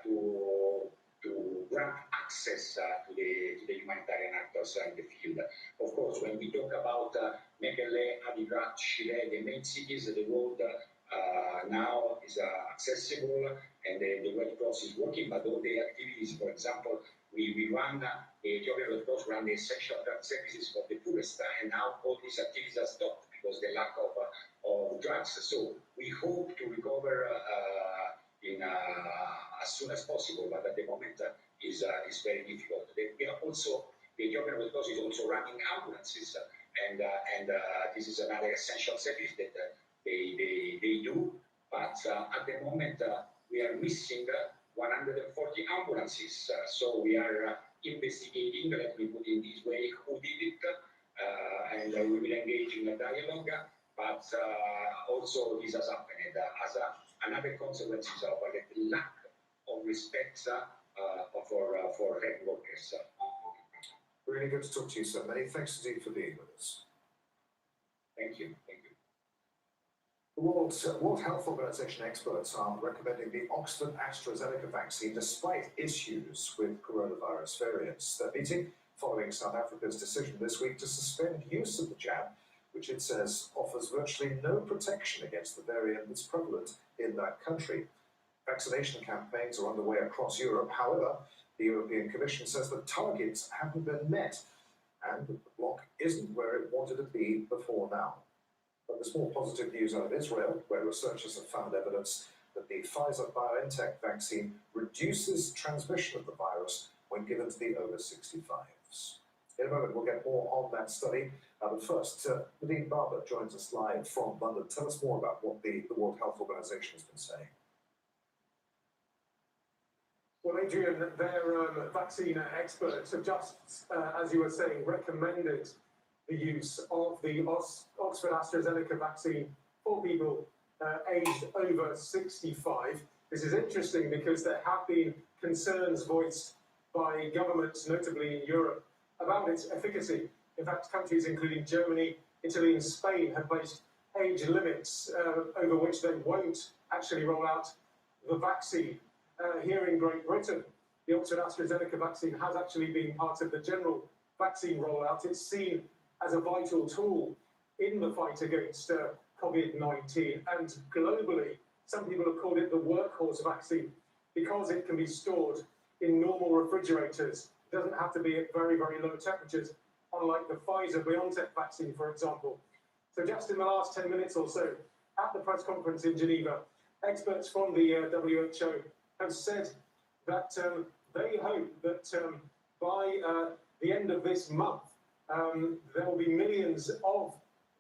Speaker 10: to grant access to the humanitarian actors in the field. Of course, when we talk about Mekelle, Adigrat, Shire, the main cities, the road now is accessible, and the Red Cross is working, but all the activities, for example, we run, the Ethiopian Red Cross run the essential services for the poorest, and now all these activities are stopped because the lack of drugs. So we hope to recover as soon as possible, but at the moment is very difficult. The Ethiopian Red Cross is also running ambulances, and this is another essential service that they do. But at the moment, we are missing 140 ambulances. So we are investigating, let me put it this way, who did it, and we will engage in a dialogue. But also this has happened as another consequence of the lack of respect for health workers.
Speaker 1: Really good to talk to you, sir. Many thanks indeed for being with us.
Speaker 10: Thank you. Thank you.
Speaker 1: The World Health Organization experts are recommending the Oxford AstraZeneca vaccine despite issues with coronavirus variants. They're meeting following South Africa's decision this week to suspend use of the jab, which it says offers virtually no protection against the variant that's prevalent in that country. Vaccination campaigns are underway across Europe. However, the European Commission says the targets haven't been met and the bloc isn't where it wanted to be before now. But there's more positive news out of Israel, where researchers have found evidence that the Pfizer-BioNTech vaccine reduces transmission of the virus when given to the over 65s. In a moment, we'll get more on that study. But first, Nadine Barber joins us live from London. Tell us more about what the World Health Organization has been saying.
Speaker 12: Well, Adrian, their vaccine experts have just, as you were saying, recommended the use of the Oxford AstraZeneca vaccine for people aged over 65. This is interesting because there have been concerns voiced by governments, notably in Europe, about its efficacy. In fact, countries including Germany, Italy and Spain have placed age limits over which they won't actually roll out the vaccine. Here in Great Britain, the Oxford AstraZeneca vaccine has actually been part of the general vaccine rollout. It's seen as a vital tool in the fight against COVID-19. And globally, some people have called it the workhorse vaccine because it can be stored in normal refrigerators. It doesn't have to be at very, very low temperatures, unlike the Pfizer-BioNTech vaccine, for example. So just in the last 10 minutes or so, at the press conference in Geneva, experts from the WHO have said that they hope that by the end of this month, there will be millions of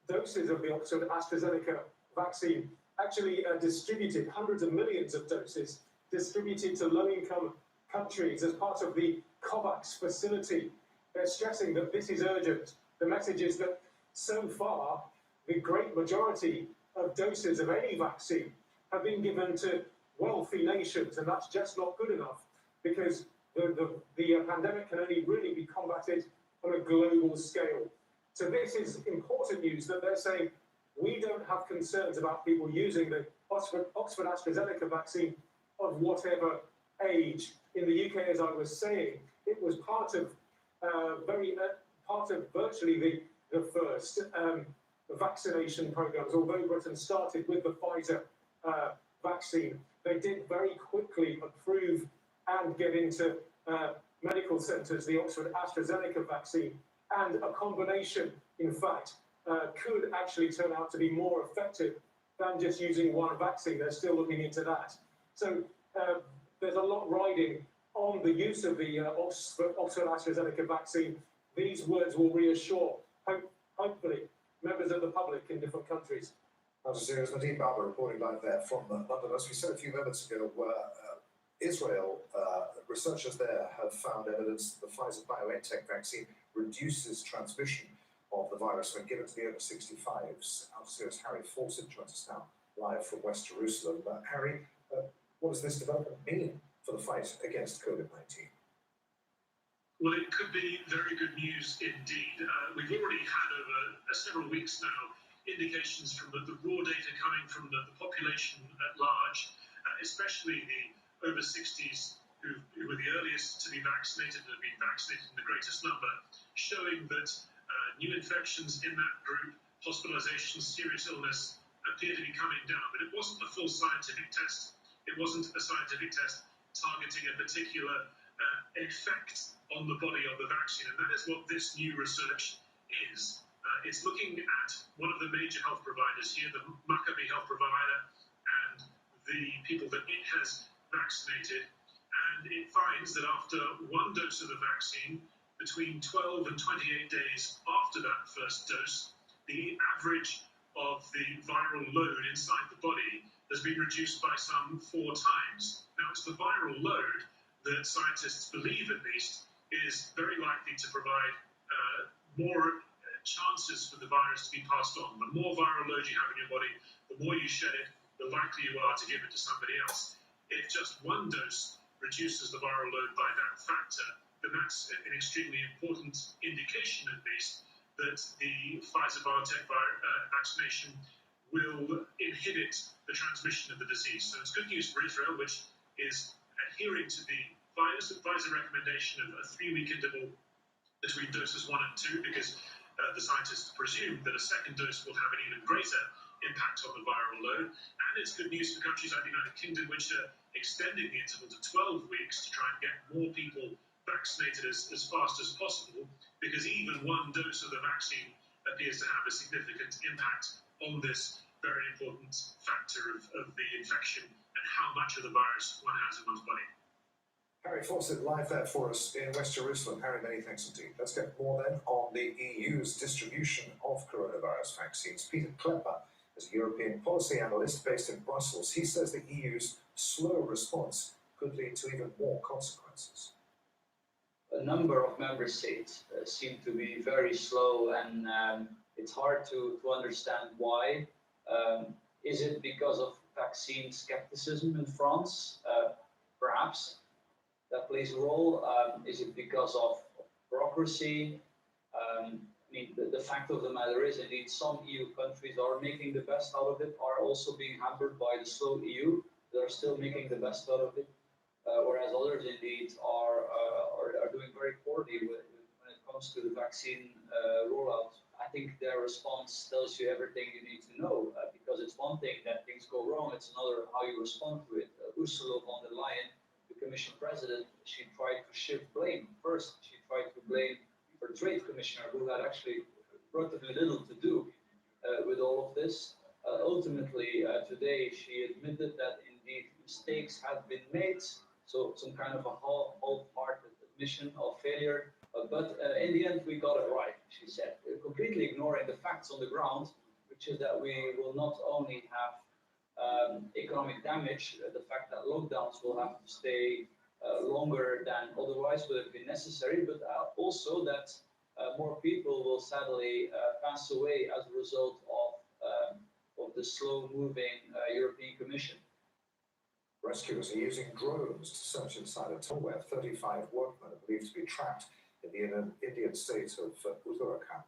Speaker 12: doses of the Oxford AstraZeneca vaccine actually distributed, hundreds of millions of doses distributed to low-income countries as part of the COVAX facility. They're stressing that this is urgent. The message is that so far, the great majority of doses of any vaccine have been given to wealthy nations, and that's just not good enough because the pandemic can only really be combated on a global scale. So this is important news that they're saying we don't have concerns about people using the Oxford AstraZeneca vaccine of whatever age. In the UK, as I was saying, it was part of virtually the first vaccination programs. Although Britain started with the Pfizer vaccine, they did very quickly approve and get into medical centres the Oxford AstraZeneca vaccine, and a combination, in fact, could actually turn out to be more effective than just using one vaccine. They're still looking into that. So there's a lot riding on the use of the Oxford AstraZeneca vaccine. These words will reassure, hopefully, members of the public in different countries.
Speaker 1: That was Nadine Barber reporting live there from London. As we said a few moments ago, Israel Researchers there have found evidence that the Pfizer-BioNTech vaccine reduces transmission of the virus when given to the over 65s. Al Jazeera's Harry Fawcett joins us now live from West Jerusalem. Harry, what does this development mean for the fight against COVID-19?
Speaker 15: Well, it could be very good news indeed. We've already had over several weeks now indications from the raw data coming from the population at large, especially the over 60s who were the earliest to be vaccinated and have been vaccinated in the greatest number, showing that new infections in that group, hospitalizations, serious illness appear to be coming down. But it wasn't a full scientific test. It wasn't a scientific test targeting a particular effect on the body of the vaccine. And that is what this new research is. It's looking at one of the major health providers here, the Maccabi health provider, and the people that it has vaccinated. And it finds that after one dose of the vaccine, between 12 and 28 days after that first dose, the average of the viral load inside the body has been reduced by some 4 times. Now, it's the viral load that scientists believe, at least, is very likely to provide more chances for the virus to be passed on. The more viral load you have in your body, the more you shed it, the likely you are to give it to somebody else. If just one dose reduces the viral load by that factor, then that's an extremely important indication, at least, that the Pfizer-BioNTech vaccination will inhibit the transmission of the disease. So it's good news for Israel, which is adhering to the Pfizer recommendation of a 3-week interval between doses 1 and 2, because the scientists presume that a second dose will have an even greater impact on the viral load. And it's good news for countries like the United Kingdom, which are extending the interval to 12 weeks to try and get more people vaccinated as fast as possible, because even one dose of the vaccine appears to have a significant impact on this very important factor of the infection and how much of the virus one has in one's body.
Speaker 1: Harry Fawcett live there for us in West Jerusalem. Harry, many thanks indeed. Let's get more then on the EU's distribution of coronavirus vaccines. Peter Klepper is a European policy analyst based in Brussels. He says the EU's slow response could lead to even more consequences.
Speaker 16: A number of member states seem to be very slow, and it's hard to understand why. Is it because of vaccine skepticism in France? Perhaps that plays a role. Is it because of bureaucracy? I mean, the fact of the matter is, indeed, some EU countries are making the best out of it, are also being hampered by the slow EU. They're still making the best out of it, whereas others, indeed, are doing very poorly when it comes to the vaccine rollout. I think their response tells you everything you need to know, because it's one thing that things go wrong, it's another how you respond to it. Ursula von der Leyen, the Commission President, she tried to shift blame. First, she tried to blame her Trade Commissioner, who had actually relatively little to do with all of this. Ultimately, today, she admitted that indeed mistakes had been made, so some kind of a half-hearted admission of failure. But in the end, we got it right, she said, completely ignoring the facts on the ground, which is that we will not only have economic damage, the fact that lockdowns will have to stay longer than otherwise would have been necessary, but also that more people will sadly pass away as a result of the slow-moving European Commission.
Speaker 1: Rescuers are using drones to search inside a tunnel where 35 workmen are believed to be trapped in the Indian state of Uttarakhand.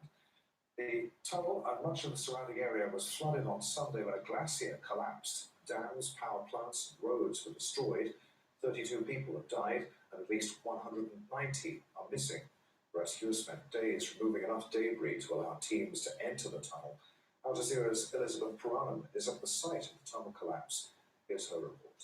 Speaker 1: The tunnel and much of the surrounding area was flooded on Sunday when a glacier collapsed. Dams, power plants, and roads were destroyed. 32 people have died, and at least 190 are missing. Rescuers spent days removing enough debris to allow teams to enter the tunnel. Al Jazeera's Elizabeth Puranam is at the site of the tunnel collapse. Here's her report.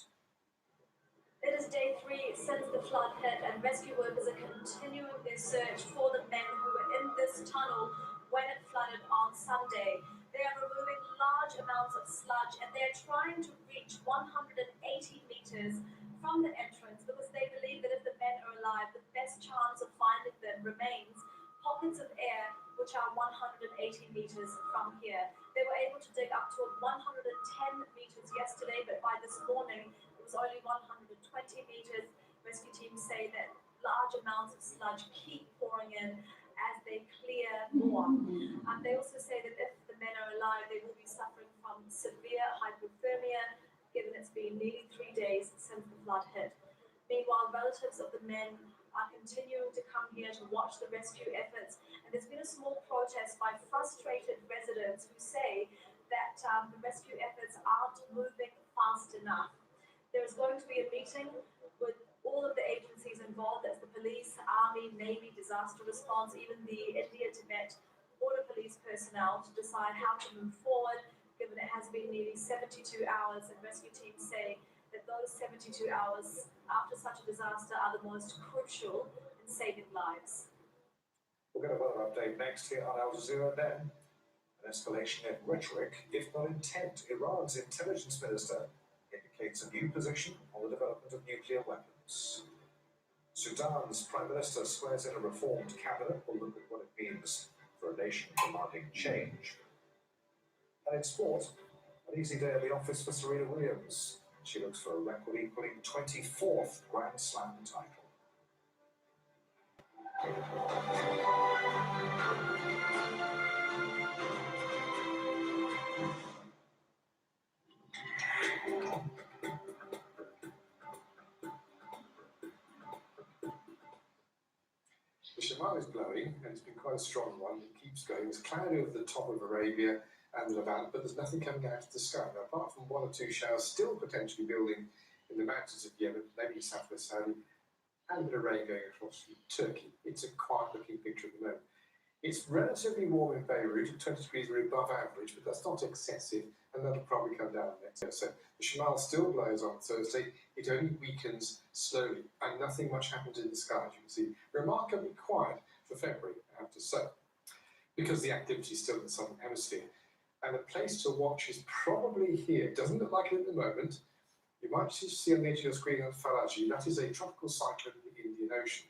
Speaker 19: It is day 3 since the flood hit, and rescue workers are continuing their search for the men who were in this tunnel when it flooded on Sunday. They are removing large amounts of sludge, and they're trying to reach 180 meters from the entrance because they believe that if the men are alive, the best chance of finding them remains pockets of air which are 180 meters from here. They were able to dig up to 110 meters yesterday, but by this morning it was only 120 meters. Rescue teams say that large amounts of sludge keep pouring in as they clear more. They also say that if the men are alive, they will be suffering from severe hypothermia, given it's been nearly 3 days since the flood hit. Meanwhile, relatives of the men are continuing to come here to watch the rescue efforts, and there's been a small protest by frustrated residents who say that the rescue efforts aren't moving fast enough. There is going to be a meeting with all of the agencies involved, that's the police, army, navy, disaster response, even the India-Tibet border police personnel, to decide how to move forward, given it has been nearly 72 hours, and rescue teams say that those 72 hours after such a disaster are the most crucial in saving lives.
Speaker 1: We'll get a weather update next here on Al Jazeera then. An escalation in rhetoric, if not intent. Iran's intelligence minister indicates a new position on the development of nuclear weapons. Sudan's prime minister swears in a reformed cabinet. We'll look at what it means for a nation demanding change. And in sport, an easy day at the office for Serena Williams. She looks for a record-equaling 24th Grand Slam title.
Speaker 20: The Shamal is blowing, and it's been quite a strong one. It keeps going. It's cloudy over the top of Arabia and the Levant, but there's nothing coming out of the sky. Now, apart from 1 or 2 showers still potentially building in the mountains of Yemen, maybe southwest Saudi, and a bit of rain going across Turkey. It's a quiet-looking picture at the moment. It's relatively warm in Beirut, at 20 degrees are above average, but that's not excessive, and that'll probably come down next year. So the Shamal still blows on Thursday. It only weakens slowly, and nothing much happens in the sky, as you can see. Remarkably quiet for February, I have to say, because the activity is still in the southern hemisphere. And the place to watch is probably here. It doesn't look like it at the moment. You might see on the edge of your screen on Falaji. That is a tropical cyclone in the Indian Ocean.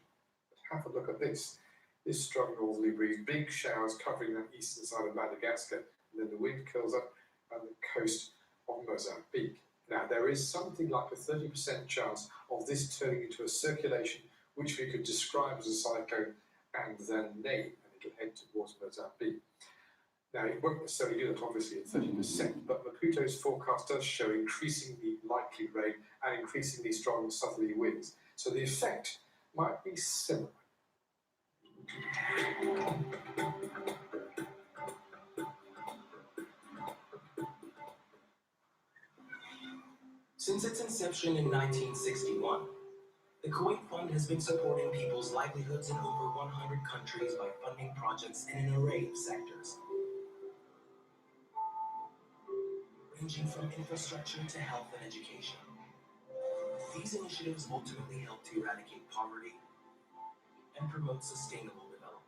Speaker 20: But have a look at this. This strong northerly breeze, big showers covering that eastern side of Madagascar, and then the wind curls up on the coast of Mozambique. Now, there is something like a 30% chance of this turning into a circulation which we could describe as a cyclone and then name, and it'll head towards Mozambique. Now, it won't necessarily do that, obviously, at 30%, but Maputo's forecast does show increasingly likely rain and increasingly strong southerly winds. So the effect might be similar.
Speaker 9: Since its inception in 1961, the Kuwait Fund has been supporting people's livelihoods in over 100 countries by funding projects in an array of sectors, ranging from infrastructure to health and education. These initiatives ultimately help to eradicate poverty and promote sustainable development.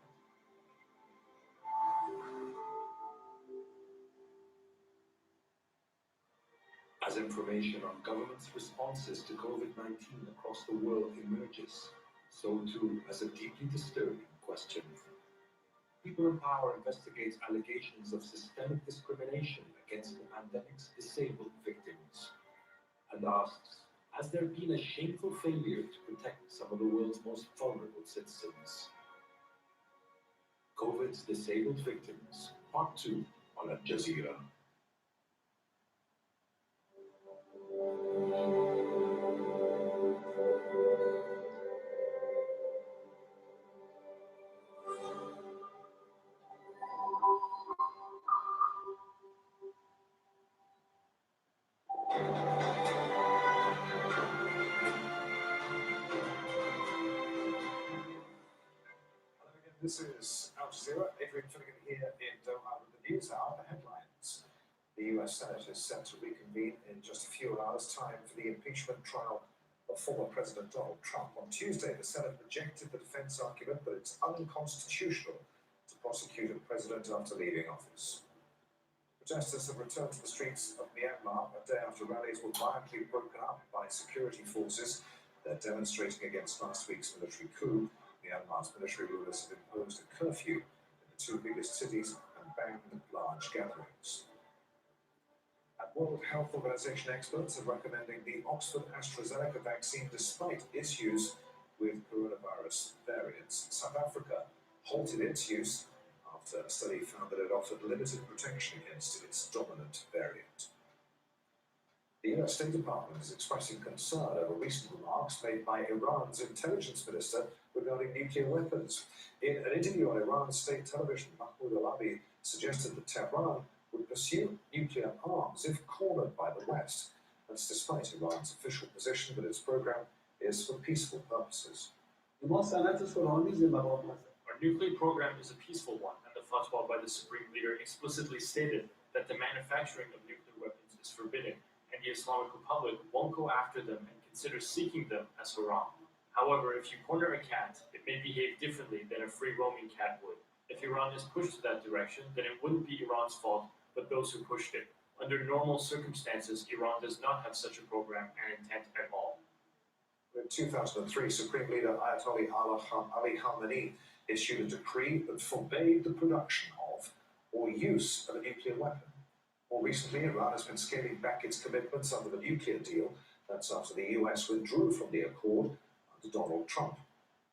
Speaker 13: As information on governments' responses to COVID-19 across the world emerges, so too has a deeply disturbing question. People in Power investigates allegations of systemic discrimination against the pandemic's disabled victims and asks, has there been a shameful failure to protect some of the world's most vulnerable citizens? COVID's disabled victims, Part 2 on Al Jazeera.
Speaker 1: This is Al Jazeera. Adrian Finnegan here in Doha with the news hour, the headlines. The US Senate is set to reconvene in just a few hours' time for the impeachment trial of former President Donald Trump. On Tuesday, the Senate rejected the defense argument that it's unconstitutional to prosecute a president after leaving office. Protesters have returned to the streets of Myanmar a day after rallies were violently broken up by security forces. They're demonstrating against last week's military coup. Myanmar's military rulers have imposed a curfew in the 2 biggest cities and banned large gatherings. And World Health Organization experts are recommending the Oxford AstraZeneca vaccine despite issues with coronavirus variants. South Africa halted its use after a study found that it offered limited protection against its dominant variant. The US State Department is expressing concern over recent remarks made by Iran's intelligence minister regarding nuclear weapons. In an interview on Iran's state television, Mahmoud Alabi suggested that Tehran would pursue nuclear arms if cornered by the West. That's despite Iran's official position that its program is for peaceful purposes.
Speaker 2: Our
Speaker 7: nuclear program is a peaceful one, and the fatwa by the Supreme Leader explicitly stated that the manufacturing of nuclear weapons is forbidden, and the Islamic Republic won't go after them and consider seeking them as haram. However, if you corner a cat, it may behave differently than a free-roaming cat would. If Iran is pushed to that direction, then it wouldn't be Iran's fault, but those who pushed it. Under normal circumstances, Iran does not have such a program and intent at all.
Speaker 1: In 2003, Supreme Leader Ayatollah Ali Khamenei issued a decree that forbade the production of or use of a nuclear weapon. More recently, Iran has been scaling back its commitments under the nuclear deal. That's after the US withdrew from the accord under Donald Trump.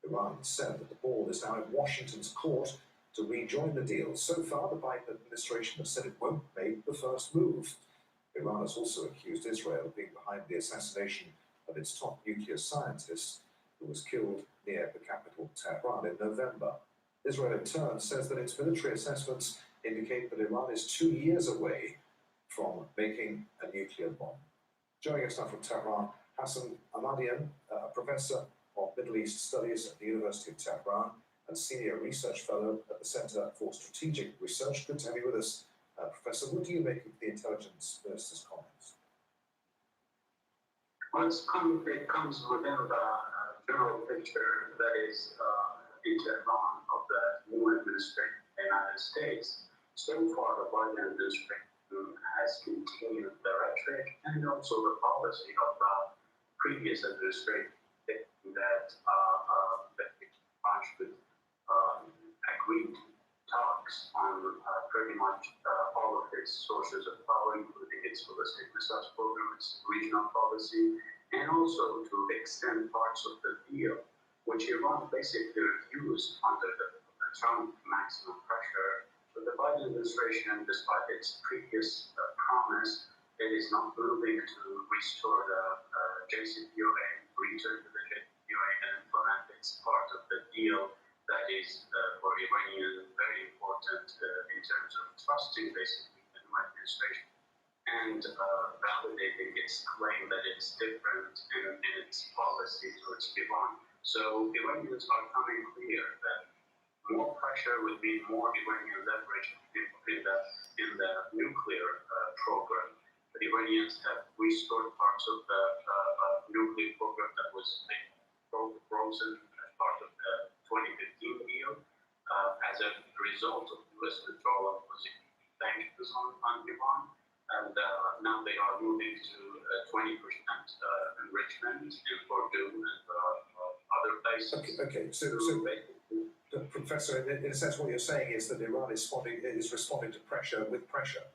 Speaker 1: Iran said that the ball is now in Washington's court to rejoin the deal. So far, the Biden administration has said it won't make the first move. Iran has also accused Israel of being behind the assassination of its top nuclear scientist, who was killed near the capital, Tehran, in November. Israel, in turn, says that its military assessments indicate that Iran is 2 years away from making a nuclear bomb. Joining us now from Tehran, Hassan Ahmadian, a professor of Middle East Studies at the University of Tehran and senior research fellow at the Center for Strategic Research. Good to have you with us, Professor. What do you make of the intelligence minister's comments?
Speaker 17: Well, it comes within the general picture that is in Tehran of the new administration in the United States. So far, the Biden administration has continued the rhetoric and also the policy of the previous administration that should agreed talks on pretty much all of its sources of power, including its ballistic missiles program, its regional policy, and also to extend parts of the deal, which Iran basically refused under the Trump maximum pressure. But the Biden administration, despite its previous promise, it is not moving to restore the JCPOA, return to the JCPOA, and implement its part of the deal that is for Iranians very important in terms of trusting basically the new administration and validating its claim that it's different in its policy towards Iran. So Iranians are coming clear that more pressure would be more Iranian leverage in the nuclear program. The Iranians have restored parts of the nuclear program that was frozen as part of the 2015 deal as a result of U.S. withdrawal of sanctions on Iran. And now they are moving to 20% enrichment in Fordow and other places.
Speaker 1: Okay. So Professor, in a sense, what you're saying is that Iran is responding to pressure with pressure.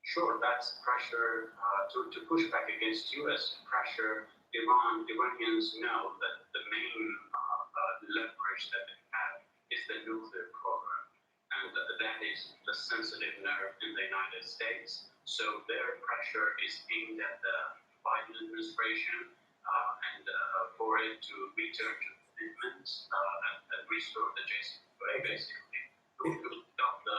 Speaker 17: Sure, that's pressure to push back against U.S. pressure. Iranians know that the main leverage that they have is the nuclear program, and that is the sensitive nerve in the United States. So their pressure is aimed at the Biden administration and for it to return to commitments and restore the JCPOA, basically, to stop the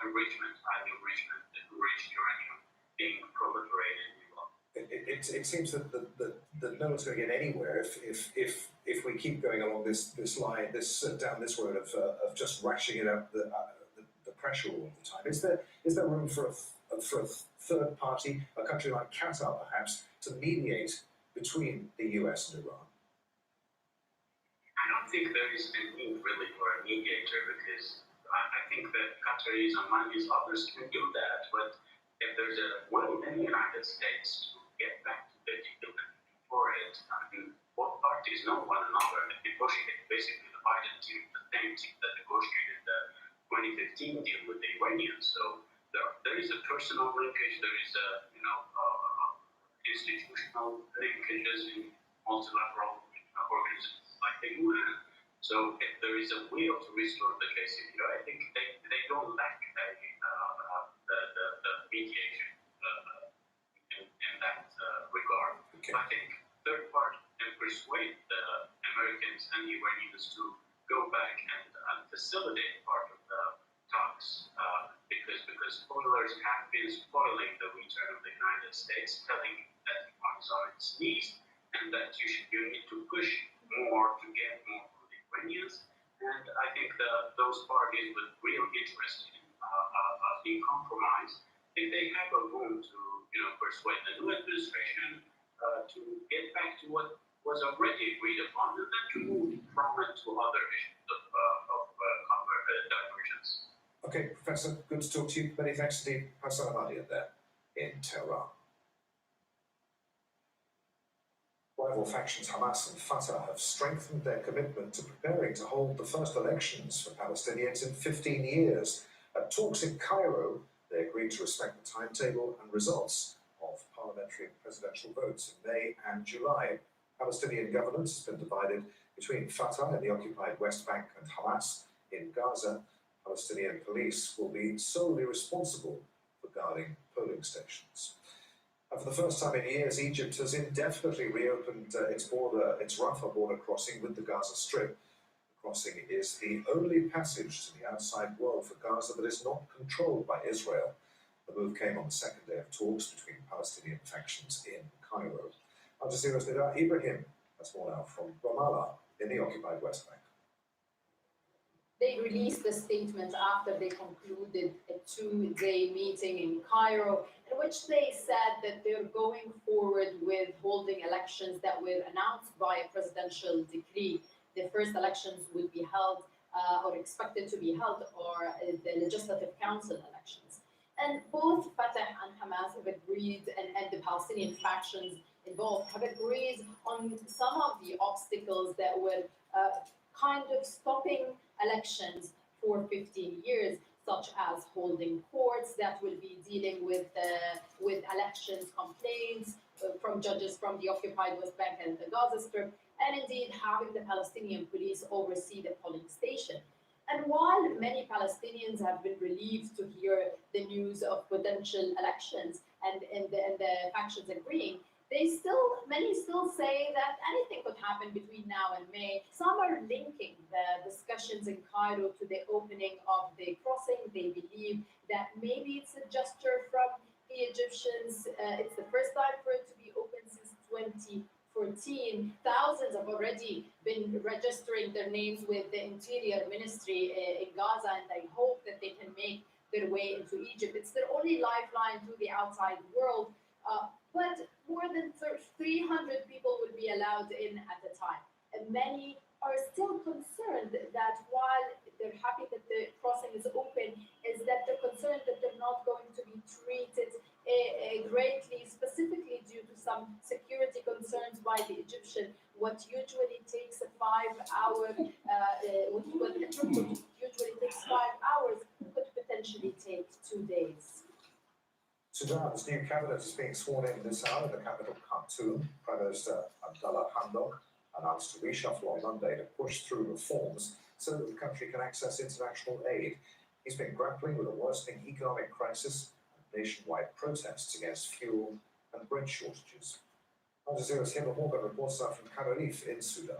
Speaker 17: enrichment, highly enriched uranium being proliferated in Iran.
Speaker 1: It seems that no one's going to get anywhere if we keep going along this line, down this road of just ratcheting up the pressure all of the time. Is there room for a third party, a country like Qatar perhaps, to mediate between the US and Iran?
Speaker 17: I don't think there is a need really for a mediator, because I think that Qataris, Omanis, others can do that. But if there's a will in the United States to get back to the deal for it, I mean, both parties know one another and negotiate. Basically, the Biden team, the same team that negotiated the 2015 deal with the Iranians. So there is a personal linkage, there is a institutional linkages in multilateral they win. So if there is a will to restore the JCPOA, I think they don't lack the mediation in that regard.
Speaker 1: Okay.
Speaker 17: I think third part can persuade the Americans and the Iranians to go back and facilitate part of the talks because spoilers have been spoiling the return of the United States, telling that Iran is on its knees and that you need to push more to get more from the Iranians. And I think those parties with real interest in being compromised, I think they have a room to persuade the new administration to get back to what was already agreed upon and then to move from it to other issues of divergence.
Speaker 1: Okay, Professor, good to talk to you. Many thanks indeed. Hassan Ahmadi there in Tehran. Rival factions Hamas and Fatah have strengthened their commitment to preparing to hold the first elections for Palestinians in 15 years. At talks in Cairo, they agreed to respect the timetable and results of parliamentary and presidential votes in May and July. Palestinian governance has been divided between Fatah in the occupied West Bank and Hamas in Gaza. Palestinian police will be solely responsible for guarding polling stations. For the first time in years, Egypt has indefinitely reopened its Rafah border crossing with the Gaza Strip. The crossing is the only passage to the outside world for Gaza that is not controlled by Israel. The move came on the second day of talks between Palestinian factions in Cairo. Al Jazeera's Nida Ibrahim has more now from Ramallah in the occupied West Bank.
Speaker 2: They released a statement after they concluded a two-day meeting in Cairo, in which they said that they're going forward with holding elections that were announced by a presidential decree. The first elections would be held, or expected to be held, or the Legislative Council elections. And both Fatah and Hamas have agreed, and the Palestinian factions involved have agreed on some of the obstacles that were kind of stopping elections for 15 years, such as holding courts that will be dealing with elections complaints from judges from the occupied West Bank and the Gaza Strip, and indeed having the Palestinian police oversee the polling station. And while many Palestinians have been relieved to hear the news of potential elections and the factions agreeing, many still say that anything could happen between now and May. Some are linking the discussions in Cairo to the opening of the crossing. They believe that maybe it's a gesture from the Egyptians. It's the first time for it to be open since 2014. Thousands have already been registering their names with the Interior Ministry in Gaza, and they hope that they can make their way into Egypt. It's their only lifeline to the outside world. But more than 300 people will be allowed in at the time. And many are still concerned that while they're happy that the crossing is open, is that they're concerned that they're not going to be treated greatly, specifically due to some security concerns by the Egyptian. What usually takes 5 hours, what usually takes 5 hours could potentially take 2 days.
Speaker 1: Sudan's new cabinet is being sworn in this hour in the capital Khartoum. Prime Minister Abdallah Hamdok announced a reshuffle on Monday to push through reforms so that the country can access international aid. He's been grappling with a worsening economic crisis and nationwide protests against fuel and bread shortages. Al Jazeera's Hema Morgan reports that from Khartoum in Sudan.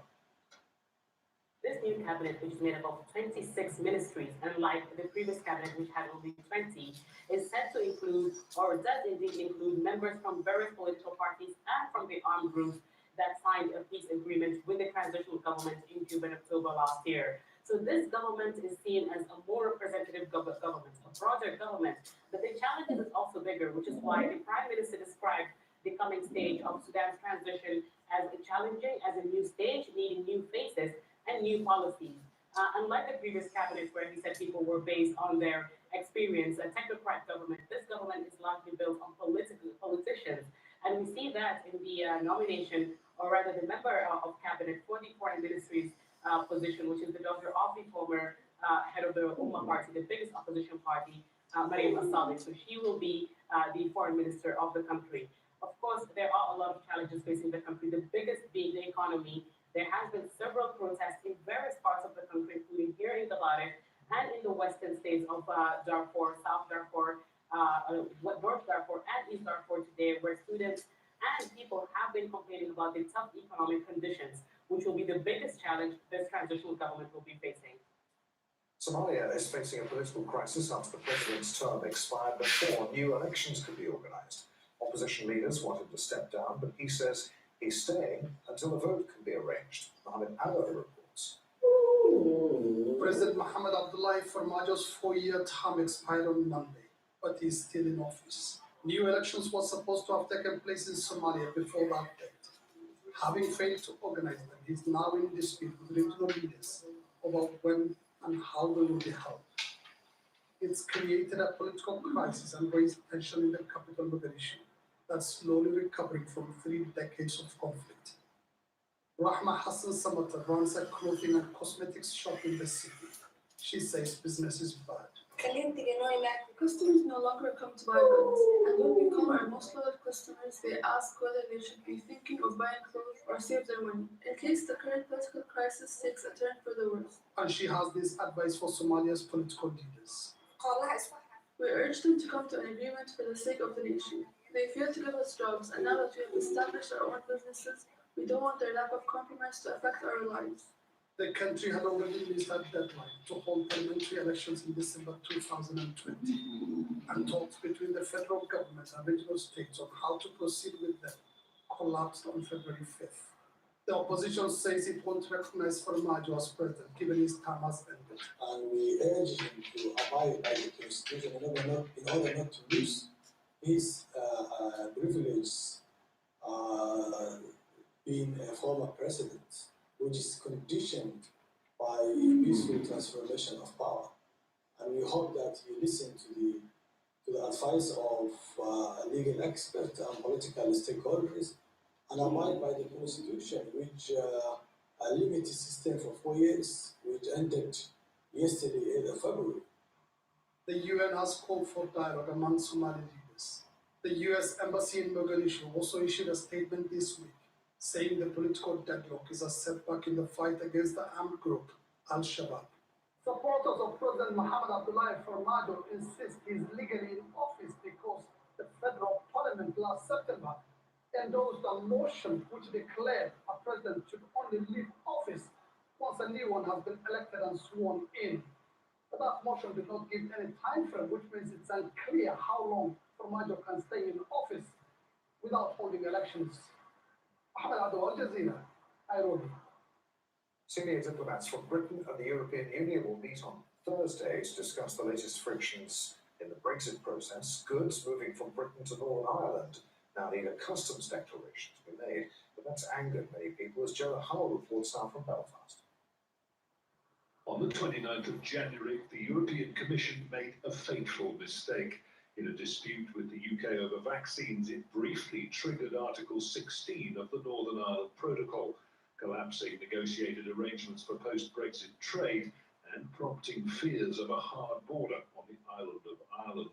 Speaker 18: This new cabinet, which is made up of 26 ministries, unlike the previous cabinet, which had only 20, is set to include, or does indeed include, members from various political parties and from the armed groups that signed a peace agreement with the transitional government in Cuba in October last year. So this government is seen as a more representative government, a broader government, but the challenge is also bigger, which is why the Prime Minister described the coming stage of Sudan's transition as challenging, as a new stage, needing new faces and new policies. Unlike the previous cabinet, where he said people were based on their experience, a technocrat government, this government is largely built on politicians. And we see that in the nomination, or rather the member of cabinet for the foreign ministries position, which is the daughter of the former head of the Umma party, the biggest opposition party, Mariam Assali. So she will be the foreign minister of the country. Of course, there are a lot of challenges facing the country, the biggest being the economy, There has been several protests in various parts of the country, including here in Gabaret and in the western states of Darfur, South Darfur, North Darfur, and East Darfur today, where students and people have been complaining about the tough economic conditions, which will be the biggest challenge this transitional government will be facing.
Speaker 1: Somalia is facing a political crisis after the president's term expired before new elections could be organised. Opposition leaders want him to step down, but he says he's staying until a vote can be arranged. Mohammed Ali reports.
Speaker 21: President Mohamed Abdullahi Farmajo's 4-year term expired on Monday, but he's still in office. New elections were supposed to have taken place in Somalia before that date. Having failed to organize them, he's now in dispute with regional leaders about when and how they will be held. It's created a political crisis and raised tension in the capital Mogadishu that's slowly recovering from 3 decades of conflict. Rahma Hassan Samata runs a clothing and cosmetics shop in the city. She says business is bad.
Speaker 8: Customers no longer come to buy goods, and when we call our most loyal customers, they ask whether they should be thinking of buying clothes or save their money, in case the current political crisis takes a turn for the worse.
Speaker 21: And she has this advice for Somalia's political leaders.
Speaker 8: We urge them to come to an agreement for the sake of the nation. They failed to give us jobs, and now that we have established our own businesses, we don't want their lack of compromise to affect our lives.
Speaker 21: The country had already missed a deadline to hold parliamentary elections in December 2020, and talks between the federal government and regional states on how to proceed with them collapsed on February 5th. The opposition says it won't recognize Farmajo as president, given his term has ended.
Speaker 22: And we urge him to abide by the Constitution in order not to lose his privileges being a former president, which is conditioned by peaceful transformation of power. And we hope that you listen to the advice of legal experts and political stakeholders and abide by the Constitution, which a limited system for 4 years, which ended yesterday, 8th of February.
Speaker 21: The UN has called for dialogue among Somali leaders. The US Embassy in Mogadishu also issued a statement this week, saying the political deadlock is a setback in the fight against the armed group, Al-Shabaab. Supporters of President Mohamed Abdullahi Farmajo insist he's legally in office because the federal parliament last September endorsed a motion which declared a president should only leave office once a new one has been elected and sworn in. But that motion did not give any time frame, which means it's unclear how long Farmajo can stay in office without holding elections. Ahmed Ado, Al Jazeera, Nairobi.
Speaker 1: Senior diplomats from Britain and the European Union will meet on Thursday to discuss the latest frictions in the Brexit process. Goods moving from Britain to Northern Ireland now need a customs declaration to be made, but that's angered many people, as Joe Hull reports now from Belfast.
Speaker 23: On the 29th of January, the European Commission made a fateful mistake. In a dispute with the UK over vaccines, it briefly triggered Article 16 of the Northern Ireland Protocol, collapsing negotiated arrangements for post-Brexit trade and prompting fears of a hard border on the island of Ireland.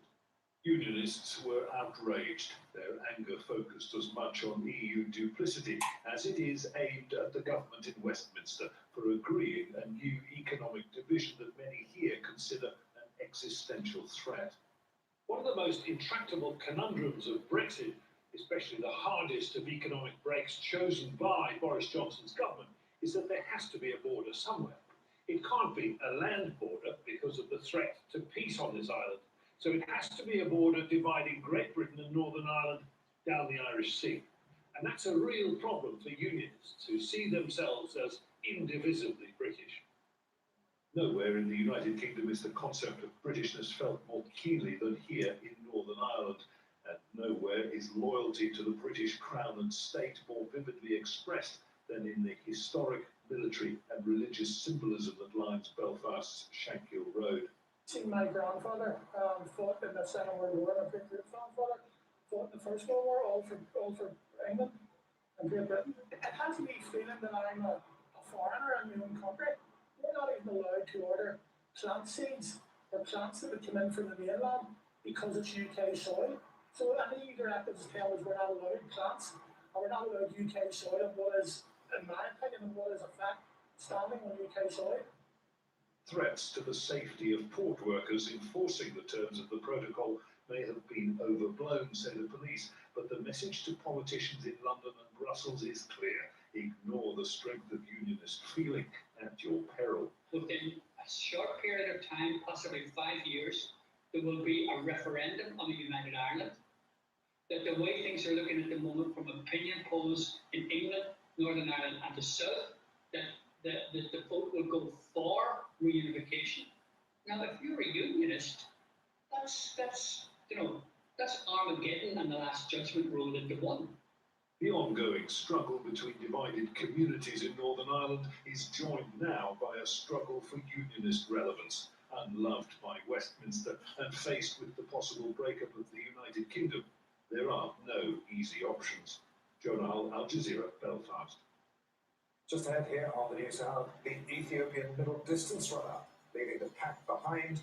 Speaker 23: Unionists were outraged, their anger focused as much on EU duplicity as it is aimed at the government in Westminster for agreeing a new economic division that many here consider an existential threat. One of the most intractable conundrums of Brexit, especially the hardest of economic breaks chosen by Boris Johnson's government, is that there has to be a border somewhere. It can't be a land border because of the threat to peace on this island. So it has to be a border dividing Great Britain and Northern Ireland down the Irish Sea. And that's a real problem for unionists who see themselves as indivisibly British. Nowhere in the United Kingdom is the concept of Britishness felt more keenly than here in Northern Ireland. And nowhere is loyalty to the British Crown and State more vividly expressed than in the historic military and religious symbolism that lines Belfast's Shankill Road.
Speaker 24: My grandfather fought in the Second World War, and my great-grandfather fought in the First World War, all for England and Great Britain. It has me feeling that I'm a foreigner in my own country. We're not even allowed to order plant seeds or plants that would come in from the mainland because it's UK soil. So any directives tell us we're not allowed plants, and we're not allowed UK soil, and what is in my opinion, of what is a fact standing on UK soil.
Speaker 23: Threats to the safety of port workers enforcing the terms of the protocol may have been overblown, say the police, but the message to politicians in London and Brussels is clear. Ignore the strength of unionist feeling at your peril.
Speaker 3: Within a short period of time, possibly 5 years, there will be a referendum on the United Ireland. That the way things are looking at the moment from opinion polls in England, Northern Ireland and the South, that the vote will go for reunification. Now, if you're a unionist, that's Armageddon and the Last Judgment rolled into one.
Speaker 23: The ongoing struggle between divided communities in Northern Ireland is joined now by a struggle for unionist relevance. Unloved by Westminster and faced with the possible breakup of the United Kingdom, there are no easy options. Jonah Hull, Al Jazeera, Belfast.
Speaker 1: Just ahead here on the news now, the Ethiopian middle distance runner, leaving the pack behind.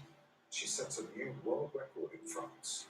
Speaker 1: She sets a new world record in France.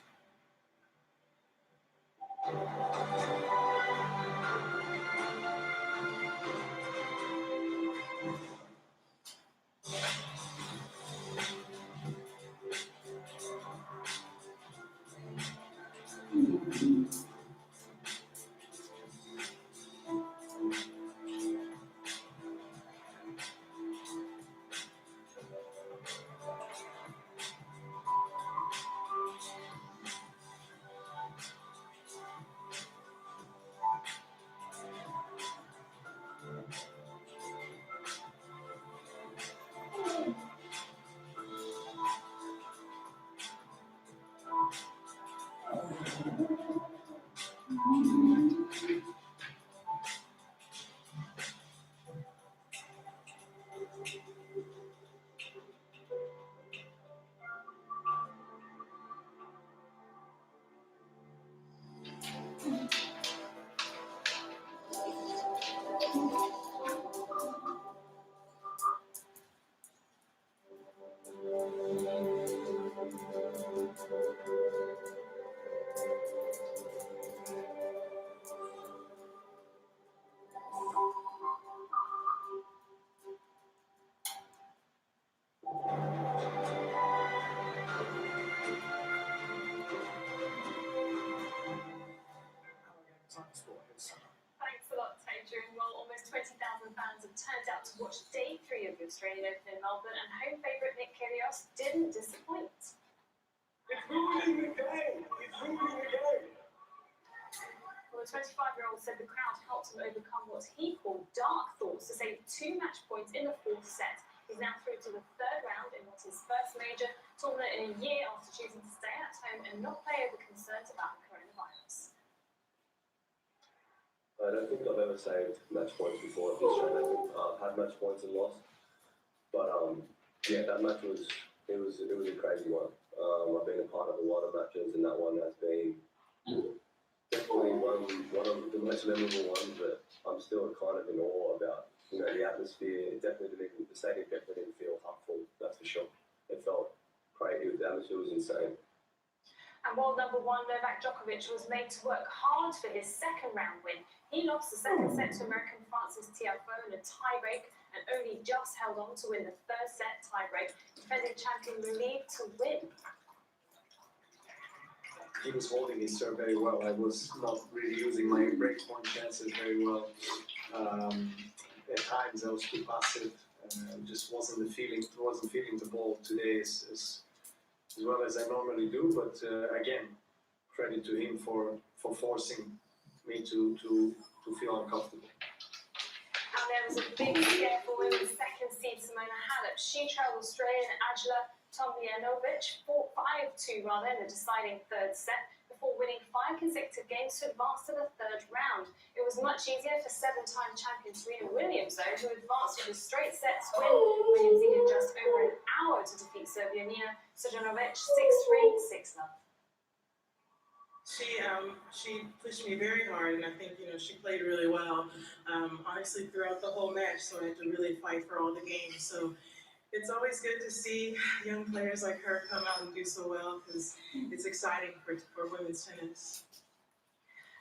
Speaker 4: Thanks a lot, Adrian. Well, almost 20,000 fans have turned out to watch day 3 of the Australian Open in Melbourne, and home favourite Nick Kyrgios didn't disappoint.
Speaker 12: It's ruining the game! It's ruining the game!
Speaker 4: Well, the 25-year-old said the crowd helped him overcome what he called dark thoughts to save 2 match points in the 4th set. He's now through to the 3rd round in what's his first major tournament in a year after choosing to stay at home and not play over concerns about the coronavirus.
Speaker 11: I don't think I've ever saved match points before at this tournament. I've had match points and lost, but yeah, that match was a crazy one. I've been a part of a lot of matches, and that one has been definitely one of the most memorable ones that I'm still kind of in awe about. You know, the atmosphere. The stadium definitely didn't feel half full. That's for sure. It felt crazy. The atmosphere was insane.
Speaker 4: And world number 1 Novak Djokovic was made to work hard for his 2nd round win. He lost the 2nd set to American Francis Tiafoe in a tiebreak and only just held on to win the 3rd set tiebreak. Defending champion relieved to win.
Speaker 14: He was holding his serve very well. I was not really using my break point chances very well. At times I was too passive. Just wasn't feeling the ball today as well as I normally do. But again, credit to him for forcing me to feel uncomfortable.
Speaker 4: And there was a big scare for women's 2nd seed Simona Halep. She trailed Australian Ajla Tomljanovic 5-2 in the deciding 3rd set before winning 5 consecutive games to advance to the 3rd round. It was much easier for 7-time champion Serena Williams, though, who advanced with a straight sets win. Williams needed just over an hour to defeat Serbia Nina Stojanovic 6-3, 6-0.
Speaker 25: She pushed me very hard, and I think she played really well. Honestly, throughout the whole match, so I had to really fight for all the games. So it's always good to see young players like her come out and do so well, because it's exciting for women's tennis.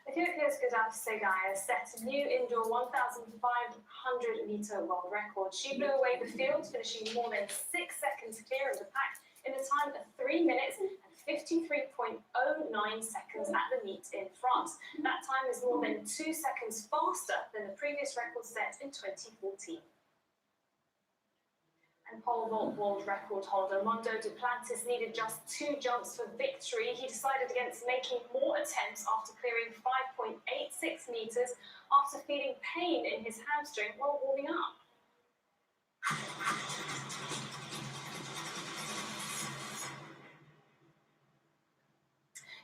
Speaker 4: Ethiopia's Gudaf Segaya set a new indoor 1,500-meter world record. She blew away the field, finishing more than 6 seconds clear of the pack in a time of 3 minutes and 53.09 seconds at the meet in France. That time is more than 2 seconds faster than the previous record set in 2014. And pole vault world record holder Mondo Duplantis needed just 2 jumps for victory. He decided against making more attempts after clearing 5.86 meters after feeling pain in his hamstring while warming up.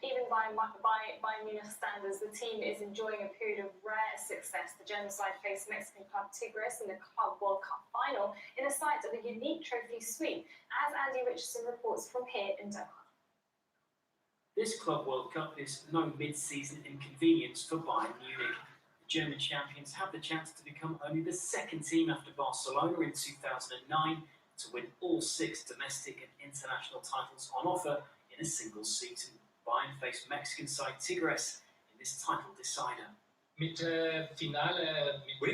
Speaker 4: Even by Munich standards, the team is enjoying a period of rare success. The German side faced Mexican club Tigres in the Club World Cup final in a sight of a unique trophy sweep, as Andy Richardson reports from here in Doha.
Speaker 5: This Club World Cup is no mid-season inconvenience for Bayern Munich. The German champions have the chance to become only the second team after Barcelona in 2009 to win all 6 domestic and international titles on offer in a single season. Bayern faced Mexican side Tigres in this title decider.
Speaker 6: Winning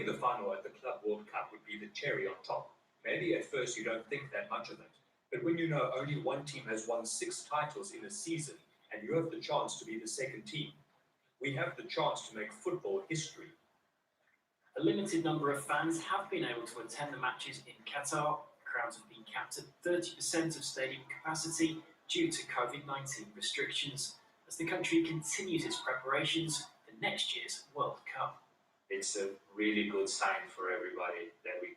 Speaker 6: the final at the Club World Cup would be the cherry on top. Maybe at first you don't think that much of it, but when you know only one team has won 6 titles in a season and you have the chance to be the second team, we have the chance to make football history.
Speaker 5: A limited number of fans have been able to attend the matches in Qatar. Crowds have been capped at 30% of stadium capacity due to COVID-19 restrictions, as the country continues its preparations for next year's World Cup.
Speaker 10: It's a really good sign for everybody that we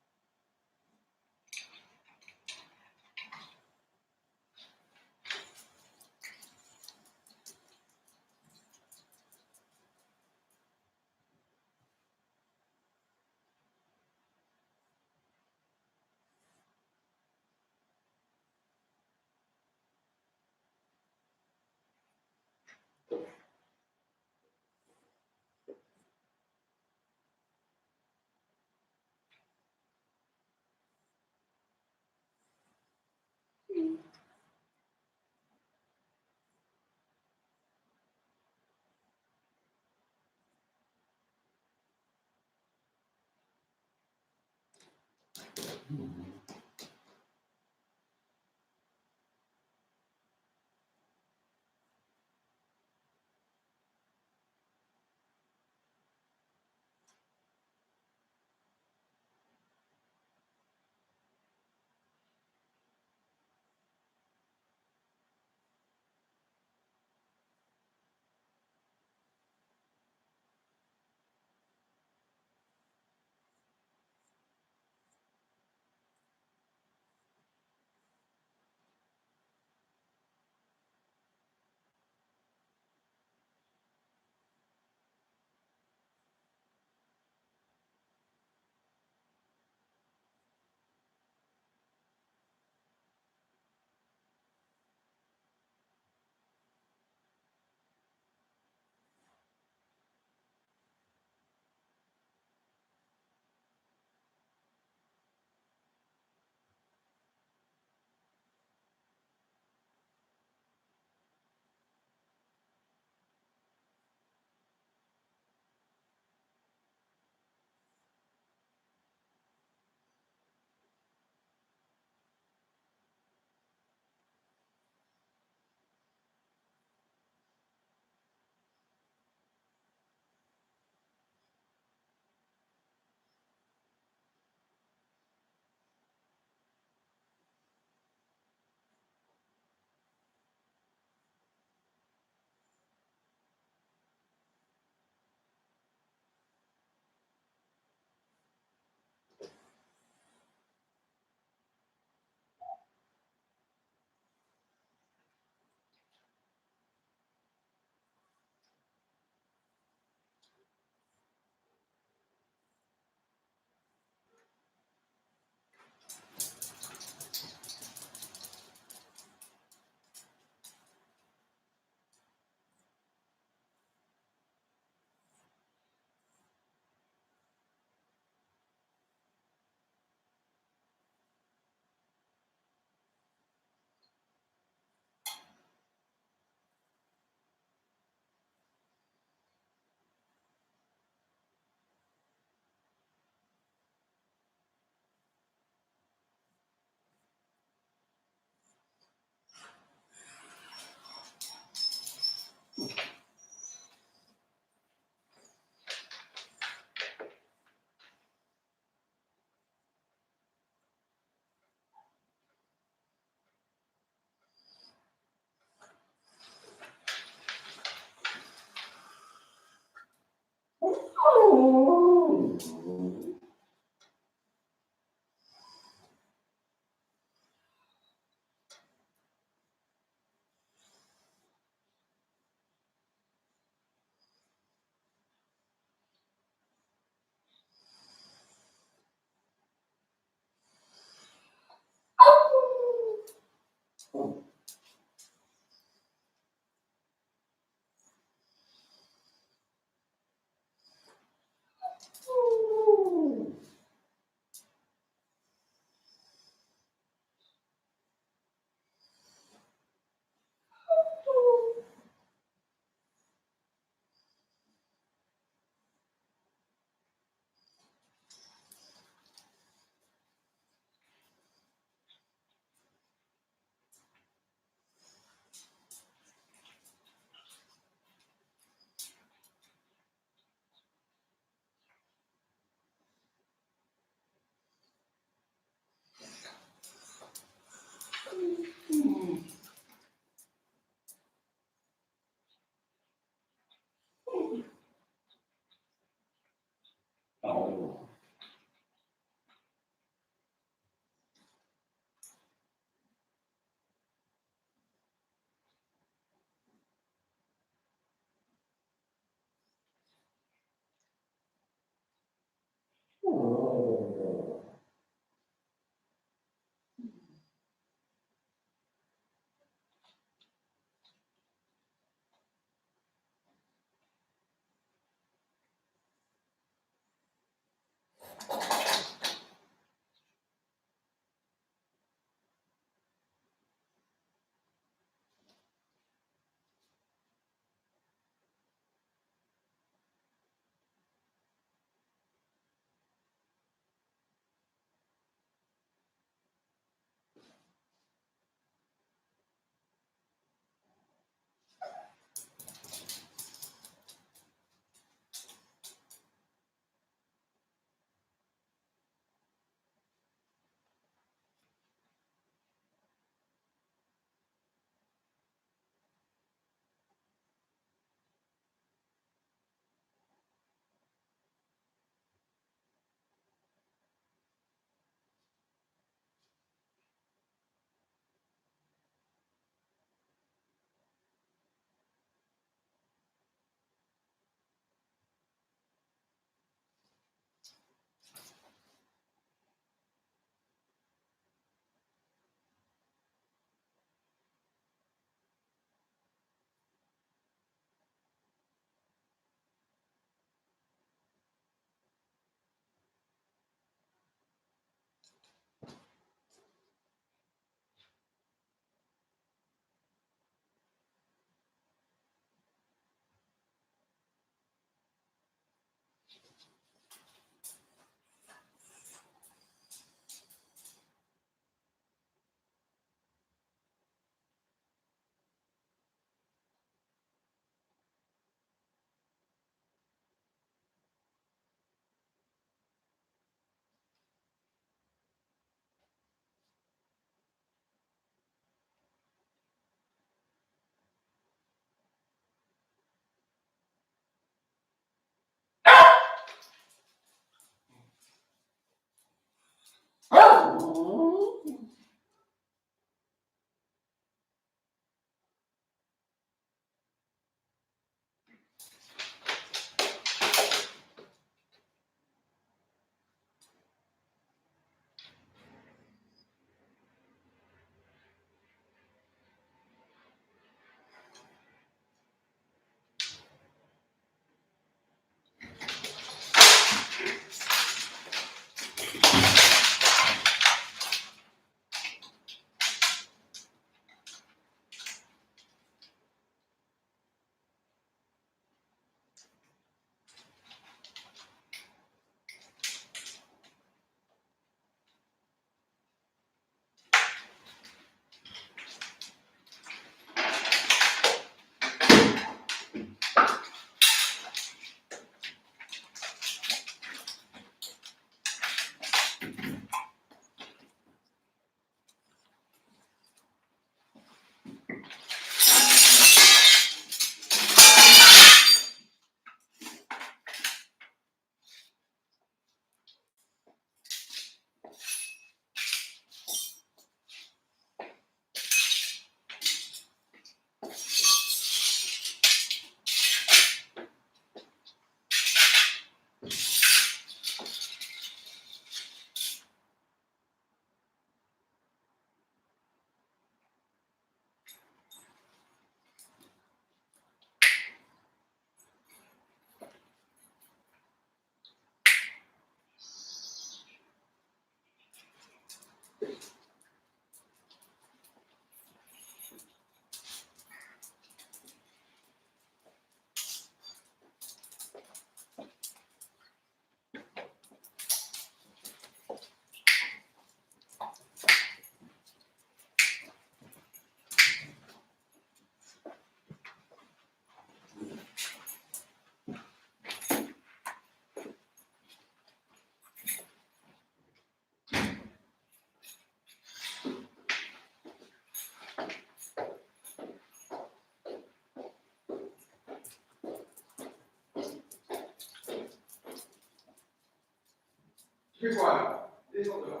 Speaker 9: Tu fais quoi là? Descends de là.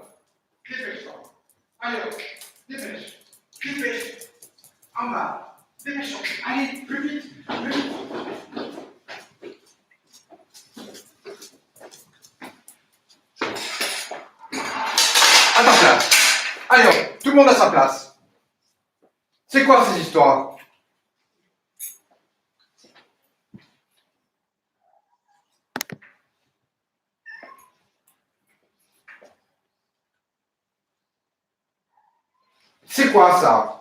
Speaker 9: Dépêche-toi. Allez, hop. Dépêche. Dépêche. En bas. Dépêche-toi. Allez, plus vite. Plus vite. À ta place. Allez, hop. Tout le monde à sa place. C'est quoi ces histoires? C'est quoi ça?